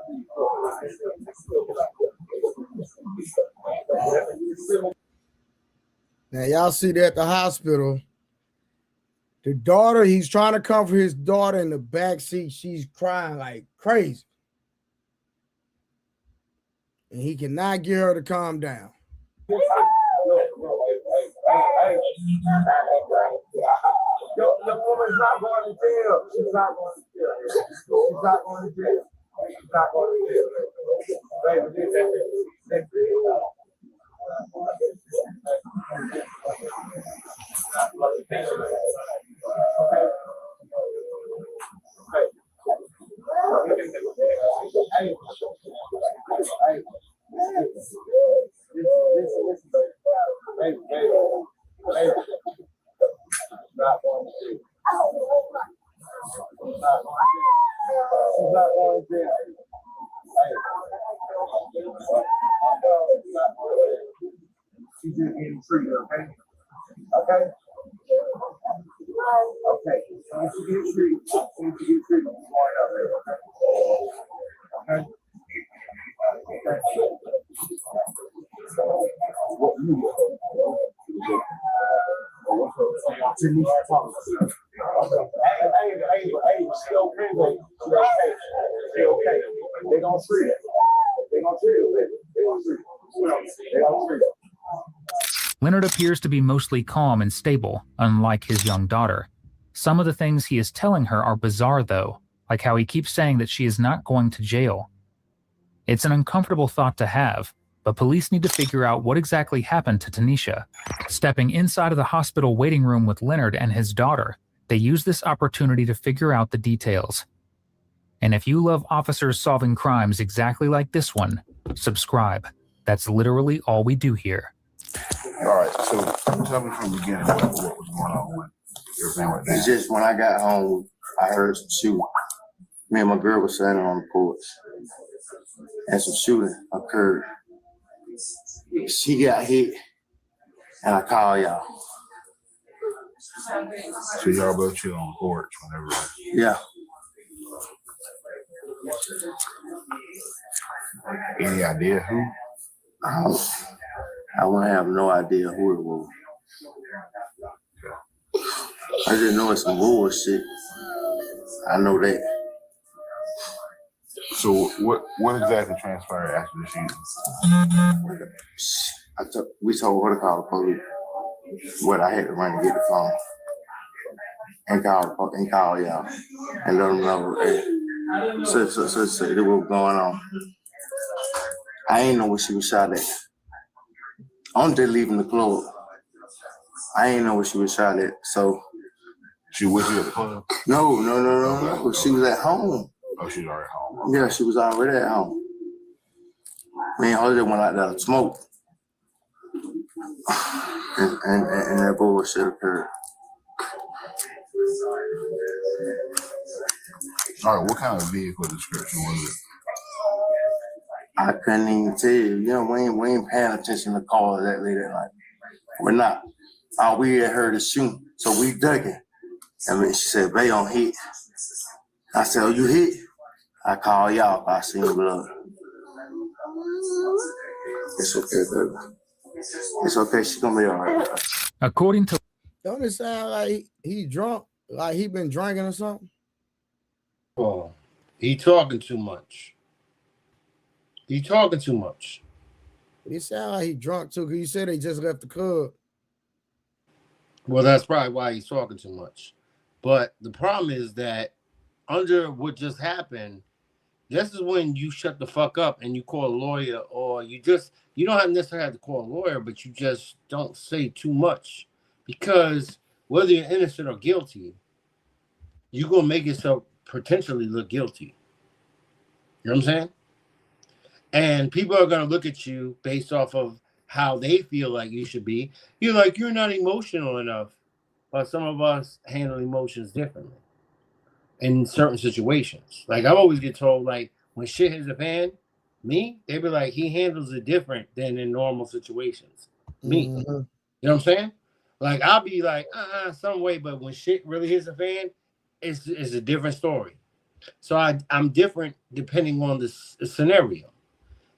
Now y'all see that at the hospital. The daughter, he's trying to comfort his daughter in the back seat. She's crying like crazy. And he cannot get her to calm down. The woman's not going to jail. She's not going to jail. She's not going to jail. She's not going to jail. She's just getting treated, okay? Okay? Okay. Once you get treated, going up there, okay? Okay? What you Tanisha Thomas. Hey, she okay, baby. She okay. They gonna treat it. They gonna treat it, baby. They gonna treat it. They gonna treat it. Leonard appears to be mostly calm and stable, unlike his young daughter. Some of the things he is telling her are bizarre, though, like how he keeps saying that she is not going to jail. It's an uncomfortable thought to have, but police need to figure out what exactly happened to Tanisha. Stepping inside of the hospital waiting room with Leonard and his daughter, they use this opportunity to figure out the details. And if you love officers solving crimes exactly like this one, subscribe. That's literally all we do here. All right, so tell me from the beginning what was going on with everything like that. It's just when I got home, I heard some shooting. Me and my girl was standing on the porch, and some shooting occurred. She got hit, and I called y'all. So y'all both chill on the porch whenever. Yeah. Any idea who? I won't have no idea who it was. I just know it's some bullshit. I know that. So what exactly transpired after the shooting? We told her to call the police, but I had to run and get the phone and call y'all and let them know. Hey, so it was going on. I ain't know what she was shot at. I'm just leaving the club. I ain't know what she was shot at. So she was at the club? No. She was at home. Oh, she was already home. Yeah, she was already at home. Me and her just went out there to smoke. And that bullshit occurred. All right, what kind of vehicle description was it? I couldn't even tell you. You know, we ain't paying attention to cars that late at night. We're not. All we had heard is shooting, so we dug it. I mean, she said, "Bay on hit." I said, "Oh, you hit?" I call y'all. I seen the blood. It's okay, baby. It's okay. She's gonna be all right. According to Don't it sound like he drunk? Like he been drinking or something? Oh, he talking too much. He talking too much. It sound like he drunk too, because you said they just left the club. Well, that's probably why he's talking too much. But the problem is that under what just happened, this is when you shut the fuck up and you call a lawyer, or you don't necessarily have to call a lawyer, but you just don't say too much. Because whether you're innocent or guilty, you're going to make yourself potentially look guilty. You know what I'm saying? And people are going to look at you based off of how they feel like you should be. You're like, you're not emotional enough. But some of us handle emotions differently in certain situations. Like, I always get told, like, when shit hits the fan, they be like, he handles it different than in normal situations. Me. Mm-hmm. You know what I'm saying? Like, I'll be like, some way, but when shit really hits the fan, it's a different story. So I'm different depending on the scenario.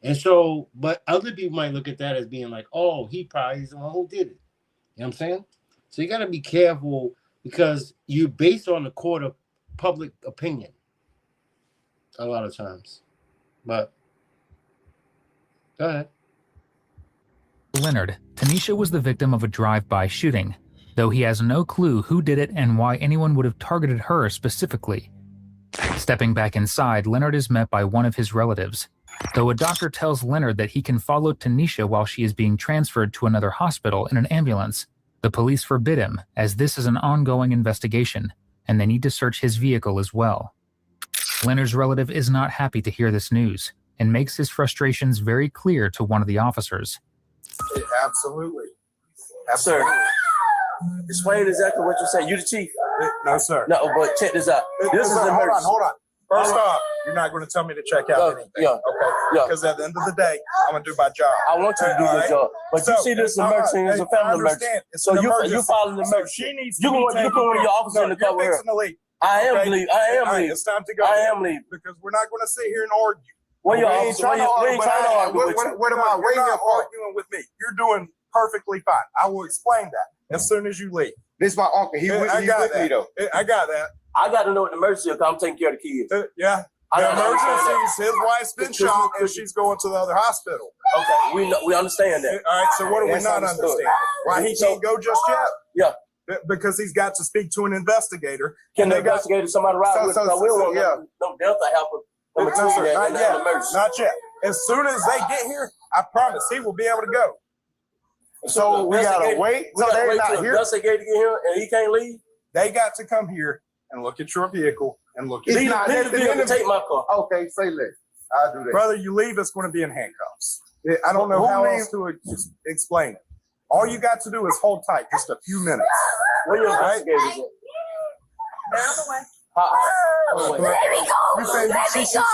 And so, but other people might look at that as being like, oh, he probably is the one who did it. You know what I'm saying? So you got to be careful because you're based on the court of public opinion a lot of times. But go ahead. Leonard, Tanisha was the victim of a drive-by shooting, though he has no clue who did it and why anyone would have targeted her specifically. Stepping back inside, Leonard is met by one of his relatives, though a doctor tells Leonard that he can follow Tanisha while she is being transferred to another hospital in an ambulance. The police forbid him, as this is an ongoing investigation, and they need to search his vehicle as well. Leonard's relative is not happy to hear this news, and makes his frustrations very clear to one of the officers. Absolutely. Sir, explain exactly what you're saying. You the chief? No, sir. No, but check this out. This is emergency. Hold on. First off, you're not going to tell me to check out anything. Yeah. Okay. Yeah. Because at the end of the day, I'm going to do my job. I want you to do your job. But you see this emergency is a family emergency. So you following the emergency. She needs to you put one of your officers in the car with her. I am leaving. It's time to go. I am leaving. Because we're not going to sit here and argue. What you ain't trying to argue with you. What am I waiting for? Arguing with me. You're doing perfectly fine. I will explain that as soon as you leave. This is my uncle. He's with me though. I got that. I got to know what the emergency is because I'm taking care of the kids. Yeah. The emergency is his wife's been shot and she's going to the other hospital. Okay, we understand that. All right, so what do we not understand? Why he can't go just yet? Yeah. Because he's got to speak to an investigator. Can the investigator somebody ride with him? We don't want no death to happen. Not yet. As soon as they get here, I promise he will be able to go. So we gotta wait till they're not here. Investigator get here and he can't leave. They got to come here and look at your vehicle and look at it. Take my car. Okay, say less. I'll do that. Brother, you leave, it's going to be in handcuffs. I don't know how else to explain it. All you got to do is hold tight just a few minutes. Where your investigators at? They're on the way. Let me go. Let me go.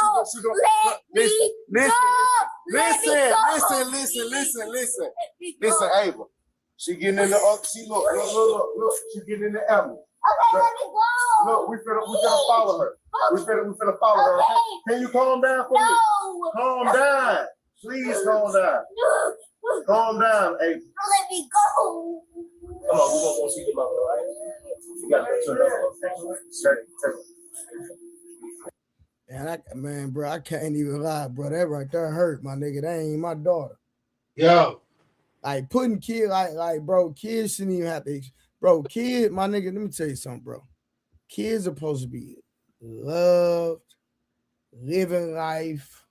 Listen, Ava. She getting in the she look. She getting in the ambulance. Okay, let me go. Look, we finna follow her. We finna follow her. Okay? Can you calm down for me? Calm down. Please calm down. Calm down, Ava. Let me go. Come on, we're gonna go see the mother, all right? You got to turn up. And man, bro, I can't even lie, bro. That right there hurt, my nigga. That ain't my daughter. Yo. Like putting kids, like, bro, kids shouldn't even have to, bro, kid, my nigga, let me tell you something, bro. Kids are supposed to be loved, living life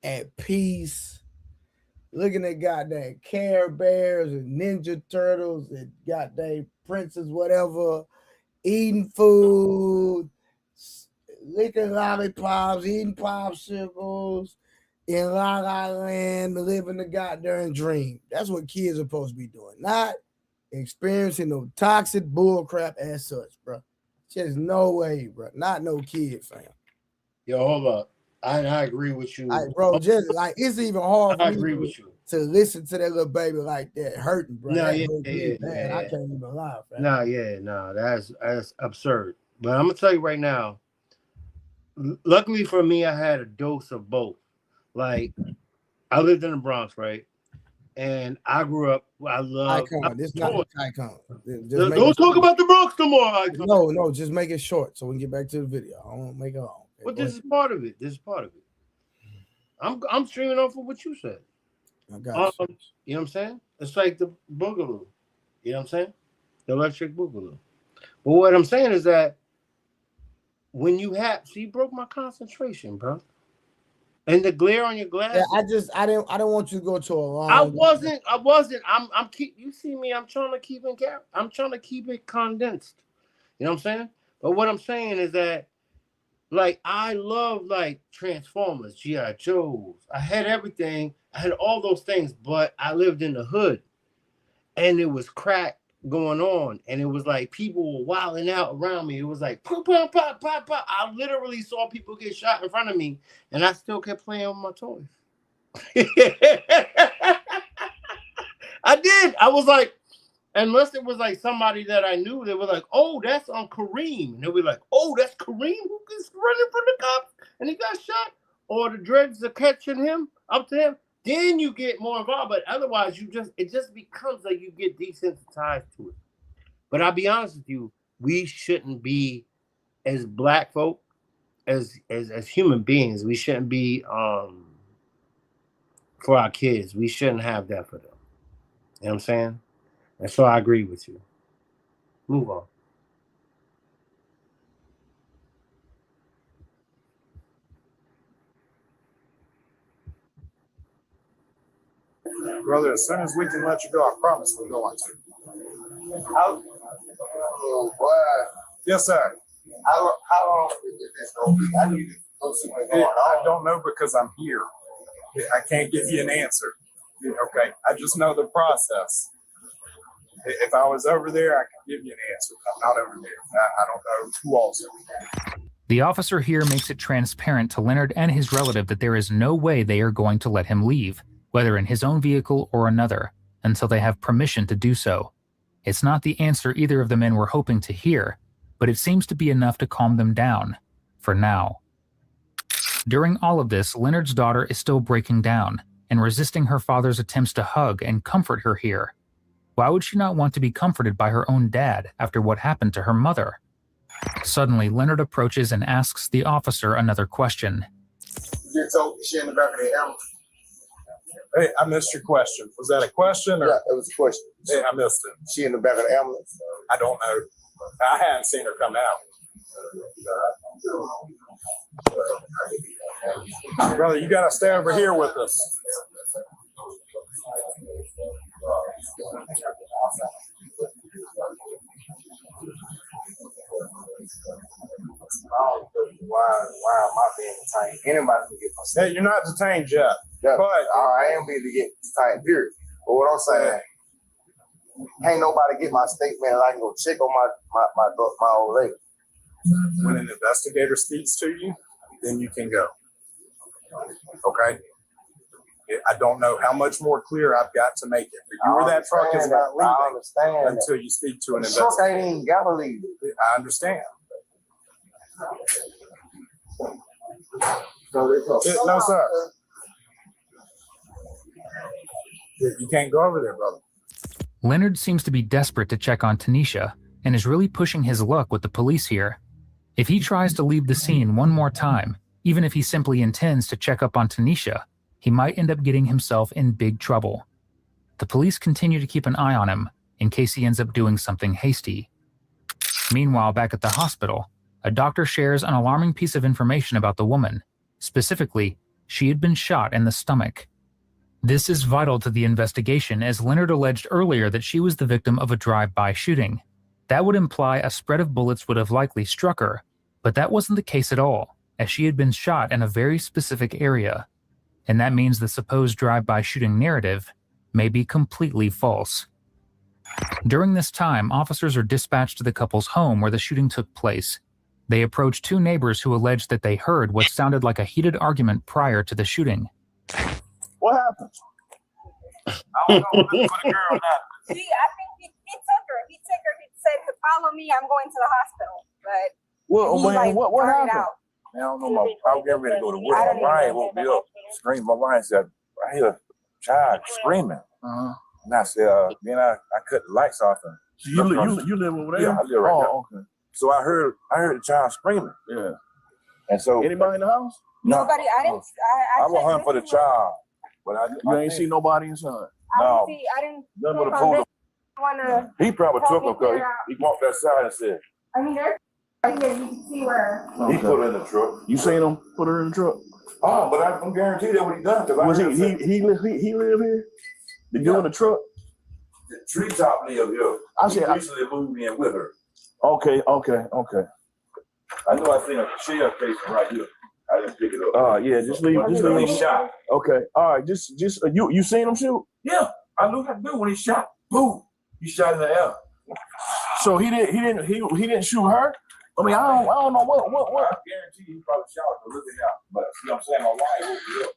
at peace, looking at goddamn Care Bears and Ninja Turtles and goddamn Princess, whatever, eating food, licking lollipops, eating popsicles, in La La Land, living the goddamn dream. That's what kids are supposed to be doing, not experiencing no toxic bull crap as such, bro. Just no way, bro. Not no kid, fam. Yo, hold up. I agree with you. Like, bro, just like it's even hard for I me agree with you. to listen to that little baby like that hurting, bro. Nah, That yeah, hurt me yeah, bad. yeah. I can't even lie, fam. Nah, that's absurd. But I'm gonna tell you right now. Luckily for me, I had a dose of both. Like, I lived in the Bronx, right? And I grew up. I love. Icon. This not the icon. Don't talk about the Bronx no more. Icon. No, just make it short so we can get back to the video. I won't make it long. Okay, But this is part of it. I'm streaming off of what you said. I got you. You know what I'm saying? It's like the boogaloo. You know what I'm saying? The electric boogaloo. But what I'm saying is that when you have, you broke my concentration, bro. And the glare on your glasses. Yeah, I didn't want you to go to a long. I wasn't. You see me, I'm trying to keep it I'm trying to keep it condensed. You know what I'm saying? But what I'm saying is that, like, I love like Transformers, G.I. Joes. I had everything. I had all those things, but I lived in the hood and it was crack going on. And it was like people were wilding out around me. It was like pop, pop, pop, pop, pop. I literally saw people get shot in front of me and I still kept playing with my toys. I did. I was like, unless it was like somebody that I knew, they were like, oh, that's on Kareem. And they were like, oh, that's Kareem who is running from the cops and he got shot. Or the dreads are catching him up to him. Then you get more involved. But otherwise, it just becomes like you get desensitized to it. But I'll be honest with you, we shouldn't be, as black folk, as human beings, we shouldn't be for our kids. We shouldn't have that for them. You know what I'm saying? And so I agree with you. Move on. Brother, as soon as we can let you go, I promise we're going to. Yes, sir. How long is this going to be? I need to go see what's going on. I don't know because I'm here. I can't give you an answer. Okay, I just know the process. If I was over there, I could give you an answer. I'm not over there. I don't know who also. The officer here makes it transparent to Leonard and his relative that there is no way they are going to let him leave, whether in his own vehicle or another, until they have permission to do so. It's not the answer either of the men were hoping to hear, but it seems to be enough to calm them down, for now. During all of this, Leonard's daughter is still breaking down and resisting her father's attempts to hug and comfort her here. Why would she not want to be comforted by her own dad after what happened to her mother? Suddenly, Leonard approaches and asks the officer another question. You told me she in the back of the ambulance. Hey, I missed your question. Was that a question? Or? Yeah, it was a question. Hey, I missed it. She in the back of the ambulance? I don't know. I hadn't seen her come out. Brother, you got to stay over here with us. Why am I being detained? Anybody can get my statement. Hey, you're not detained yet. Yeah, but I am being to get detained, period. But what I'm saying, ain't nobody get my statement and I can go check on my old lady. When an investigator speaks to you, then you can go. Okay? I don't know how much more clear I've got to make it. But you or that truck is not leaving until you speak to an investigator. The truck ain't even gotta leave. I understand. No, sir. You can't go over there, brother. Leonard seems to be desperate to check on Tanisha and is really pushing his luck with the police here. If he tries to leave the scene one more time, Even if he simply intends to check up on Tanisha, he might end up getting himself in big trouble. The police continue to keep an eye on him in case he ends up doing something hasty. Meanwhile, back at the hospital, a doctor shares an alarming piece of information about the woman. Specifically, she had been shot in the stomach. This is vital to the investigation, as Leonard alleged earlier that she was the victim of a drive-by shooting. That would imply a spread of bullets would have likely struck her, but that wasn't the case at all, as she had been shot in a very specific area. And that means the supposed drive-by shooting narrative may be completely false. During this time, officers are dispatched to the couple's home where the shooting took place. They approach two neighbors who alleged that they heard what sounded like a heated argument prior to the shooting. What happened? I don't know. Look for the girl now. I think he took her. He said, "Follow me. I'm going to the hospital." But what turned happened? out. Man, I don't know. I was getting ready to go to work. My wife woke me up, screamed. My wife said, "I hear a child screaming." And I said, then I cut the lights off. And You live over there? Yeah, I live right there. Okay. So I heard the child screaming. Yeah. And so anybody in the house? No. Nobody. I didn't. I was hunting for the child, but You ain't see nobody inside. No. I didn't. Nothing but a pool. Wanna. He probably took help her me because figure out- he walked outside and said I mean, there's right here. You can see where. he put her in the truck. You seen him put her in the truck? Oh, but I'm guaranteed that what he done. Was he live here? The dude in the truck? The treetop live here. I said, He recently moved in with her. Okay. I know I seen a shell case right here. I didn't pick it up. Yeah, just leave. He shot. Okay, all right. Just you seen him shoot? Yeah, I knew how to do when he shot. Boom, he shot in the air. So he didn't shoot her. I mean, I don't know what. I guarantee he probably shot her. Look at out. But see what I'm saying? My wife woke me up.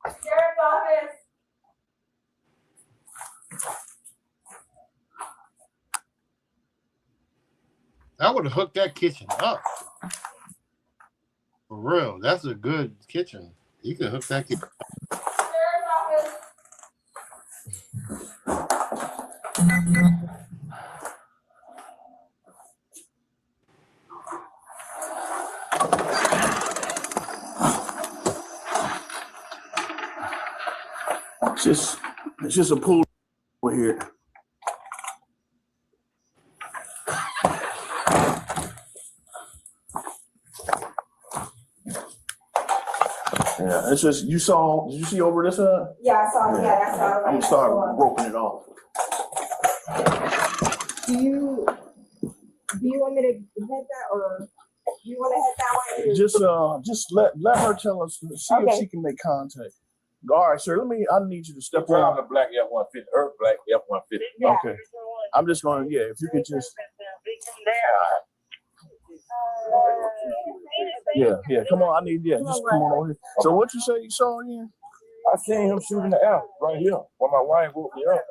Sheriff's office. I would have hooked that kitchen up. For real, that's a good kitchen. You can hook that kitchen up. Sheriff's office. It's just a pool over here. Yeah, it's just did you see over this side? Yeah, I saw. Yeah, that's how. I'm gonna start roping it off. Do you want me to head that, or do you want to head that way? Just let her tell us. See if Okay. she can make contact. All right, sir. I need you to step Drive on. the black F-150. Her black F-150. Yeah. Okay. I'm just gonna if you could just come on. I need just come on over here. So what you say you saw again? I seen him shooting the air right here when my wife woke me up.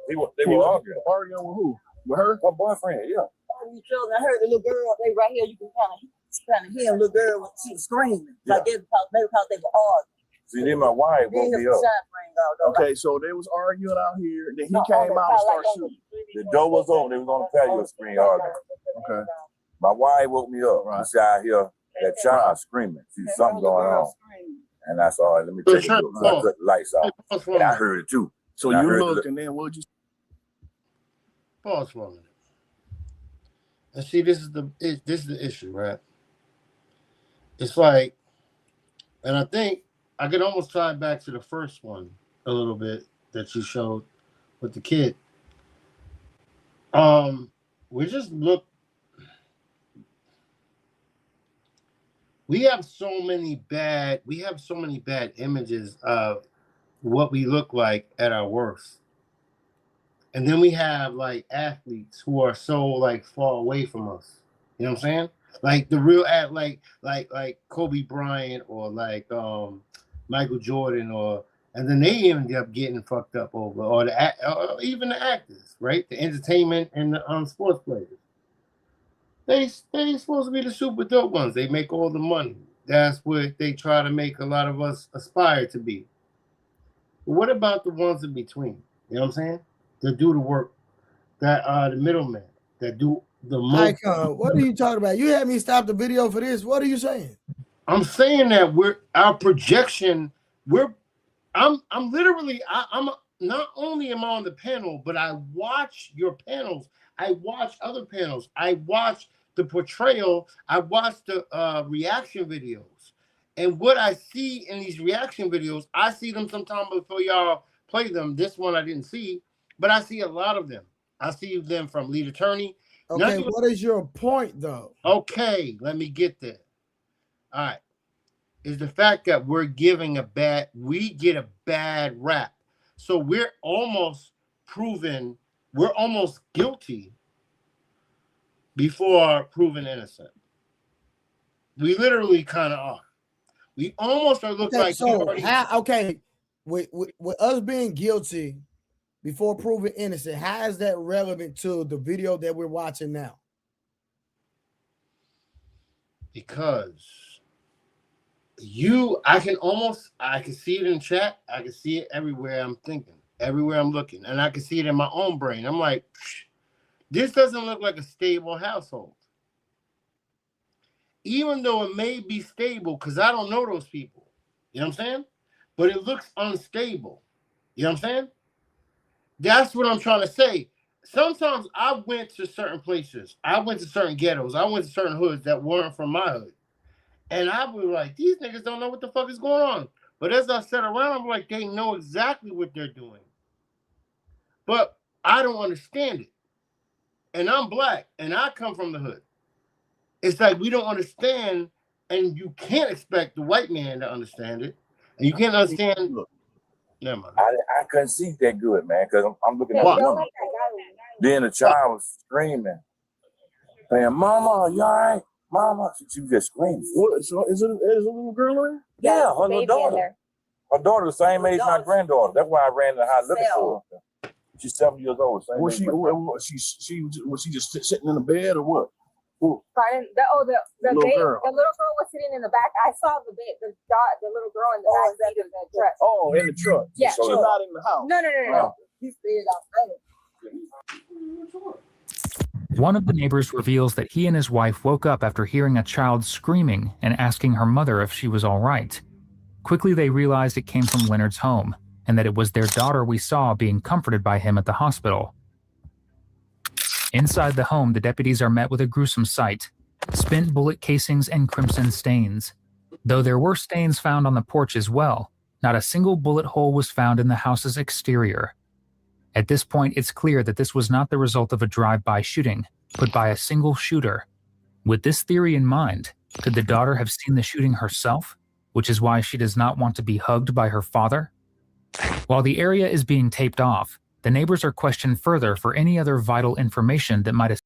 They were arguing. Arguing with who? With her? My boyfriend, yeah. I heard the little girl, they right here, you can kind of hear a little girl when she was screaming. Yeah. Like maybe because they were arguing. See, then my wife woke me up. Okay, so they was arguing out here. Then he came out and started shooting. The door was open. They was on the patio screen arguing. Okay. My wife woke me up. I said, I hear that child screaming. See, something going on. And I saw it. Let me take a look. So I cut the lights off. And I heard it too. So And I you heard looked and then what'd you Pause for a minute. And see, this is the issue, right? It's like, and I think I could almost tie it back to the first one a little bit that you showed with the kid. We just look. We have so many bad images of what we look like at our worst. And then we have like athletes who are so like far away from us. You know what I'm saying? Like the real like Kobe Bryant or like Michael Jordan and then they end up getting fucked up over or even the actors, right? The entertainment and the sports players. They supposed to be the super dope ones. They make all the money. That's what they try to make a lot of us aspire to be. But what about the ones in between? You know what I'm saying? That do the work, that are the middlemen, that do the most. Icon, what are you talking about? You had me stop the video for this. What are you saying? I'm saying that our projection. I'm literally. I'm not only am I on the panel, but I watch your panels. I watch other panels. I watch the portrayal. I watch the reaction videos. And what I see in these reaction videos, I see them sometime before y'all play them. This one I didn't see, but I see a lot of them. I see them from Lead Attorney. Okay, what is your point, though? Okay, let me get there. All right. Is the fact that we get a bad rap. So we're almost guilty before proven innocent. We literally kind of are. We almost are look like. So with us being guilty before proven innocent, how is that relevant to the video that we're watching now? Because I can see it in chat. I can see it everywhere I'm thinking, everywhere I'm looking, and I can see it in my own brain. I'm like, this doesn't look like a stable household. Even though it may be stable, because I don't know those people. You know what I'm saying? But it looks unstable. You know what I'm saying? That's what I'm trying to say. Sometimes I went to certain places. I went to certain ghettos. I went to certain hoods that weren't from my hood. And I was like, these niggas don't know what the fuck is going on. But as I sat around, I'm like, they know exactly what they're doing. But I don't understand it. And I'm black, and I come from the hood. It's like we don't understand, and you can't expect the white man to understand it. And you can't understand. Never mind. I couldn't see that good, man, because I'm looking at the numbers. Then the child was screaming, saying, "Mama, you all right? Mama." She was just screaming. What? So is it a little girl in? Yeah, her little daughter. Her daughter the same age as my granddaughter. That's why I ran in the house looking for her. She's 7 years old. Was she just sitting in the bed or what? Pardon? The little girl was sitting in the back. I saw the little girl in the back seat of the truck. Oh, in the truck. Yeah. She's not in the house. No. He stayed outside. One of the neighbors reveals that he and his wife woke up after hearing a child screaming and asking her mother if she was all right. Quickly, they realized it came from Leonard's home and that it was their daughter we saw being comforted by him at the hospital. Inside the home, the deputies are met with a gruesome sight: spent bullet casings and crimson stains. Though there were stains found on the porch as well, not a single bullet hole was found in the house's exterior. At this point, it's clear that this was not the result of a drive-by shooting, but by a single shooter. With this theory in mind, could the daughter have seen the shooting herself, which is why she does not want to be hugged by her father? While the area is being taped off, the neighbors are questioned further for any other vital information that might have.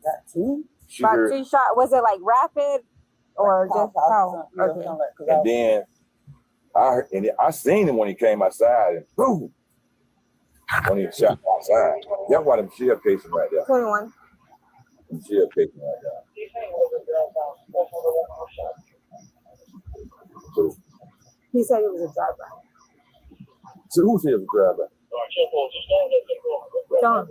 About 2 shots. Was it like rapid or just how? Okay. And then I seen him when he came outside, and boom, when he shot outside. That's why them shell casing right there. 21. Them shell casing right there. So, He said it was a drive-by. so who said it was a drive-by? John.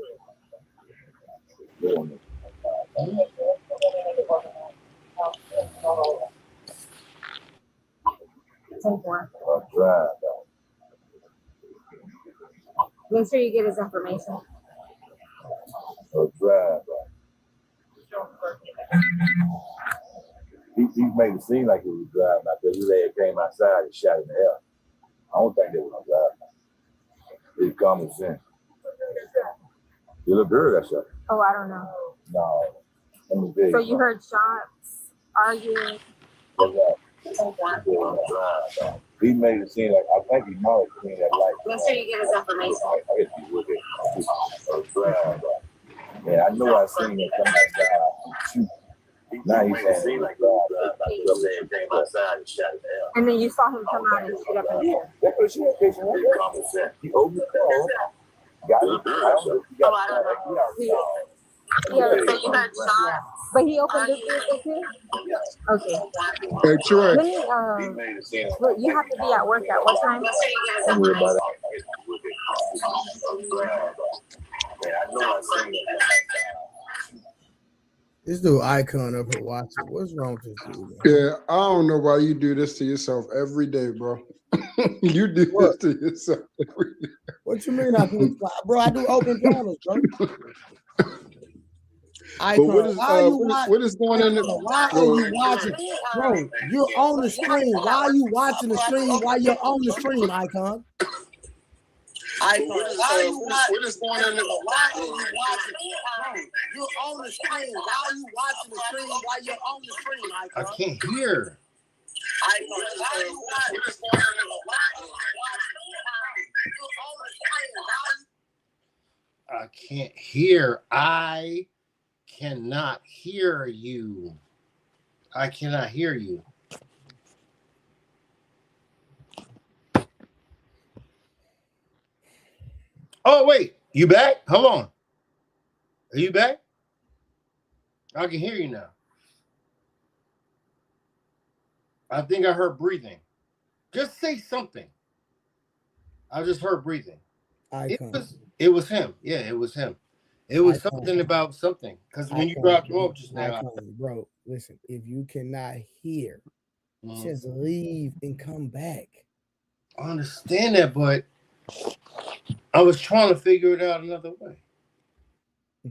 Make sure you get his information. He made it seem like it was driving out there. His ass came outside and shot in the air. I don't think they was driving. It's common sense. The little girl got shot. Oh, I don't know. No. So you heard shots, arguing? He made it seem like I think he might have seen that light. Make sure you give us information. I guess he would have. Yeah, I know I seen it come outside shoot. Now he's saying like came outside and shot it down. And then you saw him come out and shoot up in the air. That's what she had. He opened the door. Got it. Yeah, so you got shot. But he opened the vehicle too? Okay. Hey, Troy. Let me, look, you have to be at work at what time? Don't worry about it. I know I seen it. This dude Icon up here watching. What's wrong with this dude? Man? Yeah, I don't know why you do this to yourself every day, bro. You do this to yourself every day. What you mean I do? Bro, I do open channels, bro. But what is going on? Why are you watching? Bro, you're on the stream. Why are you watching the stream while you're on the stream, Icon? What is going on? Why are you watching? Bro, you're on the stream. Why are you watching the stream while you're on the stream, Icon? I can't hear. I can't hear. I cannot hear you. I cannot hear you. Oh, wait. You back? Hold on. Are you back? I can hear you now. I think I heard breathing. Just say something. I just heard breathing. It was him. Yeah, it was him. It was something about something. Because when you dropped off just now. Bro, listen, if you cannot hear, just leave and come back. I understand that, but I was trying to figure it out another way.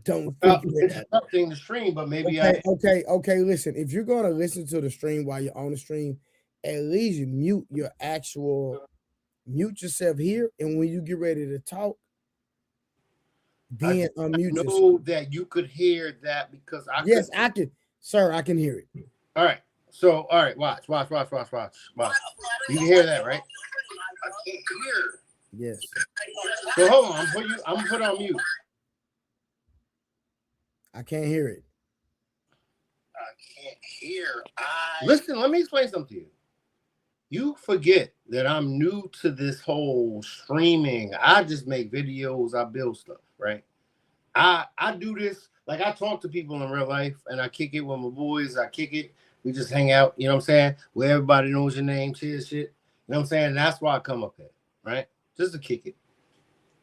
Don't figure it out. Interrupting the stream, but maybe Okay. Listen, if you're gonna listen to the stream while you're on the stream, at least mute yourself here, and when you get ready to talk, then unmute yourself. I know that you could hear that because I can, sir. I can hear it. All right. So, all right, watch. You can hear that, right? I can't hear. Yes. So hold on, I'm gonna put on mute. I can't hear it. I can't hear. Listen, let me explain something to you. You forget that I'm new to this whole streaming. I just make videos, I build stuff, right? I do this, like I talk to people in real life and I kick it with my boys, we just hang out, you know what I'm saying? Where everybody knows your name, shit. You know what I'm saying? And that's why I come up here, right? Just to kick it.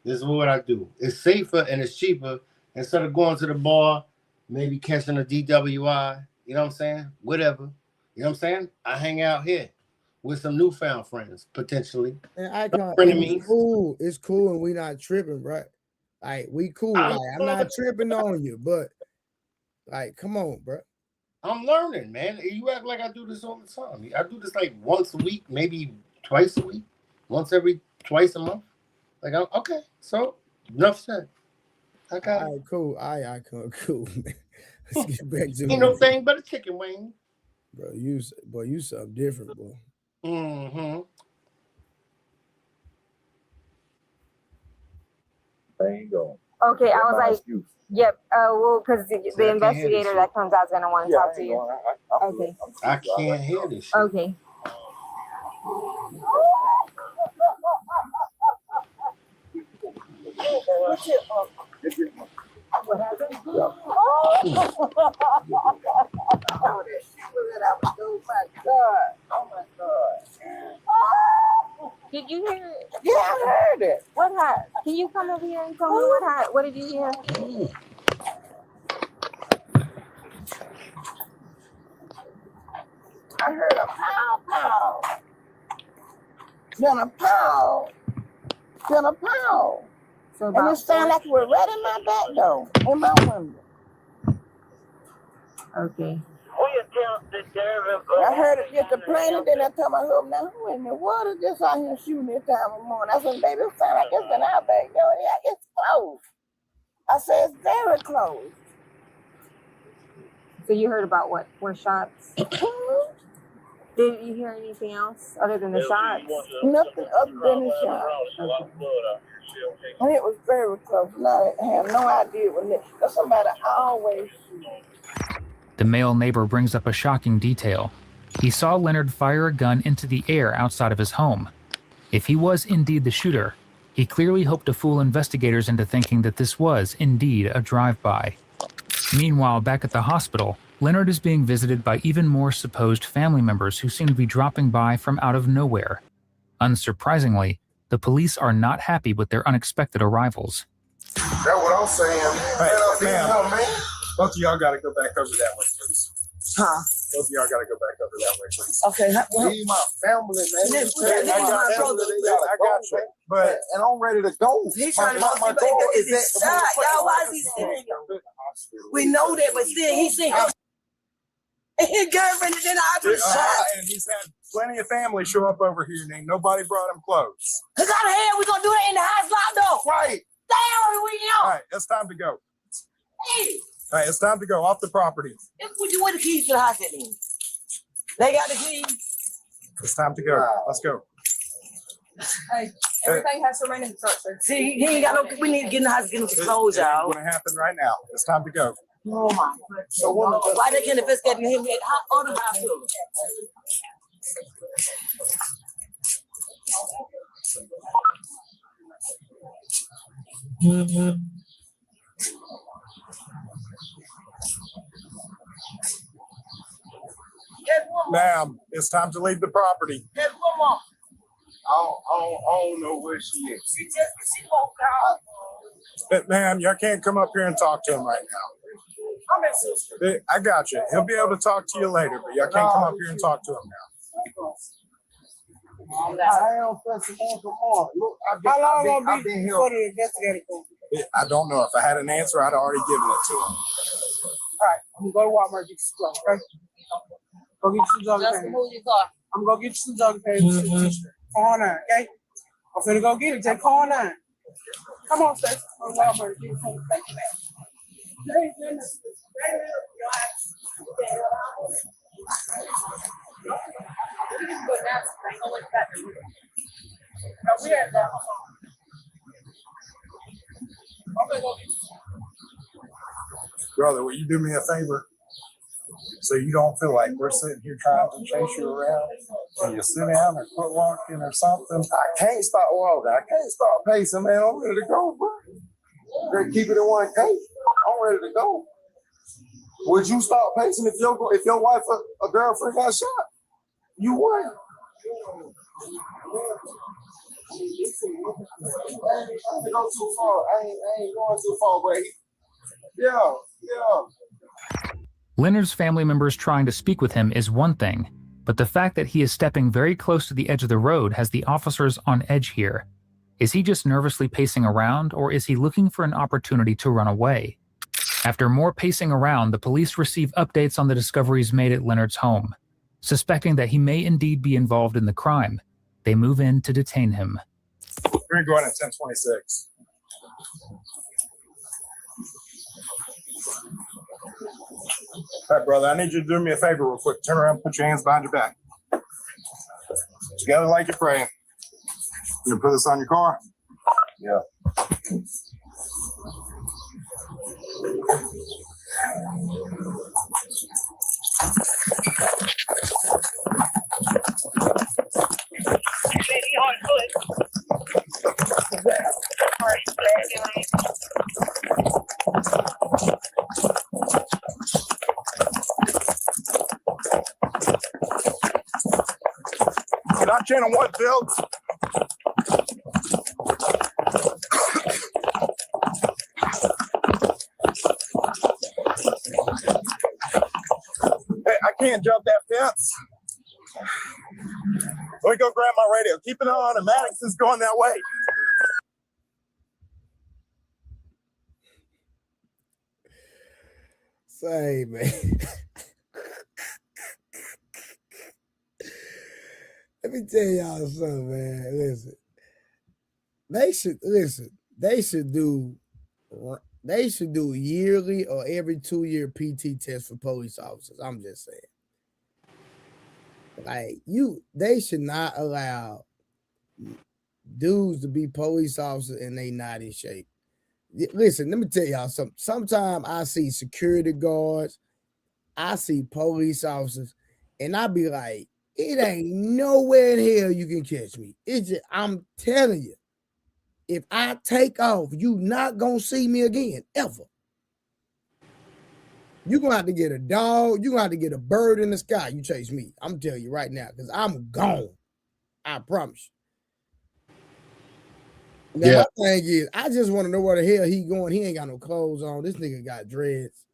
This is what I do. It's safer and it's cheaper. Instead of going to the bar, maybe catching a DWI, you know what I'm saying? Whatever. You know what I'm saying? I hang out here with some newfound friends, potentially. And it's cool and we not tripping, right? Like, we cool. Like, I'm not tripping on you, but like, come on, bro. I'm learning, man. You act like I do this all the time. I do this like once a week, maybe twice a week, twice a month. Like, okay, so enough said. I got it. All right, cool. All right, cool, man. Let's get back to Ain't no thing but a chicken wing. Bro, you something different, boy. Mm-hmm. There you go. Okay, I was like, yep. Well, because the investigator that comes out is gonna want to talk to you. Okay. I can't hear this shit. Okay. What happened? Oh my God. Did you hear it? Yeah, I heard it. What happened? Can you come over here and tell me what happened? What did you hear? I heard a pow pow. Then a pow. Then a pow. So and it sounded like it was right in my back door, in my window. Okay. I heard it just a plane, and then I told my husband, now who in the water just out here shooting this time of morning? I said, baby, it sounds like it's in our backyard. Yeah, it's close. I said, it's very close. So you heard about what? 4 shots? Did you hear anything else other than the shots? Nothing other than the shot. And it was very close. And I have no idea when it, because somebody always The male neighbor brings up a shocking detail. He saw Leonard fire a gun into the air outside of his home. If he was indeed the shooter, he clearly hoped to fool investigators into thinking that this was indeed a drive-by. Meanwhile, back at the hospital, Leonard is being visited by even more supposed family members who seem to be dropping by from out of nowhere. Unsurprisingly, the police are not happy with their unexpected arrivals. That's what I'm saying. Man, both of y'all got to go back over that way, please. Huh? Both of y'all got to go back over that way, please. Okay, well, Leave my family, man. I got you. But and I'm ready to go. He's trying to my go door is is shot. Y'all, why is he sitting here? We know that, but still, he's sitting. And his girlfriend is in the hospital shot. And he's had plenty of family show up over here, and ain't nobody brought him clothes. Cause out of here, we gonna do that in the house locked door. Right. Damn, we All know. right, it's time to go. Hey, All right, it's time to go off the property. where the keys to the house at then? They got the keys. It's time to go. Let's go. Hey, everything has to remain in the structure. See, he ain't got no. We need to get in the house, get him some clothes, It ain't y'all. going to happen right now. It's time to go. Oh my God. So why they can't investigate him at other hospital? Ma'am, it's time to leave the property. There's one more. I don't know where she is. She walked out. But ma'am, y'all can't come up here and talk to him right now. I'm in sister. I got you. He'll be able to talk to you later, but y'all can't come up here and talk to him now. I am pressing on tomorrow. Look, How long I've gonna be been here. before the investigator comes? I don't know. If I had an answer, I'd already given it to him. All right, I'm gonna go to Walmart and get you some clothes, okay? Go get you some jogging Just pants. move your car. I'm gonna get you some jogging pants and some t-shirt. Come on now, okay? I'm finna go get it. Just call on now. Come on, Steph. Go to Walmart and get you some. Thank you, man. Brother, will you do me a favor? So you don't feel like we're sitting here trying to chase you around and you sit down or quit walking or something? I can't stop walking. I can't stop pacing, man. I'm ready to go, bro. Ready to keep it in one case. I'm ready to go. Would you stop pacing if your wife or girlfriend got shot? You would. I ain't go too far. I ain't going too far, but yeah. Leonard's family members trying to speak with him is one thing, but the fact that he is stepping very close to the edge of the road has the officers on edge here. Is he just nervously pacing around, or is he looking for an opportunity to run away? After more pacing around, the police receive updates on the discoveries made at Leonard's home. Suspecting that he may indeed be involved in the crime, they move in to detain him. We're going at 10:26. All right, brother, I need you to do me a favor real quick. Turn around, put your hands behind your back. Together like you're praying. You gonna put this on your car? Yeah. Not channel 1, Fields. Hey, I can't jump that fence. Let me go grab my radio. Keep it on. Maddox is going that way. Say, man. Let me tell y'all something, man. Listen. They should do yearly or every 2-year PT test for police officers. I'm just saying. Like they should not allow dudes to be police officers and they not in shape. Listen, let me tell y'all something. Sometimes I see security guards, I see police officers, and I be like, it ain't nowhere in hell you can catch me. It's just, I'm telling you, if I take off, you not gonna see me again, ever. You're gonna have to get a dog, you're gonna have to get a bird in the sky. You chase me. I'm telling you right now, because I'm gone. I promise you. Now, my thing is, I just want to know where the hell he going. He ain't got no clothes on. This nigga got dreads.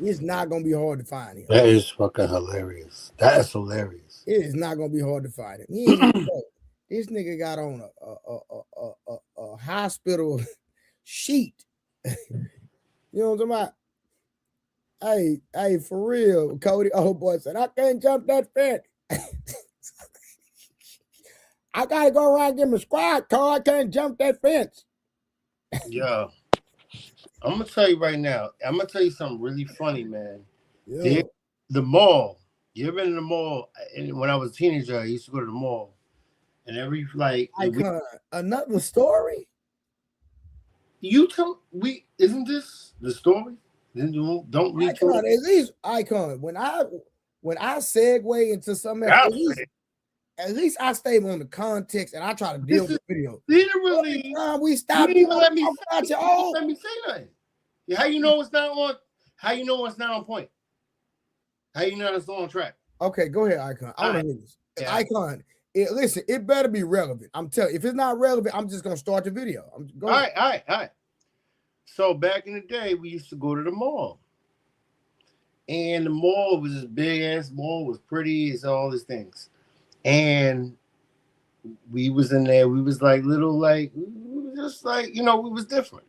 It's not gonna be hard to find him. That is fucking hilarious. That is hilarious. It is not gonna be hard to find him. He ain't even know. This nigga got on a hospital sheet. You know what I'm talking about? Hey, for real, Cody. Oh boy said, I can't jump that fence. I gotta go around and get my squad car. I can't jump that fence. Yeah. I'm gonna tell you right now. I'm gonna tell you something really funny, man. Yeah. The mall. You ever been in the mall? And when I was a teenager, I used to go to the mall. And every another story. You tell isn't this the story? Then don't we Icon, at least Icon. When I segue into something else, at least I stay on the context and I try to deal with the video. Literally, we stop. You didn't even let me say nothing. How you know it's not on? How you know it's not on point? How you know it's on track? Okay, go ahead, Icon. I want to hear this. Yeah. Icon, listen, it better be relevant. I'm telling you, if it's not relevant, I'm just gonna start the video. All right. So back in the day, we used to go to the mall. And the mall was this big ass mall, was pretty, it's all these things. And we was in there, we was like little, like, just like, we was different.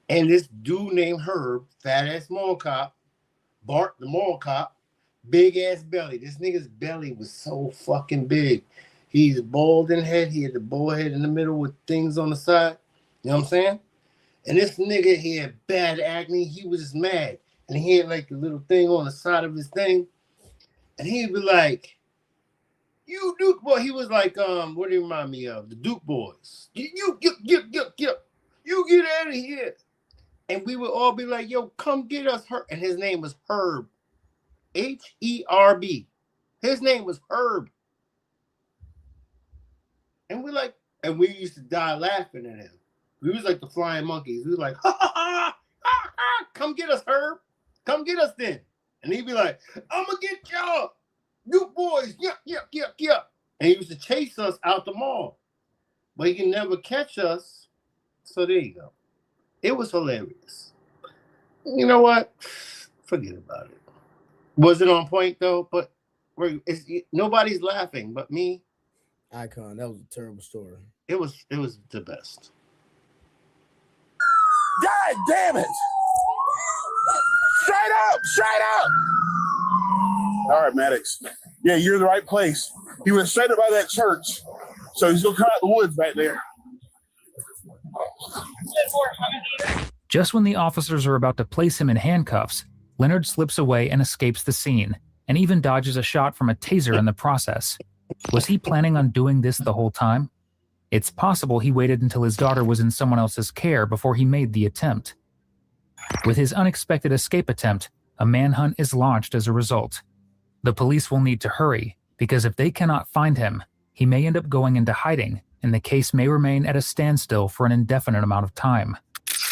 And this dude named Herb, fat ass mall cop, Bart the mall cop, big ass belly. This nigga's belly was so fucking big. He's bald in head. He had the bald head in the middle with things on the side. You know what I'm saying? And this nigga, he had bad acne. He was just mad. And he had like a little thing on the side of his thing. And he'd be like, you Duke boy. He was like, what do you remind me of? The Duke boys. You get out of here. And we would all be like, yo, come get us Herb. And his name was Herb. Herb. His name was Herb. And we used to die laughing at him. We was like the flying monkeys. We was like, ha, ha, ha, ha, ha. Come get us, Herb. Come get us then. And he'd be like, I'm going to get y'all. You boys. Yeah. And he used to chase us out the mall. But he can never catch us. So there you go. It was hilarious. You know what? Forget about it. Was it on point, though? But nobody's laughing but me. Icon, that was a terrible story. It was the best. God damn it! Straight up! All right, Maddox. Yeah, you're in the right place. He went straight up by that church, so he's gonna come out the woods back there. Just when the officers are about to place him in handcuffs, Leonard slips away and escapes the scene, and even dodges a shot from a taser in the process. Was he planning on doing this the whole time? It's possible he waited until his daughter was in someone else's care before he made the attempt. With his unexpected escape attempt, a manhunt is launched as a result. The police will need to hurry, because if they cannot find him, he may end up going into hiding, and the case may remain at a standstill for an indefinite amount of time.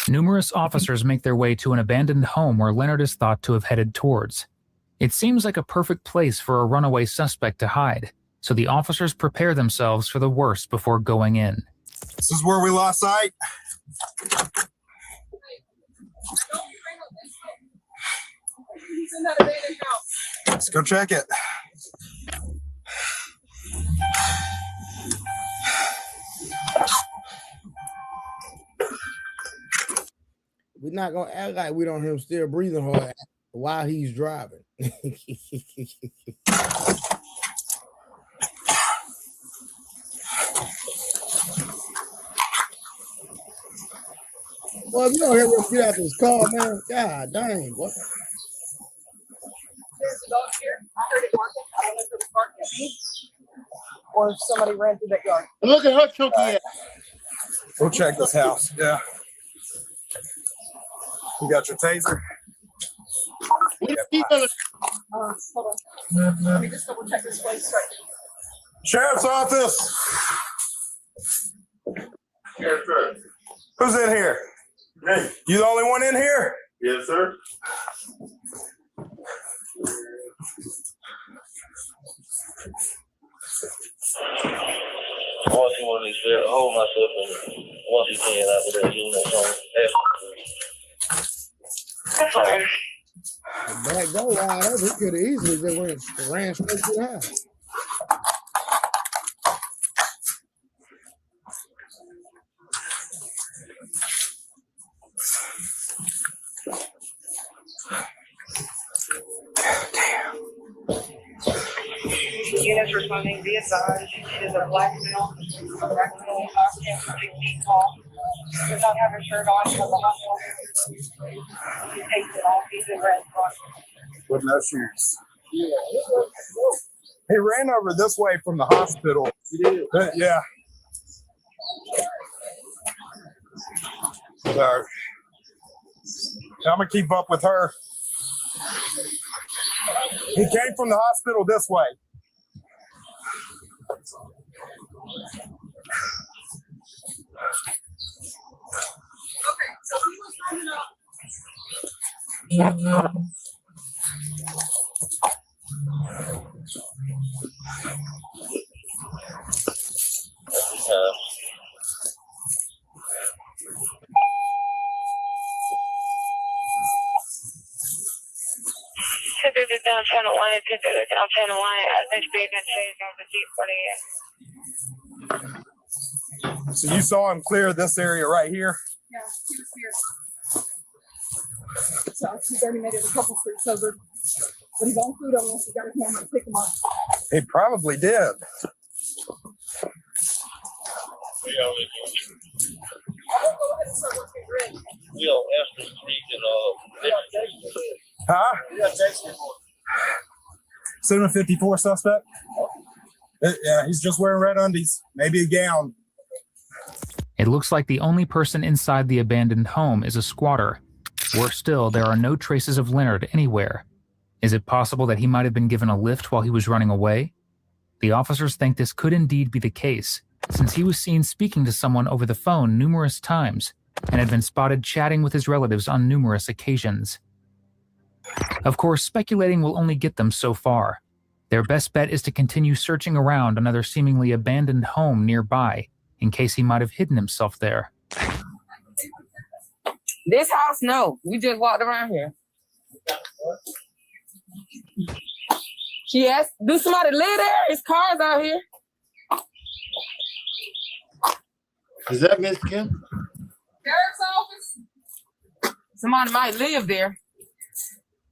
Numerous officers make their way to an abandoned home where Leonard is thought to have headed towards. It seems like a perfect place for a runaway suspect to hide, so the officers prepare themselves for the worst before going in. This is where we lost sight. Let's go check it. We're not gonna act like we don't hear him still breathing hard while he's driving. Well, if you don't hear him get out this car, man, god dang, what? the dog here? I heard it barking. I don't know if it was barking at me or if somebody ran through that yard. Look at her choky. We'll check this house. Yeah. You got your taser? Hold on. Let me just double check this place right. Sheriff's office. Yes, sir. Who's in here? Me. You the only one in here? Yes, sir. Once you want to hold myself and once you can out with that unit on. That go wide up, he could have easily just ran straight to the house. Units responding, be advised, it is a black male, correct male, costume, 6 feet tall. Does not have a shirt on from the hospital. He takes it off, he's in red front. With no shoes. He ran over this way from the hospital. He did? Yeah. So, I'm going to keep up with her. He came from the hospital this way. Okay, so he was running up. Downtown Atlanta, downtown Atlanta, I think being on the Jeep 48. So you saw him clear this area right here? Yeah, he was here. So he's already made it a couple streets over. But he's on food unless he got his hand and pick him up. He probably did. I will go ahead and start working grid. We on Esther Street and Huh? we got Jason. 754 suspect? Yeah, he's just wearing red undies, maybe a gown. It looks like the only person inside the abandoned home is a squatter. Worse still, there are no traces of Leonard anywhere. Is it possible that he might have been given a lift while he was running away? The officers think this could indeed be the case, since he was seen speaking to someone over the phone numerous times and had been spotted chatting with his relatives on numerous occasions. Of course, speculating will only get them so far. Their best bet is to continue searching around another seemingly abandoned home nearby, in case he might have hidden himself there. This house, no. We just walked around here. Yes. Do somebody live there? There's cars out here. Is that Miss Kim? Sheriff's office? Somebody might live there.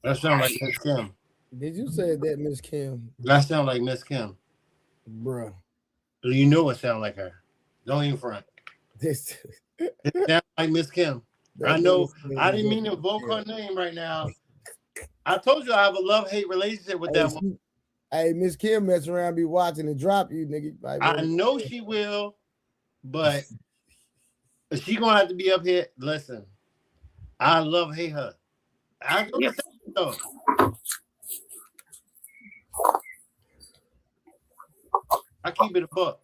That sounds like Miss Kim. Did you say that, Miss Kim? That sounds like Miss Kim. Bruh. You know it sounds like her. Don't even front. This it sounds like Miss Kim. I know. I didn't mean to invoke her name right now. I told you I have a love-hate relationship with that woman. Hey, Miss Kim mess around, be watching and drop you, nigga. I know she will, but she gonna have to be up here. Listen, I love-hate her. I go to though. I keep it a buck.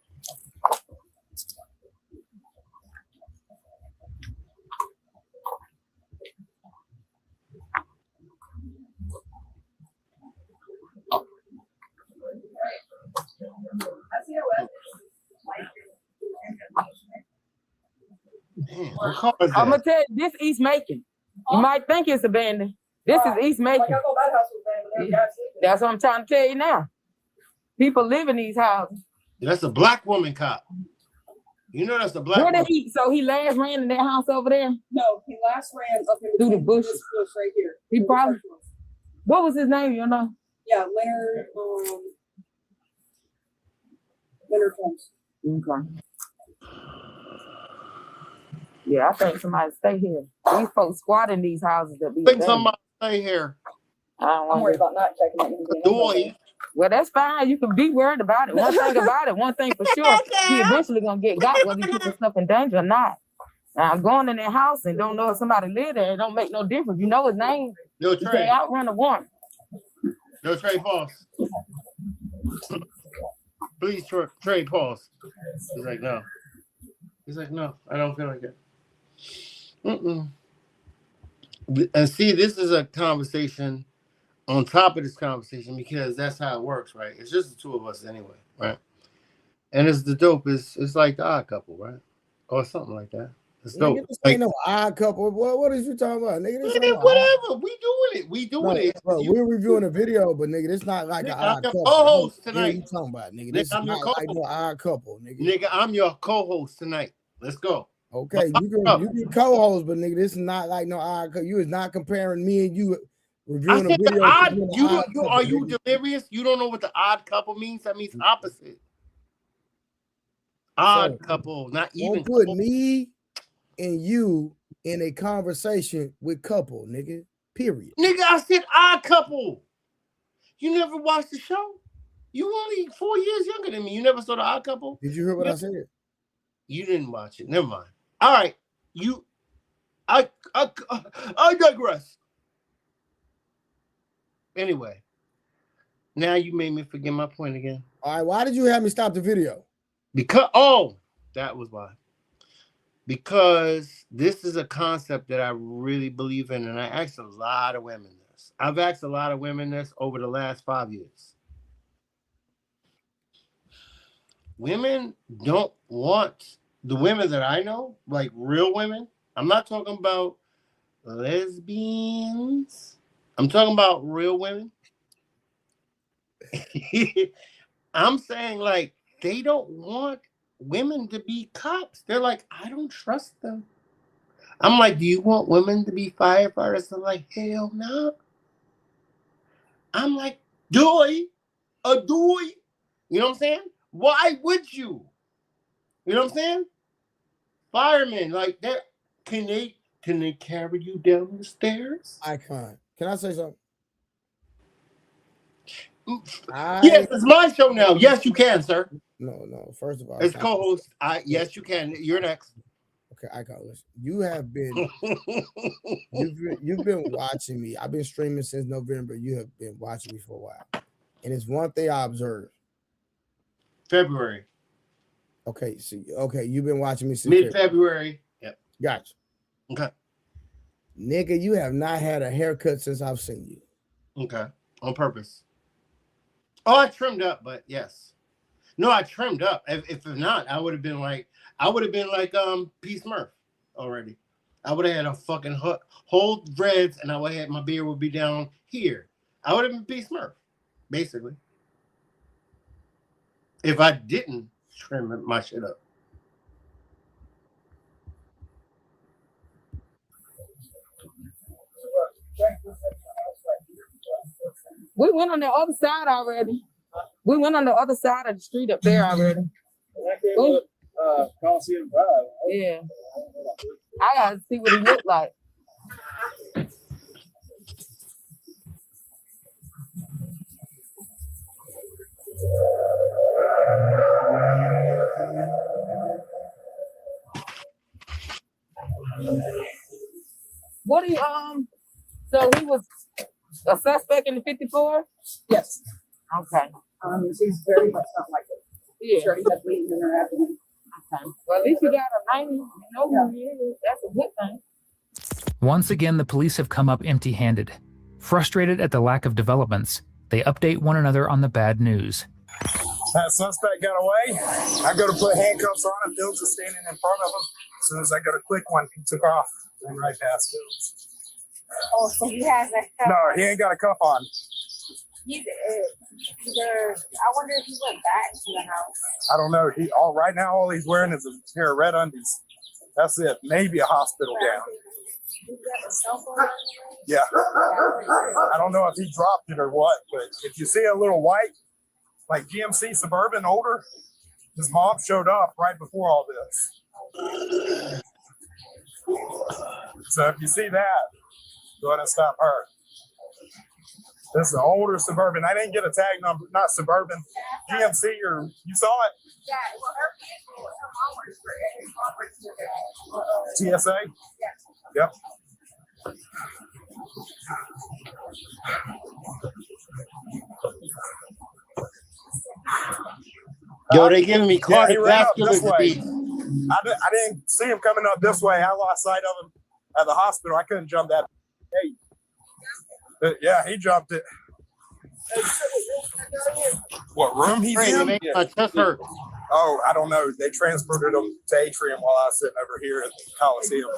Man, I'm gonna tell you, this East Macon. You might think it's abandoned. This is East Macon. That's what I'm trying to tell you now. People live in these houses. That's a black woman cop. You know that's a black Where did woman. he? So he last ran in that house over there? No, he last ran up in Through the bush. this bush right here. He probably. What was his name? You know? Yeah, Leonard. Leonard Holmes. Okay. Yeah, I think somebody stay here. These folks squatting these houses that be. I think somebody stay here. I'm worried about not checking it. Doy. Well, that's fine. You can be worried about it. One thing about it, one thing for sure, he eventually gonna get got whether he put himself in danger or not. Now, going in their house and don't know if somebody live there, it don't make no difference. You know his name. Yo, You Trey. can't outrun a warrant. Yo, Trey, pause. Please, Trey, pause. He's like, no. He's like, no, I don't feel like it. And see, this is a conversation on top of this conversation because that's how it works, right? It's just the two of us anyway, right? And it's the dope. It's like the Odd Couple, right? Or something like that. It's dope. Nigga, this ain't no Odd Couple. What is you talking about, nigga? This ain't no Whatever. We doing it. We doing it. Bro, we're reviewing a video, but nigga, this not like an Nigga, Odd I'm your Couple. co-host What tonight. you talking about, nigga? Nigga, This is I'm your not like co-host. no Odd Couple, nigga. Nigga, I'm your co-host tonight. Let's go. Okay, you can co-host, but nigga, this is not like no Odd Couple. You is not comparing me and you I reviewing a said the video. odd. to being an You, Odd you Couple, are you nigga. delirious? You don't know what the Odd Couple means? That means opposite. Odd couple, not even. Don't put me and you in a conversation with couple, nigga. Period. Nigga, I said Odd Couple. You never watched the show? You only 4 years younger than me. You never saw the Odd Couple? Did you hear what I said? You didn't watch it. Never mind. All right. I digress. Anyway, now you made me forget my point again. All right, why did you have me stop the video? Because that was why. Because this is a concept that I really believe in, and I asked a lot of women this. I've asked a lot of women this over the last 5 years. Women don't want the women that I know, like real women. I'm not talking about lesbians. I'm talking about real women. I'm saying like they don't want women to be cops. They're like, I don't trust them. I'm like, do you want women to be firefighters? They're like, hell no. I'm like, doy. You know what I'm saying? Why would you? You know what I'm saying? Firemen, like that, can they carry you down the stairs? Icon. Can I say something? Yes, it's my show now. Yes, you can, sir. No. First of all, as co-host, yes, you can. You're next. Okay, Icon. Listen, you have been you've been watching me. I've been streaming since November. You have been watching me for a while, and it's one thing I observed. February. Okay, you've been watching me since mid-February. Yep. Gotcha. Okay. Nigga, you have not had a haircut since I've seen you. Okay. On purpose. Oh, I trimmed up, but yes. No, I trimmed up. If not, I would have been like P. Smurf already. I would have had a fucking whole dreads, and I would have had my beard would be down here. I would have been P. Smurf, basically. If I didn't trim my shit up. We went on the other side already. We went on the other side of the street up there already. Coliseum Drive. Yeah. I gotta see what he looked like. What do you so he was a suspect in the 54? Yes. Okay. She's very much not like it. Yeah. Sure, he had bleeding in her abdomen. Okay. Well, at least you got a name. You know who he is. That's a good thing. Once again, the police have come up empty-handed. Frustrated at the lack of developments, they update one another on the bad news. That suspect got away. I go to put handcuffs on him. Fields was standing in front of him. As soon as I go to click one, he took off. Went right past Fields. Oh, so he has a cuff. No, he ain't got a cuff on. He's either, I wonder if he went back to the house. I don't know. Right now, all he's wearing is a pair of red undies. That's it. Maybe a hospital gown. Yeah. I don't know if he dropped it or what, but if you see a little white, like GMC Suburban older, his mom showed up right before all this. So if you see that, go ahead and stop her. This is an older Suburban. I didn't get a tag number, not Suburban, GMC, or you saw it? Yeah, well, her TSA? Yep. Yo, they giving me Yeah, he ran up cardiovascular this way. disease. I didn't see him coming up this way. I lost sight of him at the hospital. I couldn't jump that. Hey. Yeah, he jumped it. What room he's Hey, in? man, my chest hurt. Oh, I don't know. They transported him to Atrium while I was sitting over here at the Coliseum.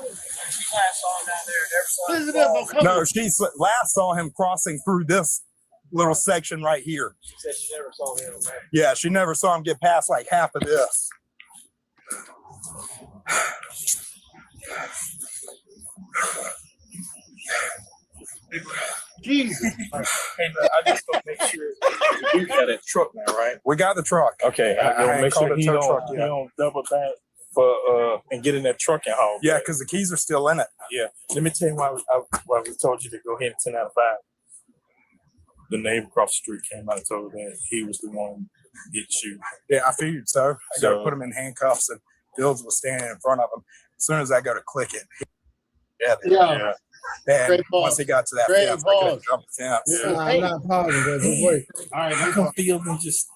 Elizabeth, I'm coming. No, she last saw him crossing through this little section right here. She said she never saw him. Man. Yeah, she never saw him get past like half of this. Jesus. Hey, man, I just don't make sure you got that truck now, right? We got the truck. Okay, I ain't make called sure the he tow don't, truck he yet. don't double back for and get in that truck and haul. Yeah, because the keys are still in it. Yeah. Let me tell you why we told you to go ahead and 10 out of 5. The neighbor across the street came out and told that he was the one that hit you. Yeah, I figured so. I got to So- put him in handcuffs, and Fields was standing in front of him. As soon as I go to click it, Yeah. and Straight once he got to that Straight fence, I couldn't balls. jump the fence. Nah, I'm not pausing, but just wait. All right, How come Fields and just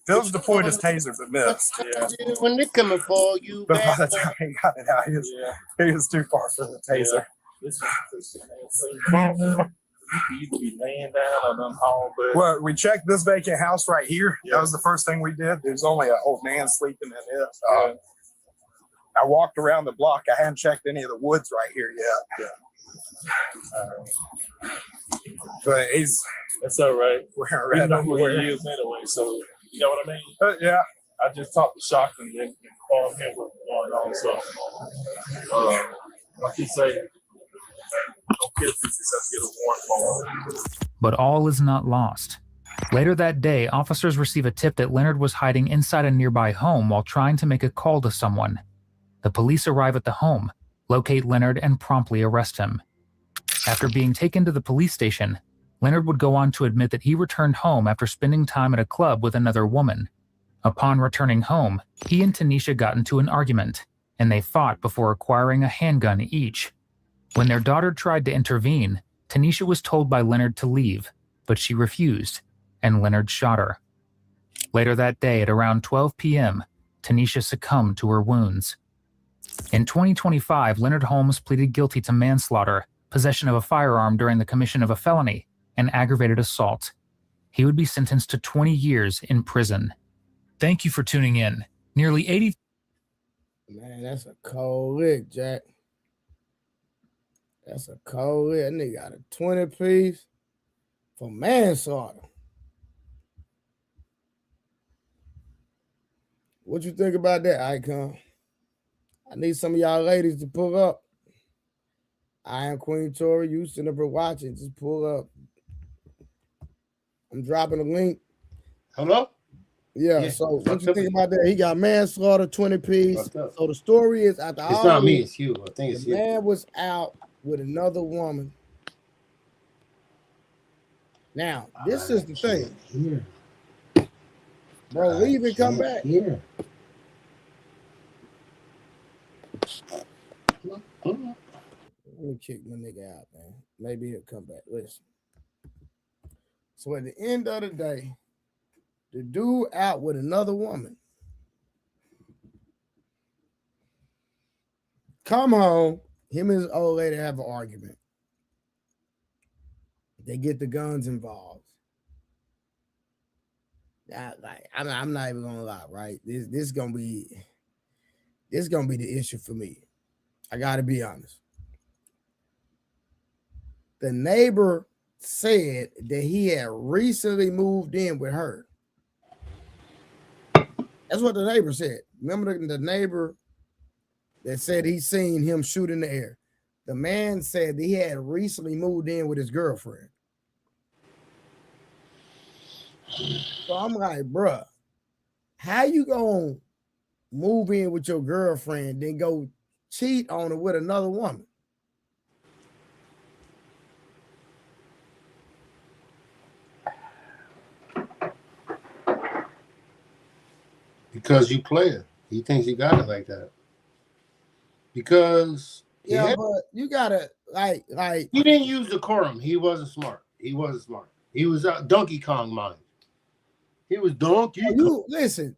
Fields deployed his taser but missed. Yeah. When they coming for you, But by bad the time he got it out, he was too far for the taser. This you could be laying down or them haul, but Well, we checked this vacant house right here. That was the first thing we did. There's only an old man sleeping in it. I walked around the block. I hadn't checked any of the woods right here yet. But that's all right. we're We right know who where. he is anyway, so you know what I mean? Yeah. I just talked to Shock and then called him what's going on. So, like you say, don't get this except get a warrant for him. But all is not lost. Later that day, officers receive a tip that Leonard was hiding inside a nearby home while trying to make a call to someone. The police arrive at the home, locate Leonard, and promptly arrest him. After being taken to the police station, Leonard would go on to admit that he returned home after spending time at a club with another woman. Upon returning home, he and Tanisha got into an argument, and they fought before acquiring a handgun each. When their daughter tried to intervene, Tanisha was told by Leonard to leave, but she refused, and Leonard shot her. Later that day at around 12 p.m., Tanisha succumbed to her wounds. In 2025, Leonard Holmes pleaded guilty to manslaughter, possession of a firearm during the commission of a felony, and aggravated assault. He would be sentenced to 20 years in prison. Thank you for tuning in. Nearly 80... Man, that's a cold lick, Jack. That's a cold lick. That nigga got a 20 piece for manslaughter. What you think about that, Icon? I need some of y'all ladies to pull up. I am Queen Tori. You sitting up here watching. Just pull up. I'm dropping a link. Hello? Yeah, so what you think about that? He got manslaughter, 20 piece. So the story is after It's all not me, this, it's you. I think it's the you. man was out with another woman. Now, this is the thing. Here. Bro, leave and come back. Here. Let me kick my nigga out, man. Maybe he'll come back. Listen. So at the end of the day, the dude out with another woman. Come home. Him and his old lady have an argument. They get the guns involved. I'm not even gonna lie, right? This gonna be the issue for me. I gotta be honest. The neighbor said that he had recently moved in with her. That's what the neighbor said. Remember the neighbor that said he seen him shoot in the air. The man said that he had recently moved in with his girlfriend. So I'm like, bruh, how you gonna move in with your girlfriend, then go cheat on her with another woman? Because you play it. He thinks you got it like that. Because Yeah, but you gotta like he didn't use decorum. He wasn't smart. He was Donkey Kong mind. He was Donkey Kong. You listen.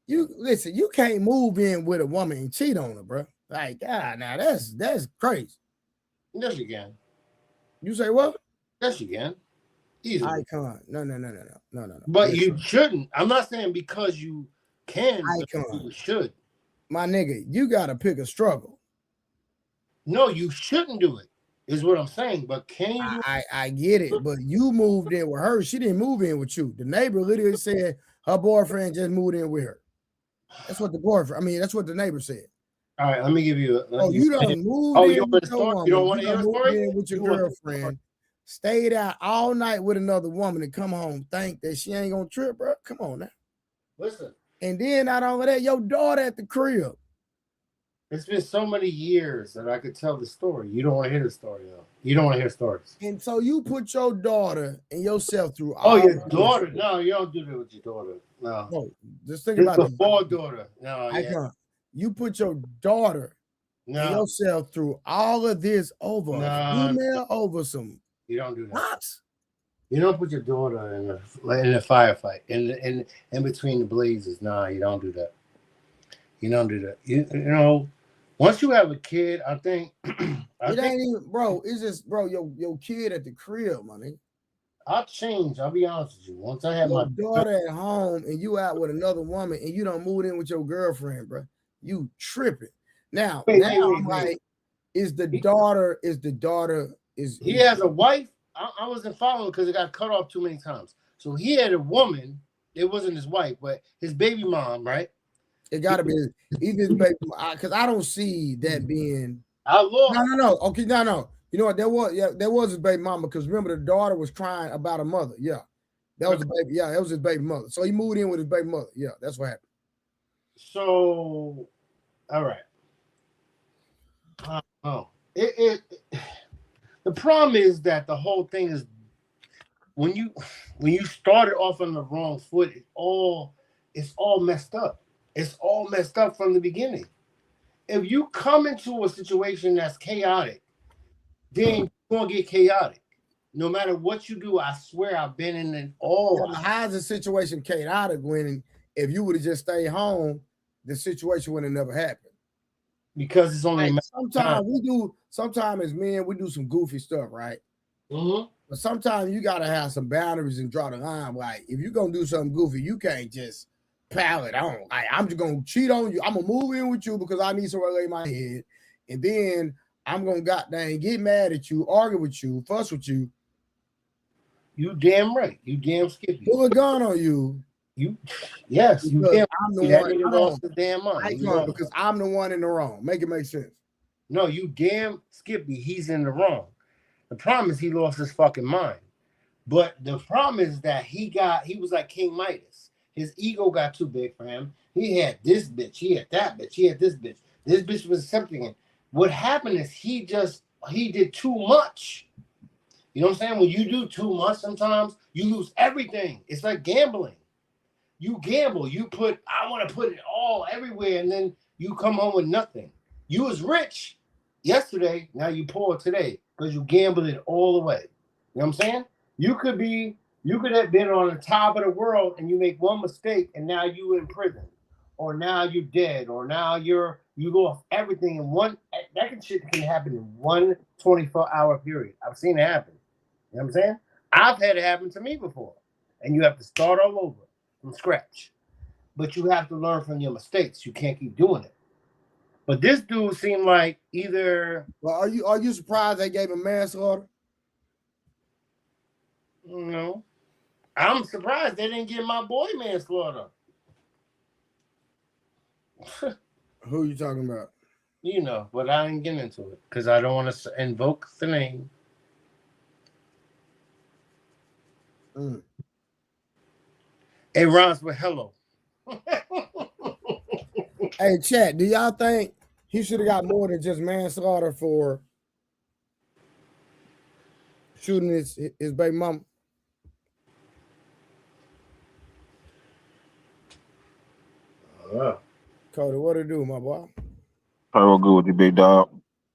You can't move in with a woman and cheat on her, bro. Like, God, now that's crazy. Yes, you can. You say what? Yes, you can. Easily. Icon. No. But you shouldn't. I'm not saying because you can. Icon. You should. My nigga, you gotta pick a struggle. No, you shouldn't do it. Is what I'm saying. But can you? I get it, but you moved in with her. She didn't move in with you. The neighbor literally said her boyfriend just moved in with her. That's what that's what the neighbor said. All right, let me give you. You done moved in with your woman. You don't want to hear a story? With your girlfriend, stayed out all night with another woman and come home, think that she ain't gonna trip, bro. Come on now. Listen. And then not only that, your daughter at the crib. It's been so many years that I could tell the story. You don't want to hear the story, though. You don't want to hear stories. And so you put your daughter and yourself through. Your daughter? No, you don't do that with your daughter. No. Just think about the boy daughter. No, You put your daughter and yourself through all of this over a female, over some. You don't do that. What? You don't put your daughter in a firefight in between the blazes. No, you don't do that. You don't do that. You know, once you have a kid, I think ain't even, bro. It's just, bro, your kid at the crib, money. I'll change. I'll be honest with you. Once I have your my daughter at home and you out with another woman and you don't move in with your girlfriend, bro, you tripping. Now, I'm like, is the daughter? He has a wife. I wasn't following because it got cut off too many times. So he had a woman. It wasn't his wife, but his baby mom, right? It got to be either his baby, because I don't see that being. No. Okay, no. You know what? There was his baby mama, because remember the daughter was crying about her mother. Yeah, that was the baby. Yeah, that was his baby mother. So he moved in with his baby mother. Yeah, that's what happened. So, all right. The problem is that the whole thing is when you started off on the wrong foot, it's all messed up. It's all messed up from the beginning. If you come into a situation that's chaotic, then you're gonna get chaotic. No matter what you do, I swear I've been in it all. Yeah, how's the situation chaotic when if you would have just stayed home, the situation would have never happened? Because it's only sometimes as men we do some goofy stuff, right? Mm-hmm. But sometimes you gotta have some boundaries and draw the line. Like if you're gonna do something goofy, you can't just pile it on. Like I'm just gonna cheat on you. I'm gonna move in with you because I need somewhere to lay my head, and then I'm gonna goddamn get mad at you, argue with you, fuss with you. You damn right. You damn skippy. Pull a gun on you. Yes, you damn. I'm the one. Lost his damn mind. Because I'm the one in the wrong. Make it make sense. No, you damn skippy. He's in the wrong. The problem is he lost his fucking mind. But the problem is that he was like King Midas. His ego got too big for him. He had this bitch. He had that bitch. He had this bitch. This bitch was accepting him. What happened is he did too much. You know what I'm saying? When you do too much, sometimes you lose everything. It's like gambling. You gamble. I want to put it all everywhere, and then you come home with nothing. You was rich yesterday, now you poor today because you gambled it all away. You know what I'm saying? You could have been on the top of the world and you make one mistake and now you in prison, or now you're dead, or now you lost everything in one. That shit can happen in one 24-hour period. I've seen it happen. You know what I'm saying? I've had it happen to me before, and you have to start all over from scratch. But you have to learn from your mistakes. You can't keep doing it. But this dude seemed like either. Well, are you surprised they gave him manslaughter? No. I'm surprised they didn't give my boy manslaughter. Who are you talking about? You know, but I ain't getting into it because I don't want to invoke the name. It rhymes with hello. Hey, chat, do y'all think he should have got more than just manslaughter for shooting his baby mama? Cody, what it do, my boy? Probably what good with you, big dog.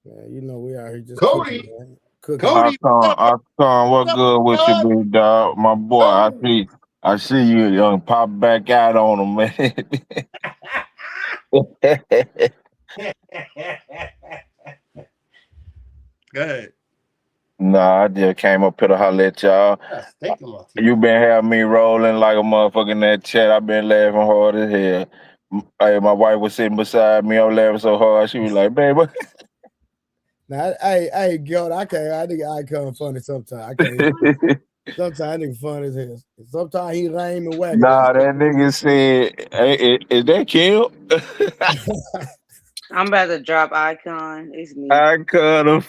Man, you know we out here just Cody. cooking, man. Cooking. Cody. Archon, what good with you, big dog? My boy, I see you young pop back out on him, man. Go ahead. Nah, I just came up here to holler at y'all. You been having me rolling like a motherfucker in that chat. I been laughing hard as hell. Hey, my wife was sitting beside me. I was laughing so hard. She was like, "Baby." Now, hey, Gil, I think I come funny sometimes. I can't. Sometimes I think funny as hell. Sometimes he lame and wacky. Nah, that nigga said, "Hey, is that Kim?" I'm about to drop Icon. It's me. Icon,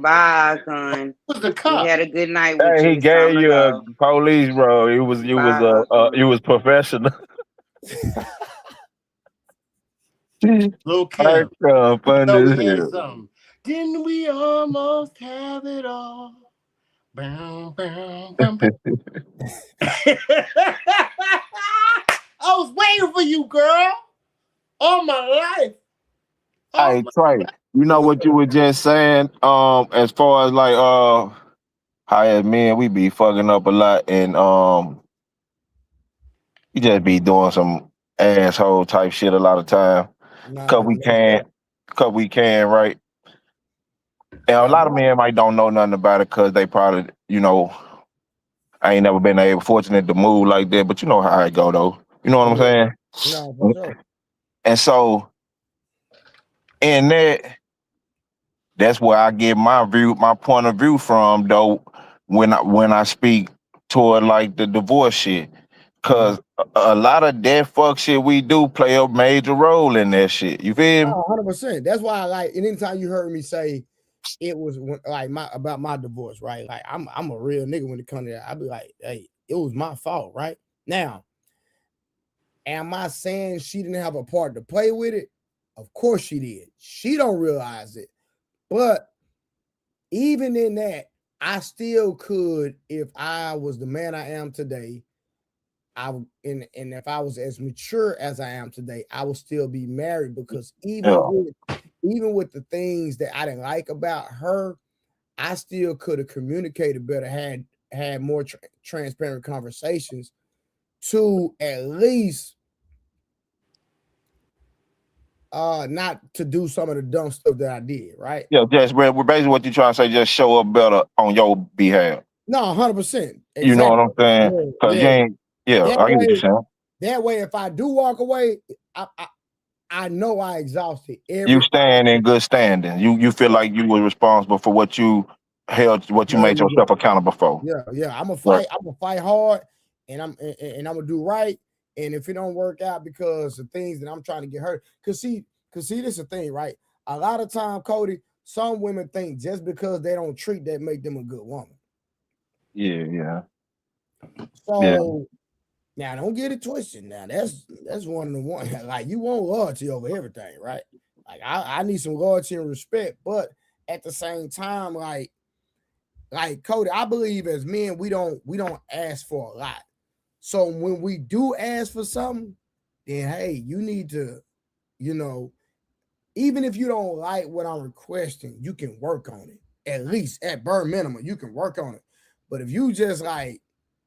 Bye, Icon. We had a good night with hey, you. he It's time gave to you go. a police, bro. You was professional. Lil' Kim. Icon, funny So as we had hell. something. Didn't we almost have it all? Bow, bow, bow, bow. I was waiting for you, girl. All my life. Hey, Trey, you know what you were just saying? As far as like how as men we be fucking up a lot, and you just be doing some asshole type shit a lot of time. Cause we can, right? And a lot of men might don't know nothing about it because they probably, I ain't never been fortunate to move like that, but you know how it go though. You know what I'm saying? No, for sure. And so in that's where I get my point of view from though, when I speak toward like the divorce shit. Cause a lot of that fuck shit we do play a major role in that shit. You feel me? 100%. That's why I like. And anytime you heard me say it was like about my divorce, right? Like I'm a real nigga when it comes to that. I be like, hey, it was my fault, right? Now, am I saying she didn't have a part to play with it? Of course she did. She don't realize it, but even in that, I still could, if I was the man I am today. And if I was as mature as I am today, I would still be married because even with the things that I didn't like about her, I still could have communicated better, had more transparent conversations to at least not to do some of the dumb stuff that I did, right? Yeah, just we're basically what you're trying to say, just show up better on your behalf. No, 100%. Exactly. You know what I'm saying? Because you ain't, I get what you're saying. That way, if I do walk away, I know I exhausted You stand in good standing. You feel like you were responsible for what you made yourself accountable for. Yeah. I'm gonna fight. I'm gonna fight hard, and I'm gonna do right. And if it don't work out because of things that I'm trying to get hurt, cause see, this is the thing, right? A lot of time, Cody, some women think just because they don't treat that make them a good woman. Yeah. So now don't get it twisted. Now that's one of the one. Like you want loyalty over everything, right? Like I need some loyalty and respect, but at the same time, like Cody, I believe as men we don't ask for a lot. So when we do ask for something, then hey, you need to, even if you don't like what I'm requesting, you can work on it. At least at bare minimum, you can work on it. But if you just like,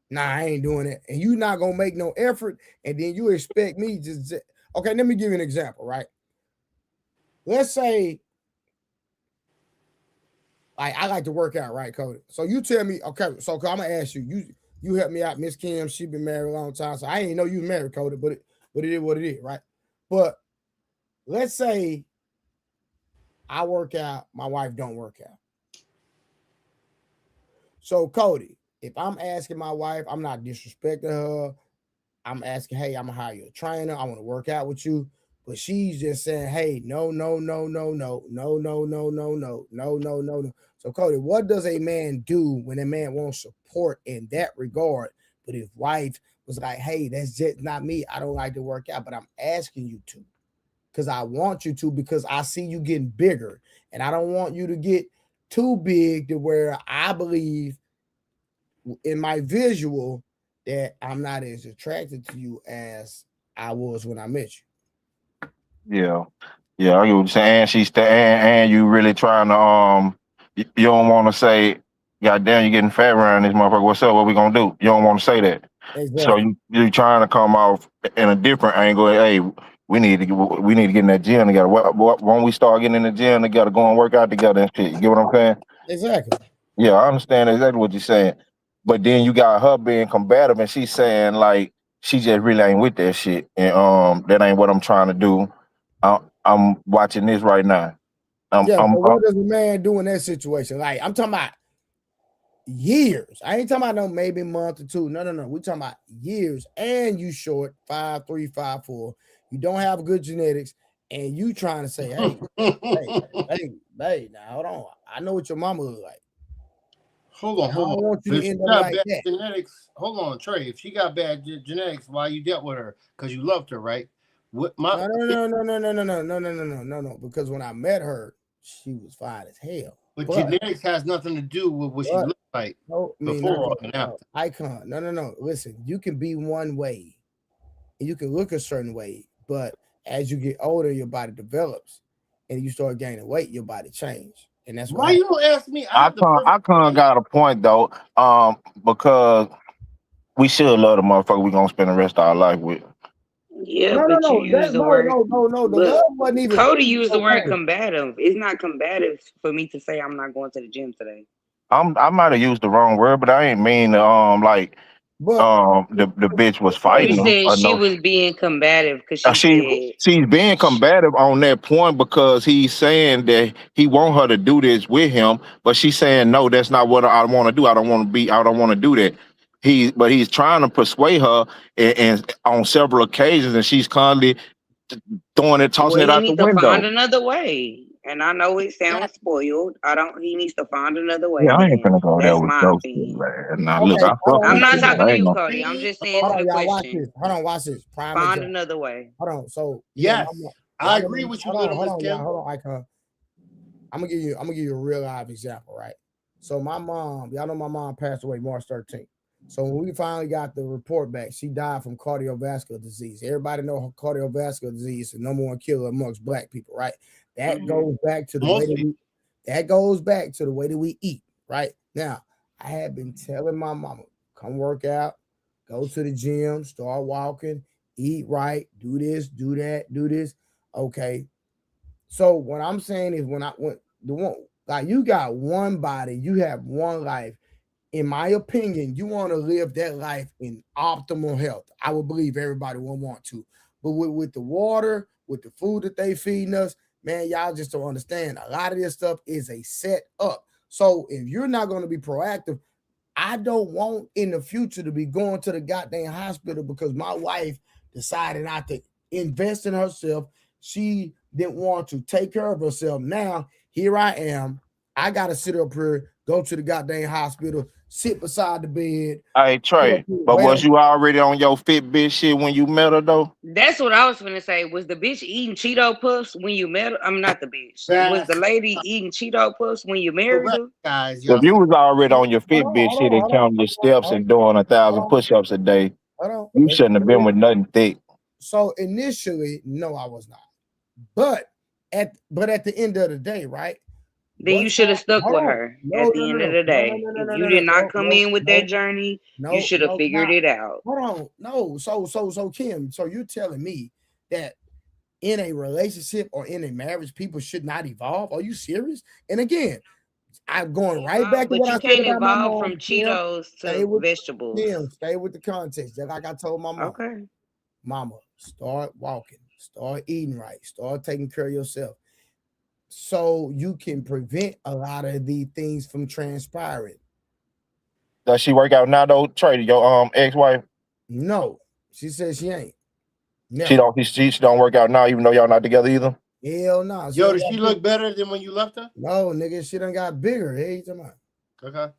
nah, I ain't doing it, and you not gonna make no effort, and then you expect me just okay, let me give you an example, right? Let's say I like to work out, right, Cody? So you tell me, okay, so I'm gonna ask you help me out, Miss Kim. She been married a long time, so I ain't know you married, Cody, but it is what it is, right? But let's say I work out, my wife don't work out. So Cody, if I'm asking my wife, I'm not disrespecting her. I'm asking, hey, I'm gonna hire you a trainer. I want to work out with you. But she's just saying, hey, no. So Cody, what does a man do when a man wants support in that regard? But his wife was like, hey, that's just not me. I don't like to work out, but I'm asking you to. Because I want you to, because I see you getting bigger. And I don't want you to get too big to where I believe in my visual that I'm not as attracted to you as I was when I met you. Yeah. Yeah, I get what you're saying. And you really trying to you don't want to say, God damn, you getting fat around this motherfucker. What's up? What we gonna do? You don't want to say that. So Exactly. you trying to come off in a different angle. Hey, we need to get in that gym together. When we start getting in the gym together, go and work out together and shit. You get what I'm saying? Exactly. Yeah, I understand exactly what you're saying. But then you got her being combative and she's saying like she just really ain't with that shit. And that ain't what I'm trying to do. I'm watching this right now. Yeah, but what does a man do in that situation? Like, I'm talking about years. I ain't talking about no maybe month or two. No. We talking about years, and you short 5'3", 5'4". You don't have good genetics, and you trying to say, hey, now hold on. I know what your mama look like. Hold on. I don't want you If to she end up got like bad that. genetics, hold on, Trey. If she got bad genetics, why you dealt with her? Because you loved her, right? No. Because when I met her, she was fine as hell. But genetics has nothing to do with what she looked like before and after. Icon. No. Listen, you can be one way and you can look a certain way, but as you get older, your body develops and you start gaining weight, your body changes. And that's why you don't ask me. I got a point though, because we should love the motherfucker we gonna spend the rest of our life with. Yeah, but you use the word. No. The love wasn't even. Cody used the word combative. It's not combative for me to say I'm not going to the gym today. I might have used the wrong word, but I ain't mean to the bitch was fighting. You said she was being combative because she's being combative on that point because he's saying that he want her to do this with him, but she's saying no, that's not what I want to do. I don't want to do that. He's trying to persuade her and on several occasions, and she's constantly tossing it out the window. He needs to find another way. And I know it sounds spoiled. He needs to find another way. Yeah, I ain't gonna go there with those shit, man. Nah, look, I'm not talking to you, Cody. I'm just saying to the question. Watch this. Find another way. Hold on. So yes, I agree with you. Hold on, Icon. I'm gonna give you a real live example, right? So my mom, y'all know my mom passed away March 13th. So when we finally got the report back, she died from cardiovascular disease. Everybody know cardiovascular disease is the number one killer amongst Black people, right? That goes back to the way that we eat, right? Now, I have been telling my mama, come work out, go to the gym, start walking, eat right, do this, do that, do this. Okay. So what I'm saying is you got one body, you have one life. In my opinion, you want to live that life in optimal health. I would believe everybody will want to. But with the water, with the food that they feeding us, man, y'all just don't understand. A lot of this stuff is a set up. So if you're not going to be proactive, I don't want in the future to be going to the goddamn hospital because my wife decided not to invest in herself. She didn't want to take care of herself. Now, here I am. I got to sit up here, go to the goddamn hospital, sit beside the bed. Hey, Trey, but was you already on your Fitbit shit when you met her, though? That's what I was going to say. Was the bitch eating Cheeto Puffs when you met her? I'm not the bitch. Was the lady eating Cheeto Puffs when you married her? If you was already on your Fitbit shit and counting your steps and doing 1,000 push-ups a day, you shouldn't have been with nothing thick. So initially, no, I was not. But at the end of the day, right? Then you should have stuck with her at the end of the day. If you did not come in with that journey, you should have figured it out. Hold on. No. So Kim, so you're telling me that in a relationship or in a marriage, people should not evolve? Are you serious? And again, I'm going right back to what I said about my mom. From Cheetos to vegetables. Kim, stay with the context. Just like I told my mom. Okay. Mama, start walking, start eating right, start taking care of yourself. So you can prevent a lot of the things from transpiring. Does she work out now though, Trey, your ex-wife? No, she says she ain't. Never. She don't work out now, even though y'all not together either? Hell no. Yo, does she look better than when you left her? No, nigga, she done got bigger. Hey, you talking about? Okay.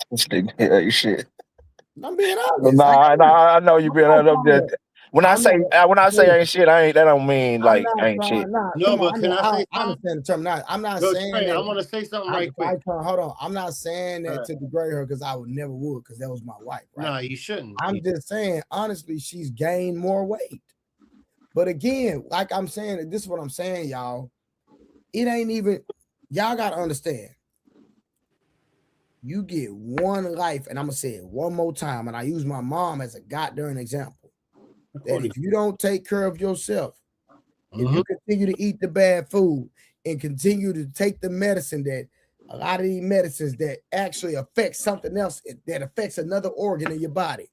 Yeah, shit. I'm being honest. I know you being honest. When I say ain't shit, that don't mean like ain't shit. No, but can I say I understand the term. I'm not saying Trey, that. I want to say something right quick. Hold on. I'm not saying that to degrade her because I would never would because that was my wife. Right? No, you shouldn't. I'm just saying, honestly, she's gained more weight. But again, like I'm saying, this is what I'm saying, y'all. It ain't even, y'all got to understand. You get one life, and I'm going to say it one more time, and I use my mom as a goddamn example. That if you don't take care of yourself, if you continue to eat the bad food and continue to take the medicine that a lot of these medicines that actually affect something else that affects another organ in your body.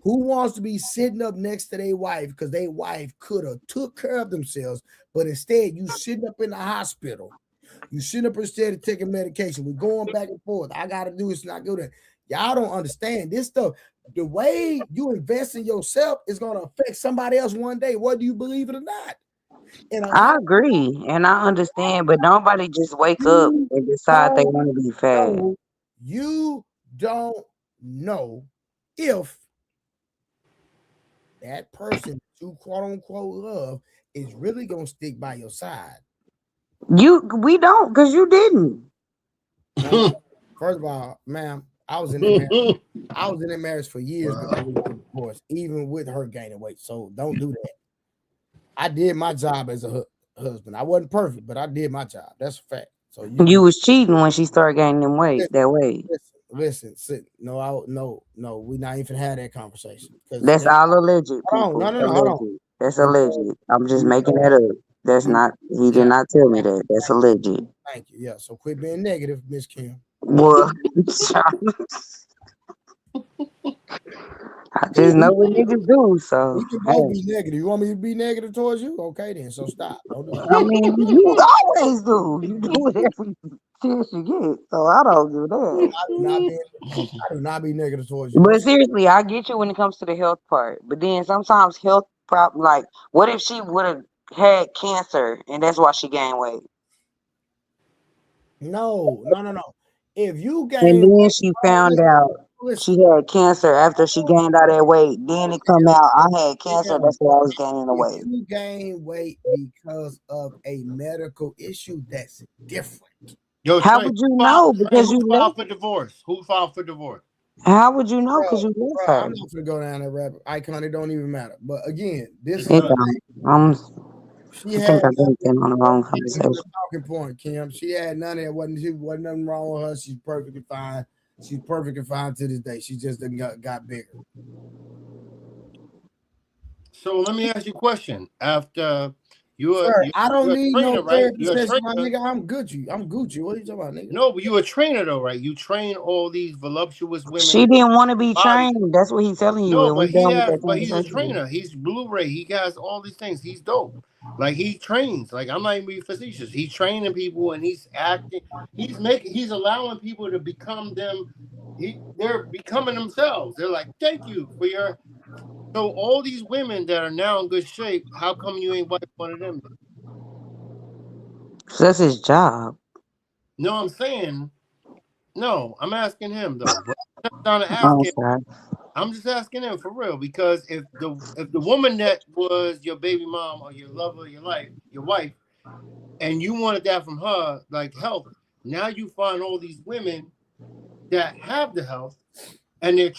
Who wants to be sitting up next to their wife because their wife could have took care of themselves, but instead you sitting up in the hospital. You sitting up instead of taking medication. We're going back and forth. I got to do this and I go there. Y'all don't understand this stuff. The way you invest in yourself is going to affect somebody else one day, whether you believe it or not. And I agree and I understand, but nobody just wake up and decide they want to be fat. You don't know if that person you quote unquote love is really gonna stick by your side. We don't, because you didn't. First of all, ma'am, I was in that marriage for years before we got divorced, even with her gaining weight. So don't do that. I did my job as a husband. I wasn't perfect, but I did my job. That's a fact. So you was cheating when she started gaining them weight. Listen. No, we not even had that conversation. That's all alleged. Hold on, no, hold on. That's alleged. I'm just making that up. That's not. He did not tell me that. That's alleged. Thank you. Yeah. So quit being negative, Miss Kim. Well, I just know what niggas do. So we can both be negative. You want me to be negative towards you? Okay, then. So stop. Don't do that. I mean, you always do. You do whatever chance you get. So I don't do that. I do not be negative towards you. But seriously, I get you when it comes to the health part. But then sometimes health problem, like what if she would have had cancer and that's why she gained weight? No. If you gain and then she found out she had cancer after she gained all that weight. Then it come out I had cancer. That's why I was gaining the weight. If you gain weight because of a medical issue, that's different. Yo, How Trey, would you know? Because who you filed for divorce? Who filed for divorce? How would you know? Because you left her. I'm not gonna go down that rabbit icon. It don't even matter. But again, this I is think I've been on the wrong conversation. Talking point, Kim. She had none of that. Wasn't nothing wrong with her. She's perfectly fine. She's perfectly fine to this day. She just got bigger. So let me ask you a question. After I don't need trainer, no right? therapy You're a session, my trainer. nigga. I'm Gucci. What are you talking about, nigga? No, but you a trainer though, right? You train all these voluptuous women. She didn't want to be trained. That's what he's telling you. No, but he's he's a trainer. He's Blu-ray. He has all these things. He's dope. Like he trains. Like I'm not even being facetious. He's training people and he's acting. He's allowing people to become them. They're becoming themselves. They're like, thank you for your. So all these women that are now in good shape, how come you ain't wife one of them? That's his job. No, I'm saying. No, I'm asking him though. But I'm just asking him for real because if the woman that was your baby mom or your lover, your wife, and you wanted that from her, like health, now you find all these women that have the health and they're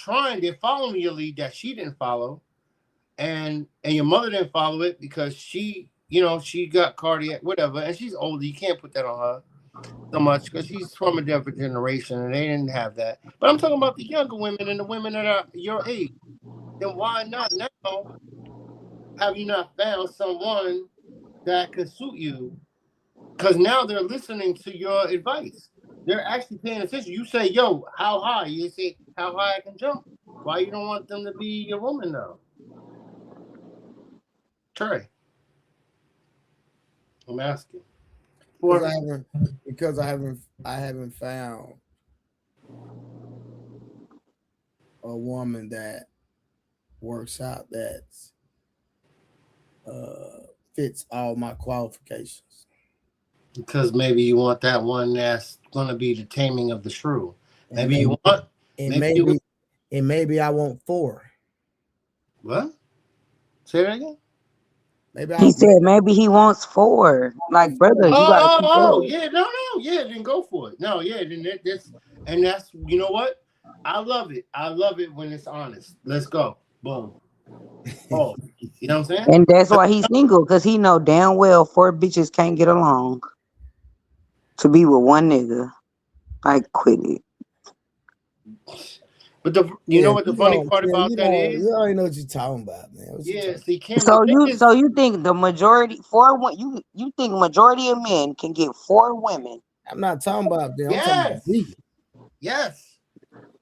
following your lead that she didn't follow, and your mother didn't follow it because she got cardiac, whatever, and she's older. You can't put that on her so much because she's from a different generation and they didn't have that. But I'm talking about the younger women and the women that are your age. Then why not now have you not found someone that could suit you? Because now they're listening to your advice. They're actually paying attention. You say, yo, how high? You say, how high I can jump. Why you don't want them to be your woman now? Trey. I'm asking. Because I haven't found a woman that works out that fits all my qualifications. Because maybe you want that one that's gonna be the taming of the shrew. Maybe you want and maybe I want 4. What? Say that again? He said maybe he wants 4. Like, brother, you gotta then go for it. That's you know what? I love it when it's honest. Let's go. Boom. Oh, you know what I'm saying? And that's why he's single, because he know damn well 4 bitches can't get along to be with one nigga. Like, quit it. But you know what the funny part about you that know, is? you already know what you're talking about, man. What you Yeah, talking see, Kim, So the thing you is, so you think the majority you think majority of men can get 4 women I'm not talking about them. I'm talking about yes, me. yes,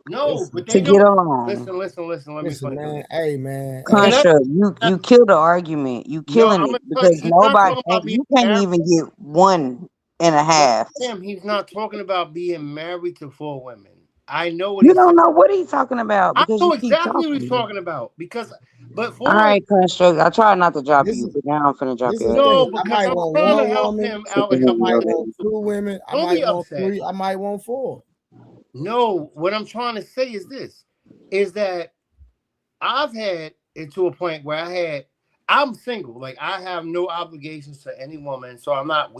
no, Listen, but to they get don't. along? Listen. Let me listen, funny. man. Hey, man. Hey, Can I? Construct, you kill the argument. You No, killing I'm it gonna tell you, because he's not nobody talking about being you can't married. even get 1 and a No, half. Kim, he's not talking about being married to 4 women. I know what You he's don't saying. know what he's talking about I because know you keep exactly what he's talking. talking about because, but All right, Construct. I try not to drop this you, is but now I'm finna drop this you. is the no, thing. I because might I'm want trying to 1 help woman. him out I and help might him. want 2 women. I Don't might be want upset. 3. I might want 4. No, what I'm trying to say is this: is that I've had it to a point where I'm single, like I have no obligations to any woman, so I'm not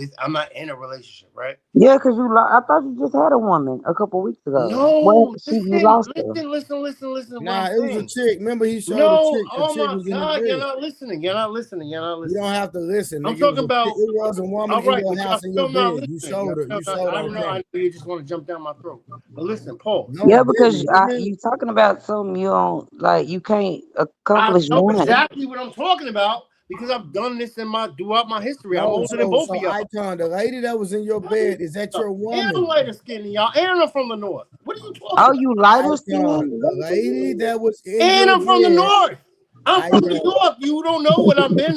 in a relationship, right? Yeah, because I thought you just had a woman a couple weeks ago. No, You lost her. listen. What Nah, I'm it was a saying. chick. Remember, he showed No, a chick. The oh chick my was in the God, you're bed. not listening. You're not listening. You don't have to listen, I'm nigga. talking about. It was a woman All in right, your but y'all house in your still not bed. You listening. showed her. You showed her I on know. I camera. know you just want to jump down my throat. But listen, pause. No, Yeah, I because didn't, nigga. you talking about something you don't like. You can't I accomplish know one. exactly what I'm talking about because I've done this throughout my history. I'm No, older than both so of y'all. Icon, the lady that was in your bed, is that your And I'm woman? lighter skinned than y'all. And I'm from the north. What are you talking Oh, about? you lighter Icon, skinned? the lady that was in And your I'm from the bed. north. I'm from New Icon, York. You don't know what I've been.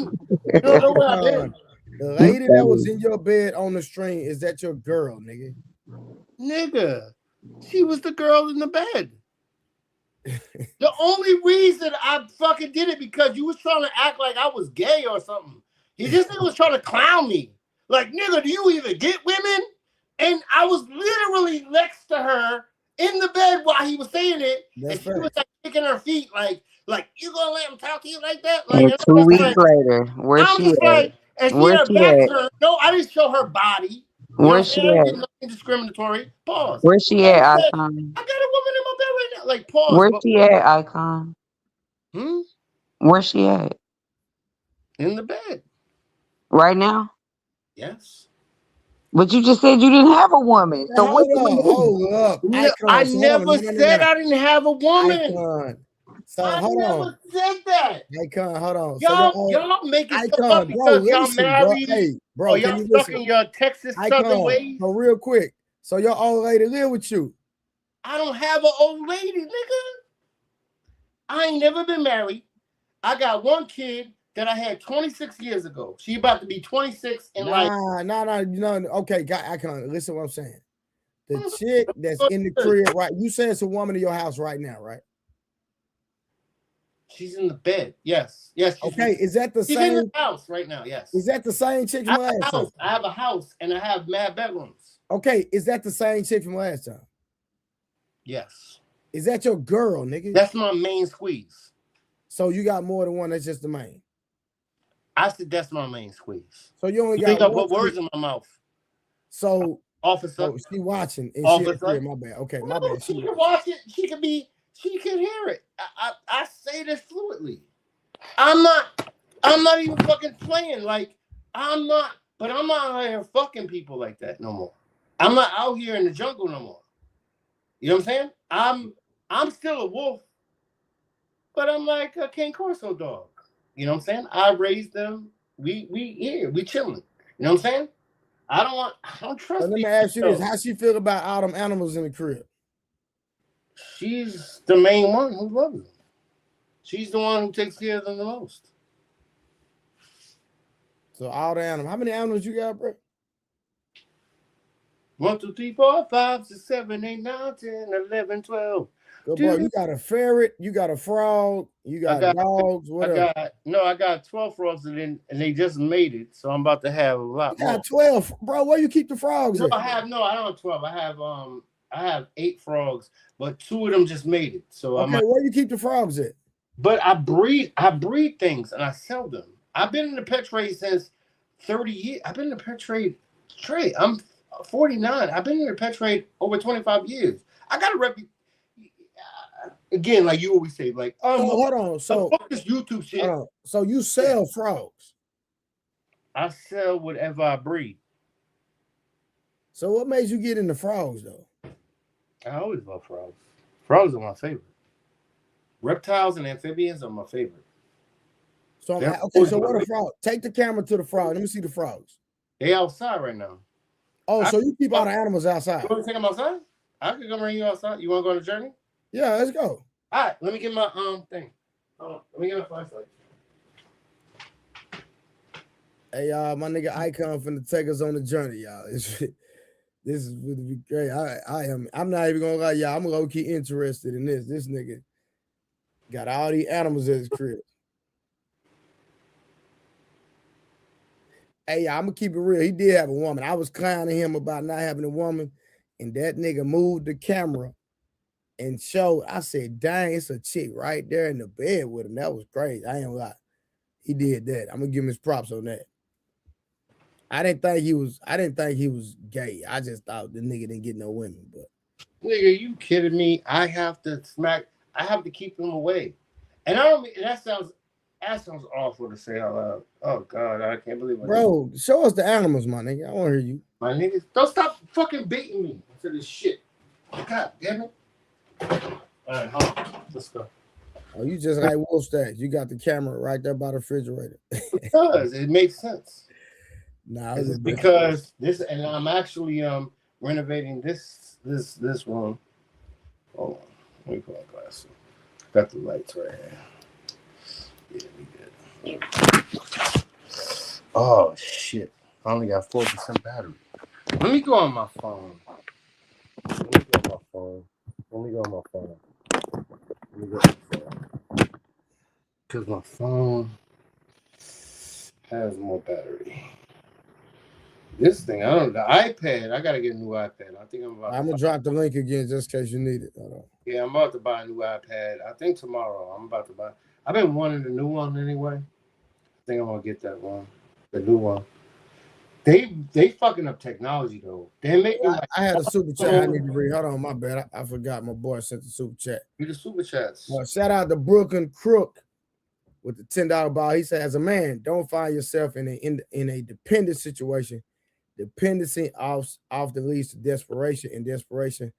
You don't know where I've been. Icon, the lady that was in your bed on the string, is that your girl, nigga? Nigga, she was the girl in the bed. The only reason I fucking did it because you was trying to act like I was gay or something. This nigga was trying to clown me. Like, nigga, do you even get women? And I was literally next to her in the bed while he was saying it. That's and she fair. was like kicking her feet like you gonna let him talk to you like that? Like, And and 2 I'm just weeks like, later, where's I'm she just at? like, and she Where's had her she back at? turned. No, I didn't show her body. You know what I'm Where's she saying? I didn't at? do nothing discriminatory. Pause. Where's she I at, said, Icon? I got a woman in my bed right now. Like, pause. Where's But she at, Icon? Where's she at? in the bed. Right now? Yes. But you just said you didn't have a woman. So what you gonna do? Hold up. No, Icon, I so hold never on. said I didn't have a woman. Icon. So I hold never on. said that. Icon, hold on. So Y'all making stuff Icon, up bro, because y'all listen, bro. married. Hey, bro, or can y'all you stuck listen? in your Texas Southern Icon, ways. so real quick. So your old lady live with you? I don't have an old lady, nigga. I ain't never been married. I got one kid that I had 26 years ago. She about to be 26 in like. No. Okay, Icon, listen to what I'm saying. The chick that's in the crib, right? You say it's a woman in your house right now, right? She's in the bed. Yes. Okay, is that the she's same? in the house right now? Yes. Is that the same chick from last time? I have a house and I have mad bedrooms. Okay, is that the same chick from last time? Yes. Is that your girl, nigga? That's my main squeeze. So you got more than one. That's just the main. I said that's my main squeeze. So you only You got think I one put words chick. in my mouth? So officer, oh, she watching and officer. she my bad. Okay, my bad. She can watch it. She can hear it. I say this fluently. I'm not even fucking playing. Like I'm not out here fucking people like that no more. I'm not out here in the jungle no more. You know what I'm saying? I'm still a wolf, but I'm like a King Corso dog. You know what I'm saying? I raised them. We here. We chilling. You know what I'm saying? I don't trust. So let me ask you this: how she feel about all them animals in the crib? She's the main one who loves them. She's the one who takes care of them the most. So all the animals. How many animals you got, bro? 1, 2, 3, 4, 5, 6, 7, 8, 9, 10, 11, 12. Go, bro, you got a ferret, you got a frog, you got dogs. What else? I got 12 frogs and they just made it, so I'm about to have a lot You more. got 12, bro. Where you keep the frogs? No, I don't have 12. I have 8 frogs, but 2 of them just made it. So okay, where you keep the frogs at? But I breed things and I sell them. I've been in the pet trade since 30 years. I've been in the pet trade. I'm 49. I've been in the pet trade over 25 years. I got a reputation. again, like you always say, like, hold on. So fuck this YouTube shit. hold on. So you sell frogs. I sell whatever I breed. So what made you get into frogs though? I always love frogs. Frogs are my favorite. Reptiles and amphibians are my favorite. So They're okay, so what a frog? Take the camera to the frog. Let me see the frogs. They outside right now. Oh, so you keep all the animals outside? You want to take them outside? I could come bring you outside. You want to go on a journey? Yeah, let's go. All right, let me get my thing. Hold on, let me get my flashlight. Hey y'all, my nigga Icon finna take us on the journey, y'all. This is gonna be great. I'm not even gonna lie, y'all. I'm low key interested in this. This nigga got all these animals at his crib. Hey, y'all, I'm gonna keep it real. He did have a woman. I was clowning him about not having a woman, and that nigga moved the camera and showed. I said, dang, it's a chick right there in the bed with him. That was crazy. I ain't gonna lie. He did that. I'm gonna give him his props on that. I didn't think he was gay. I just thought the nigga didn't get no women, but Nigga, you kidding me? I have to keep them away. And I don't mean that sounds awful to say out loud. Oh God, I can't believe it. bro, show us the animals, my nigga. I want to hear you. My niggas, don't stop fucking baiting me into this shit. God damn it. All right, hold on. Let's go. Oh, you just like Wolf Stacks. You got the camera right there by the refrigerator. It does. It makes sense. Nah, It's because this, and I'm actually renovating this room. Hold on, let me put my glasses. Got the lights right here. Yeah, we good. Oh shit! I only got 4% battery. Let me go on my phone. Because my phone has more battery. This thing, I don't know. The iPad, I gotta get a new iPad. I think I'm gonna drop the link again just in case you need it. Hold on. Yeah, I'm about to buy a new iPad. I think tomorrow I'm about to buy. I've been wanting a new one anyway. I think I'm gonna get that one, the new one. They fucking up technology though. They make me like, I had a super chat I need to read. Hold on, my bad. I forgot my boy sent the super chat. Read the super chats. Shout out to Brooklyn Crook with the $10 ball. He said, as a man, don't find yourself in a dependent situation. Dependency off the leads to desperation, and desperation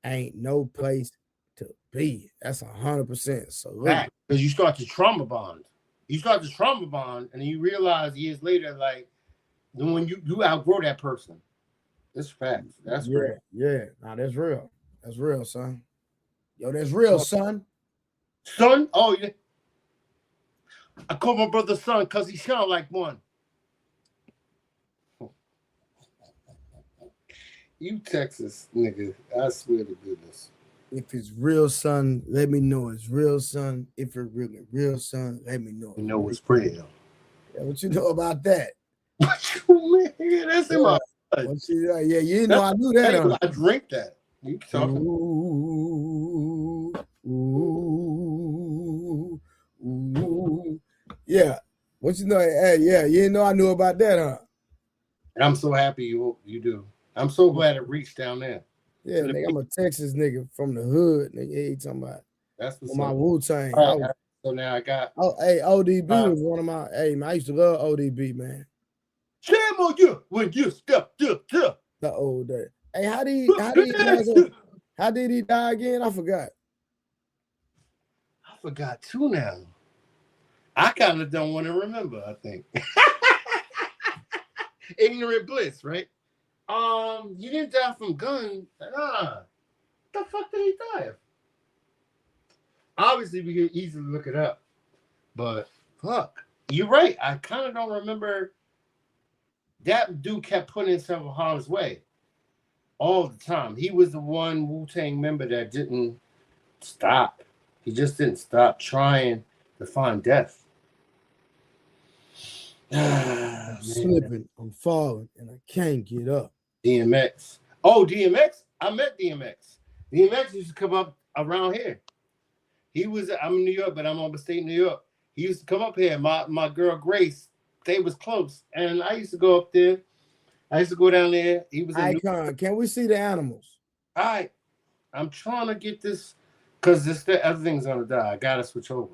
ain't no place to be. That's 100%. So because you start to trauma bond. You start to trauma bond, and then you realize years later, like when you outgrow that person. It's facts. That's real. Yeah. Nah, that's real. That's real, son. Yo, that's real, son. Son? Oh yeah. I call my brother son because he sound like one. You Texas nigga, I swear to goodness. If it's real, son, let me know it's real, son. If it's really real, son, let me know. You know it's real. Yeah, what you know about that? What you mean? That's in my blood. You know I knew that. I drink that. You talking? Ooh. Yeah. What you know? Hey, yeah, you know I knew about that, huh? And I'm so happy you do. I'm so glad it reached down there. Yeah, nigga, I'm a Texas nigga from the hood. Nigga, you talking about? That's what's my Wu-Tang. Right, so now I got. Oh, hey, ODB was one of my. Hey, man, I used to love ODB, man. Shame on you when you step to the old day. Hey, how did he die again? I forgot. I forgot too now. I kind of don't want to remember. I think ignorant bliss, right? You didn't die from gun. The fuck did he die of? Obviously, we can easily look it up, but fuck, you're right. I kind of don't remember. That dude kept putting himself in harm's way all the time. He was the one Wu-Tang member that didn't stop. He just didn't stop trying to find death. I'm slipping, I'm falling, and I can't get up. DMX. Oh, DMX. I met DMX. DMX used to come up around here. I'm in New York, but I'm upstate New York. He used to come up here. My girl Grace, they was close. And I used to go up there. I used to go down there. He was Icon. Can we see the animals? All right. I'm trying to get this Because the other thing's gonna die. I gotta switch over.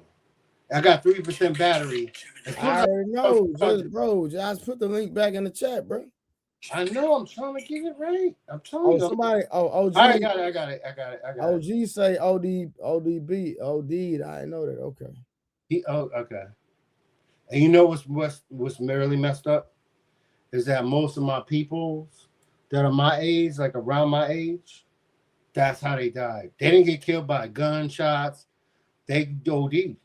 I got 3% battery. I already know. Just put the link back in the chat, bro. I know. I'm trying to get it right. I'm telling you. Somebody. OG. I got it. OG say ODB. OD. I didn't know that. Okay. Okay. And you know what's merely messed up is that most of my peoples that are my age, like around my age, that's how they died. They didn't get killed by gunshots. They OD'd.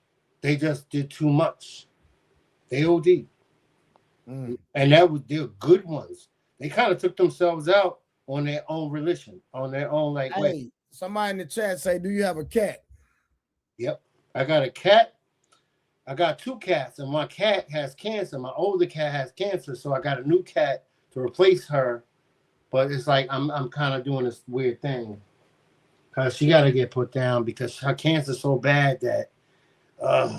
They just did too much. They OD'd. And they're good ones. They kind of took themselves out on their own religion, on their own way. Somebody in the chat say, "Do you have a cat?" Yep, I got a cat. I got 2 cats, and my cat has cancer. My older cat has cancer, so I got a new cat to replace her. But it's like I'm kind of doing this weird thing because she got to get put down because her cancer's so bad that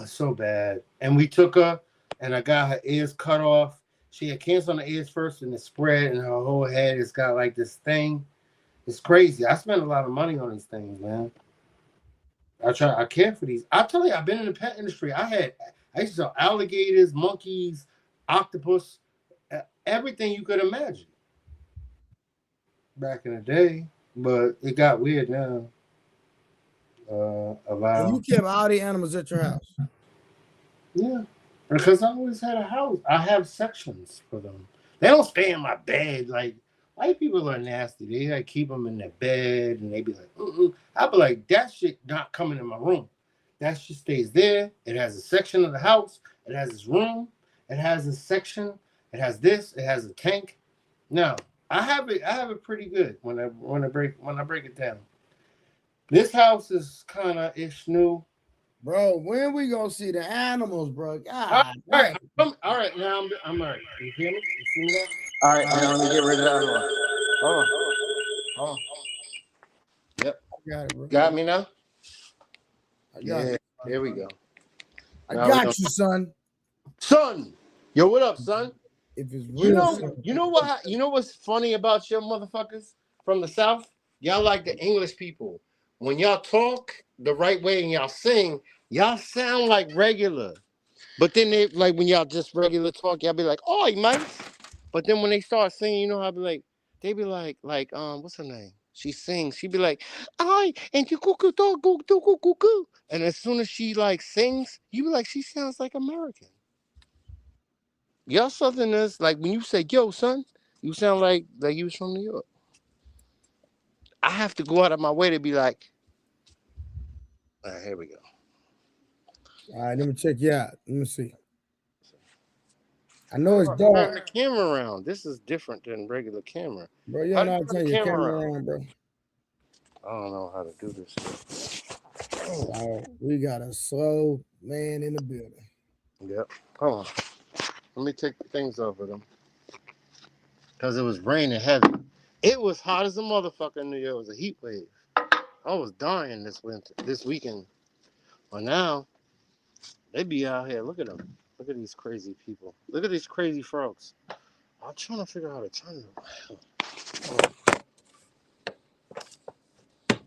so bad. And we took her, and I got her ears cut off. She had cancer on the ears first, and it spread, and her whole head has got like this thing. It's crazy. I spent a lot of money on these things, man. I care for these. I tell you, I've been in the pet industry. I used to sell alligators, monkeys, octopus, everything you could imagine back in the day. But it got weird now. And you kept all the animals at your house? Yeah, because I always had a house. I have sections for them. They don't stay in my bed. Like, white people are nasty. They like keep them in their bed, and they be like, I'll be like, that shit not coming in my room. That shit stays there. It has a section of the house. It has its room. It has a section. It has this. It has a tank. No, I have it pretty good when I break it down. This house is kind of ish new. Bro, when we gonna see the animals, bro? God, all right. Now I'm all right. You hear me? You see me now? All right, now let me get rid of the other one. Hold on. Yep. Got it, bro. Got me now? Yeah, here we go. I got you, son. Son, yo, what up, son? If it's real, you know what's funny about your motherfuckers from the South? Y'all like the English people. When y'all talk the right way and y'all sing, y'all sound like regular. But then they like when y'all just regular talk, y'all be like, "Oh, mate." But then when they start singing, you know how they be like, what's her name? She sings. She be like, "I and you cuckoo dog go do cuckoo." And as soon as she like sings, you be like, she sounds like American. Y'all Southerners, like when you say, "Yo, son," you sound like you was from New York. I have to go out of my way to be like, all right, here we go. All right, let me check you out. Let me see. I know it's Turn dark. the camera around. This is different than regular camera. Bro, you don't know how to turn your camera around, bro. I don't know how to do this. Oh, we got a slow man in the building. Yep. Hold on. Let me take the things over them. Because it was raining heavy. It was hot as a motherfucker in New York. It was a heat wave. I was dying this weekend. But now, they be out here. Look at them. Look at these crazy people. Look at these crazy frogs. I'm trying to figure out how to turn them.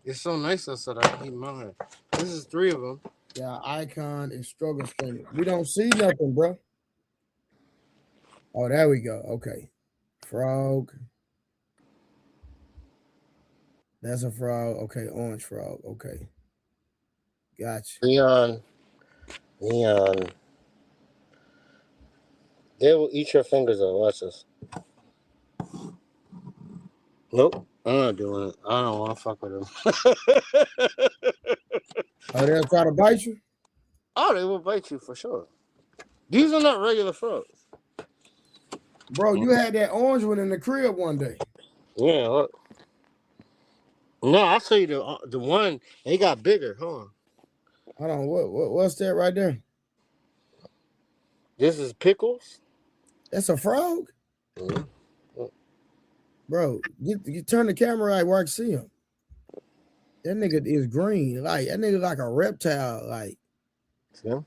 It's so nice outside. I keep mine. This is 3 of them. Yeah, icon is struggle screen. We don't see nothing, bro. Oh, there we go. Okay. Frog. That's a frog. Okay, orange frog. Okay. Gotcha. Leon. They will eat your fingers out. Watch this. Nope. I'm not doing it. I don't want to fuck with them. Oh, they'll try to bite you? Oh, they will bite you for sure. These are not regular frogs. Bro, you had that orange one in the crib one day. Yeah. Look. No, I'll tell you the one. They got bigger. Hold on. Hold on. What's that right there? This is Pickles. That's a frog? Mm-hmm. Bro, you turn the camera right where I can see him. That nigga is green. Like, that nigga like a reptile. Like, see him?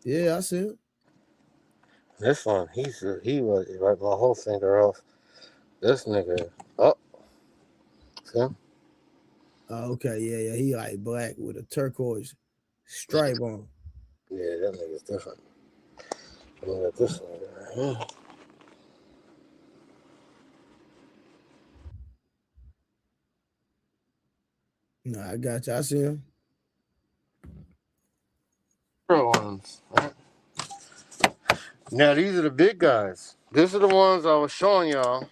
Yeah, I see him. This one, he was right my whole finger off. This nigga, oh, see him? Oh, okay, yeah. He like black with a turquoise stripe on. Yeah, that nigga's different. Look at this one right here. No, I got you. I see him. Ones. Right? Now these are the big guys. These are the ones I was showing y'all.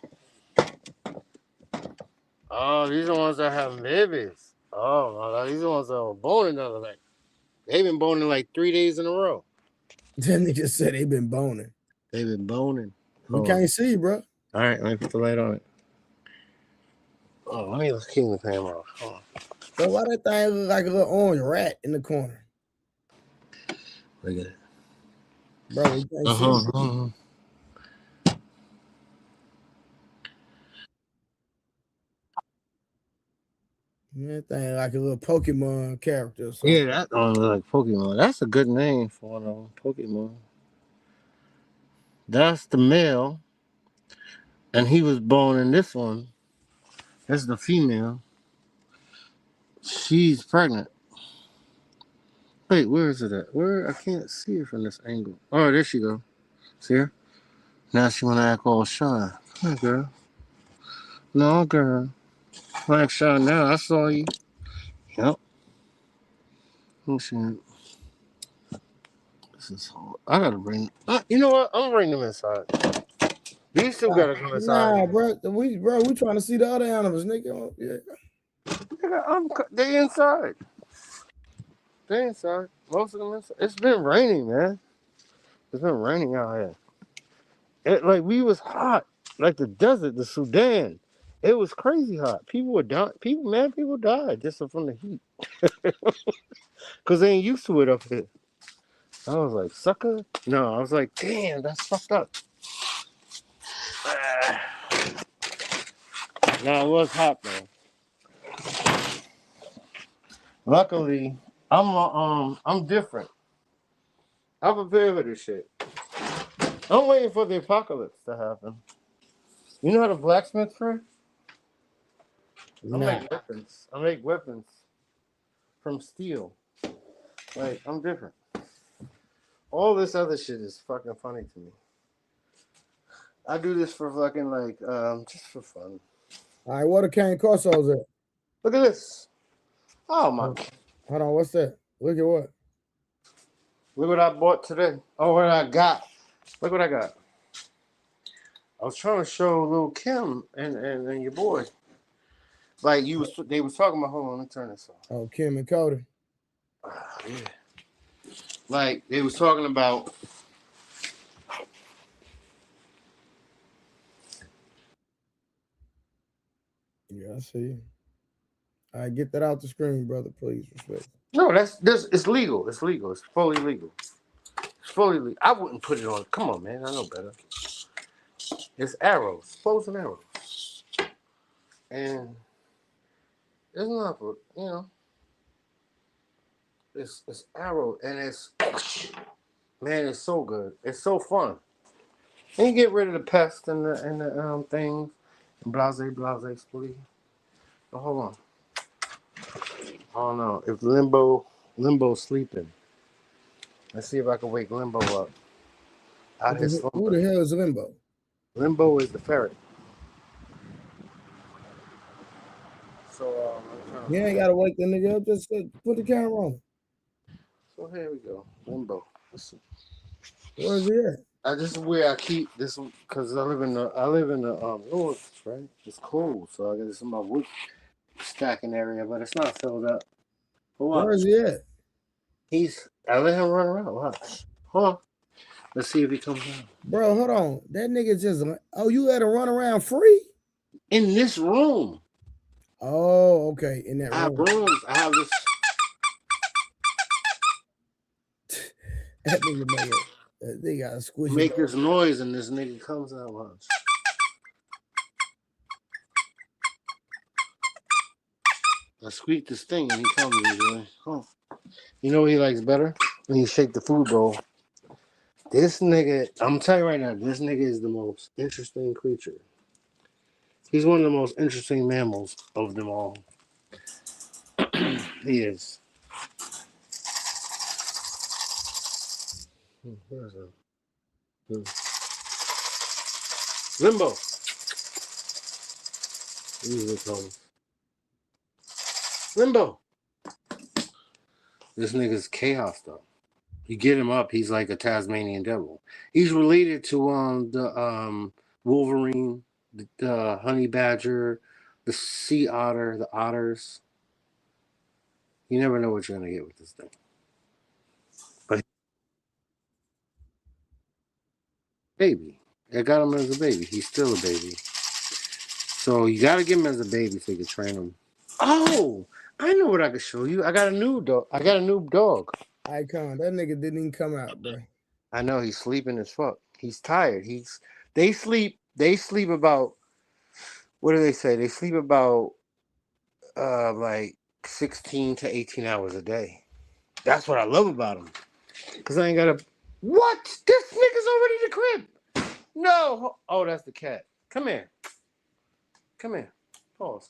Oh, these are the ones that have babies. Oh, these are the ones that were boning the other night. They've been boning like 3 days in a row. That nigga said they been boning. They've been boning. We can't see, bro. All right, let me put the light on it. Oh, let me keep the camera off. Hold on. So why that thing look like a little orange rat in the corner? Look at it. Bro, we can't see. That thing like a little Pokemon character or something. Yeah, that one look like Pokemon. That's a good name for one of them. Pokemon. That's the male. And he was born in this one. That's the female. She's pregnant. Wait, where is it at? Where? I can't see it from this angle. Oh, there she go. See her? Now she wanna act all shy. Come on, girl. No, girl. Wanna act shy now. I saw you. Yep. Let me see. This is hard. I gotta bring. You know what? I'm gonna bring them inside. These two gotta come inside. Nah, bro. We trying to see the other animals, nigga. Yeah. They inside. They inside. Most of them inside. It's been raining, man. It's been raining out here. Like we was hot, like the desert, the Sudan. It was crazy hot. People were dying. People died just from the heat. Cause they ain't used to it up here. I was like, sucker. No, I was like, damn, that's fucked up. No, it was hot though. Luckily, I'm different. I'm prepared for this shit. I'm waiting for the apocalypse to happen. You know how to blacksmith, Fred? I make weapons from steel. Like, I'm different. All this other shit is fucking funny to me. I do this for fucking like just for fun. All right, what a Cane Corso's at? Look at this. Oh my. Hold on, what's that? Look at what? Look what I bought today. Oh, what I got. Look what I got. I was trying to show Lil Kim and your boy. Like they was talking about. Hold on, let me turn this off. Oh, Kim and Cody. Yeah. Like they was talking about. Yeah, I see. All right, get that out the screen, brother, please. Respect. No, it's legal. It's legal. It's fully legal. It's fully legal. I wouldn't put it on. Come on, man. I know better. It's arrows, bows and arrows, and it's not for It's arrow and it's man. It's so good. It's so fun. And you get rid of the pest and the things. Blase, split. Oh, hold on. I don't know if Limbo's sleeping. Let's see if I can wake Limbo up. Who the hell is Limbo? Limbo is the ferret. So you ain't gotta wake the nigga up. Just put the camera on. So here we go. Limbo. Where is he at? This is where I keep this because I live in the north, right? It's cold, so I got this in my wood stacking area, but it's not filled up. Where is he at? I let him run around. Watch. Hold on. Let's see if he comes out. Bro, hold on. That nigga just you let him run around free? In this room. Oh, okay. In that room. I have this. That nigga make it. They got a squishy. Make this noise and this nigga comes out. Watch. I squeak this thing and he comes usually. Oh. You know what he likes better? When you shake the food bowl. This nigga, I'm telling you right now, this nigga is the most interesting creature. He's one of the most interesting mammals of them all. He is. Where's that? Limbo. Limbo. This nigga's chaos though. You get him up, he's like a Tasmanian devil. He's related to the Wolverine, the honey badger, the sea otter, the otters. You never know what you're gonna get with this thing. But baby, I got him as a baby. He's still a baby. So you gotta get him as a baby so you can train him. Oh, I know what I can show you. I got a new dog. Icon, that nigga didn't even come out, bro. I know he's sleeping as fuck. He's tired. They sleep about, what do they say? They sleep about like 16 to 18 hours a day. That's what I love about them. Cause I ain't gotta. What? This nigga's already in the crib. No. Oh, that's the cat. Come here. Come here. Pause.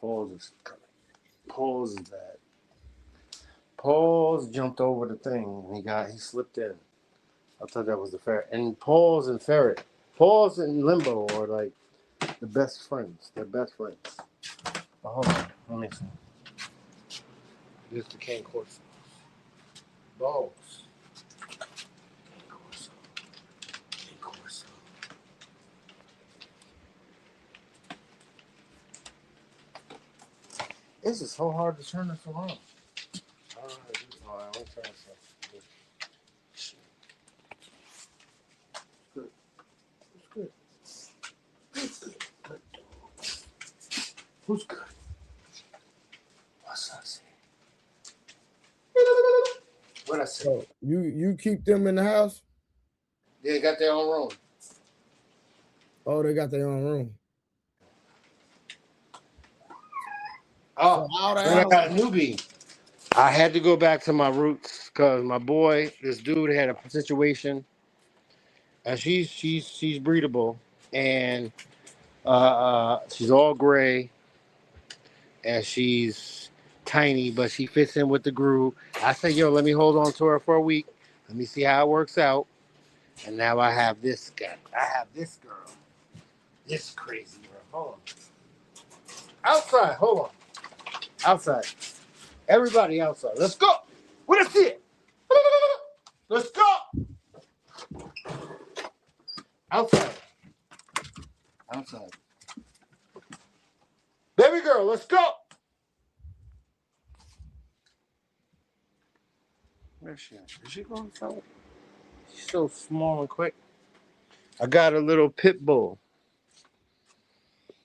Pause is coming. Pause is bad. Paul's jumped over the thing. He slipped in. I thought that was the ferret. And Paul's and Ferret. Paul's and Limbo are like the best friends. They're best friends. But hold on. Let me see. Here's the cane corso. Balls. Cane corso. Cane corso. This is so hard to turn this around. All right, let me try this. Good. Who's good? Who's good? Good. Who's good? What's I say? What I say? So you keep them in the house? They got their own room. Oh, they got their own room. Oh, I got a newbie. I had to go back to my roots because my boy, this dude had a situation, and she's breedable, and she's all gray, and she's tiny, but she fits in with the groove. I said, yo, let me hold on to her for a week. Let me see how it works out. And now I have this guy. I have this girl. This crazy girl. Hold on. Outside. Hold on. Outside. Everybody outside. Let's go. Where's it? Let's go. Outside. Outside. Baby girl, let's go. Where's she at? Is she going outside? She's so small and quick. I got a little pit bull.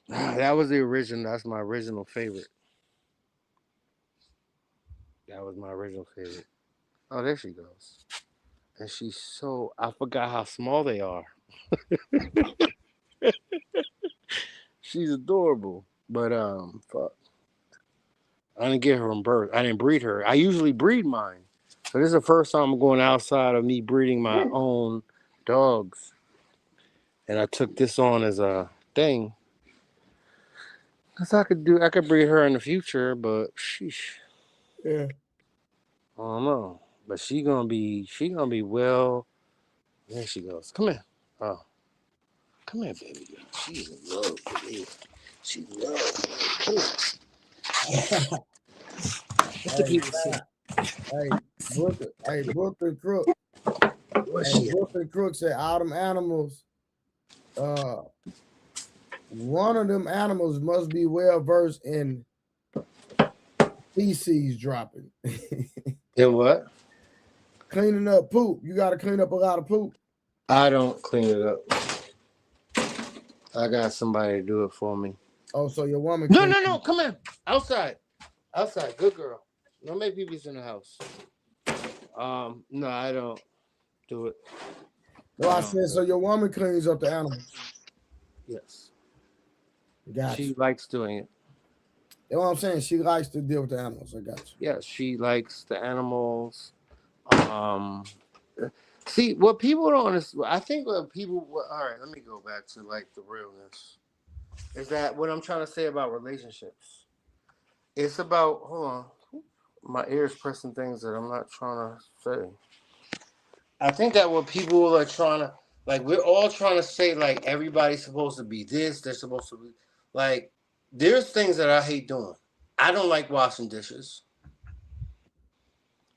That was the original. That's my original favorite. That was my original favorite. Oh, there she goes. And she's so, I forgot how small they are. She's adorable. But fuck. I didn't get her from birth. I didn't breed her. I usually breed mine. So this is the first time I'm going outside of me breeding my own dogs. And I took this on as a thing. Cause I could breed her in the future, but sheesh. Yeah. I don't know. But she gonna be well. There she goes. Come here. Oh. Come here, baby girl. She's in love with me. She's in love. Come here. What the people say? Brooklyn Crook. Brooklyn Crook said all them animals, one of them animals must be well versed in feces dropping. In what? Cleaning up poop. You got to clean up a lot of poop. I don't clean it up. I got somebody to do it for me. Oh, so your woman? No. Come in. Outside. Good girl. No make babies in the house. No, I don't do it. No, I said so. Your woman cleans up the animals. Yes. Gotcha. She likes doing it. You know what I'm saying? She likes to deal with the animals. I got you. Yes, she likes the animals. See, what people don't understand, I think what people, all right, let me go back to like the realness. Is that what I'm trying to say about relationships? It's about, hold on. My ear's pressing things that I'm not trying to say. I think that what people are trying to, like, we're all trying to say, like, everybody's supposed to be this, they're supposed to be, like, there's things that I hate doing. I don't like washing dishes.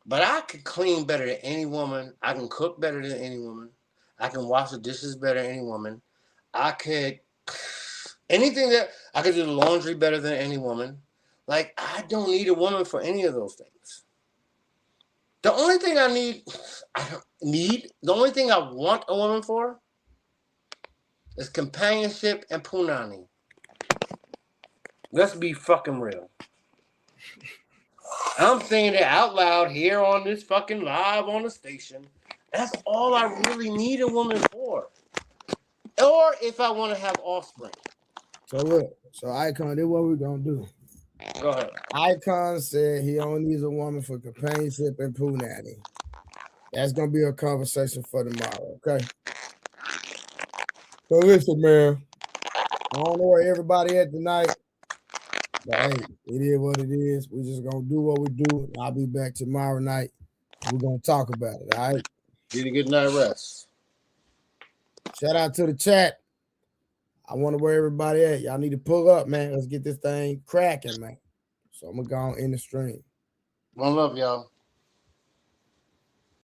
But I can clean better than any woman. I can cook better than any woman. I can wash the dishes better than any woman. I could, anything that, I could do the laundry better than any woman. Like, I don't need a woman for any of those things. The only thing the only thing I want a woman for is companionship and punani. Let's be fucking real. I'm saying it out loud here on this fucking live on the station. That's all I really need a woman for. Or if I want to have offspring. So look, so Icon, this is what we're gonna do. Go ahead. Icon said he only needs a woman for companionship and punani. That's gonna be a conversation for tomorrow, okay? So listen, man. I don't know where everybody at tonight, but hey, it is what it is. We're just gonna do what we do. I'll be back tomorrow night. We're gonna talk about it, all right? Get a good night rest. Shout out to the chat. I wonder where everybody at. Y'all need to pull up, man. Let's get this thing cracking, man. So I'm gonna go on in the stream. One love, y'all.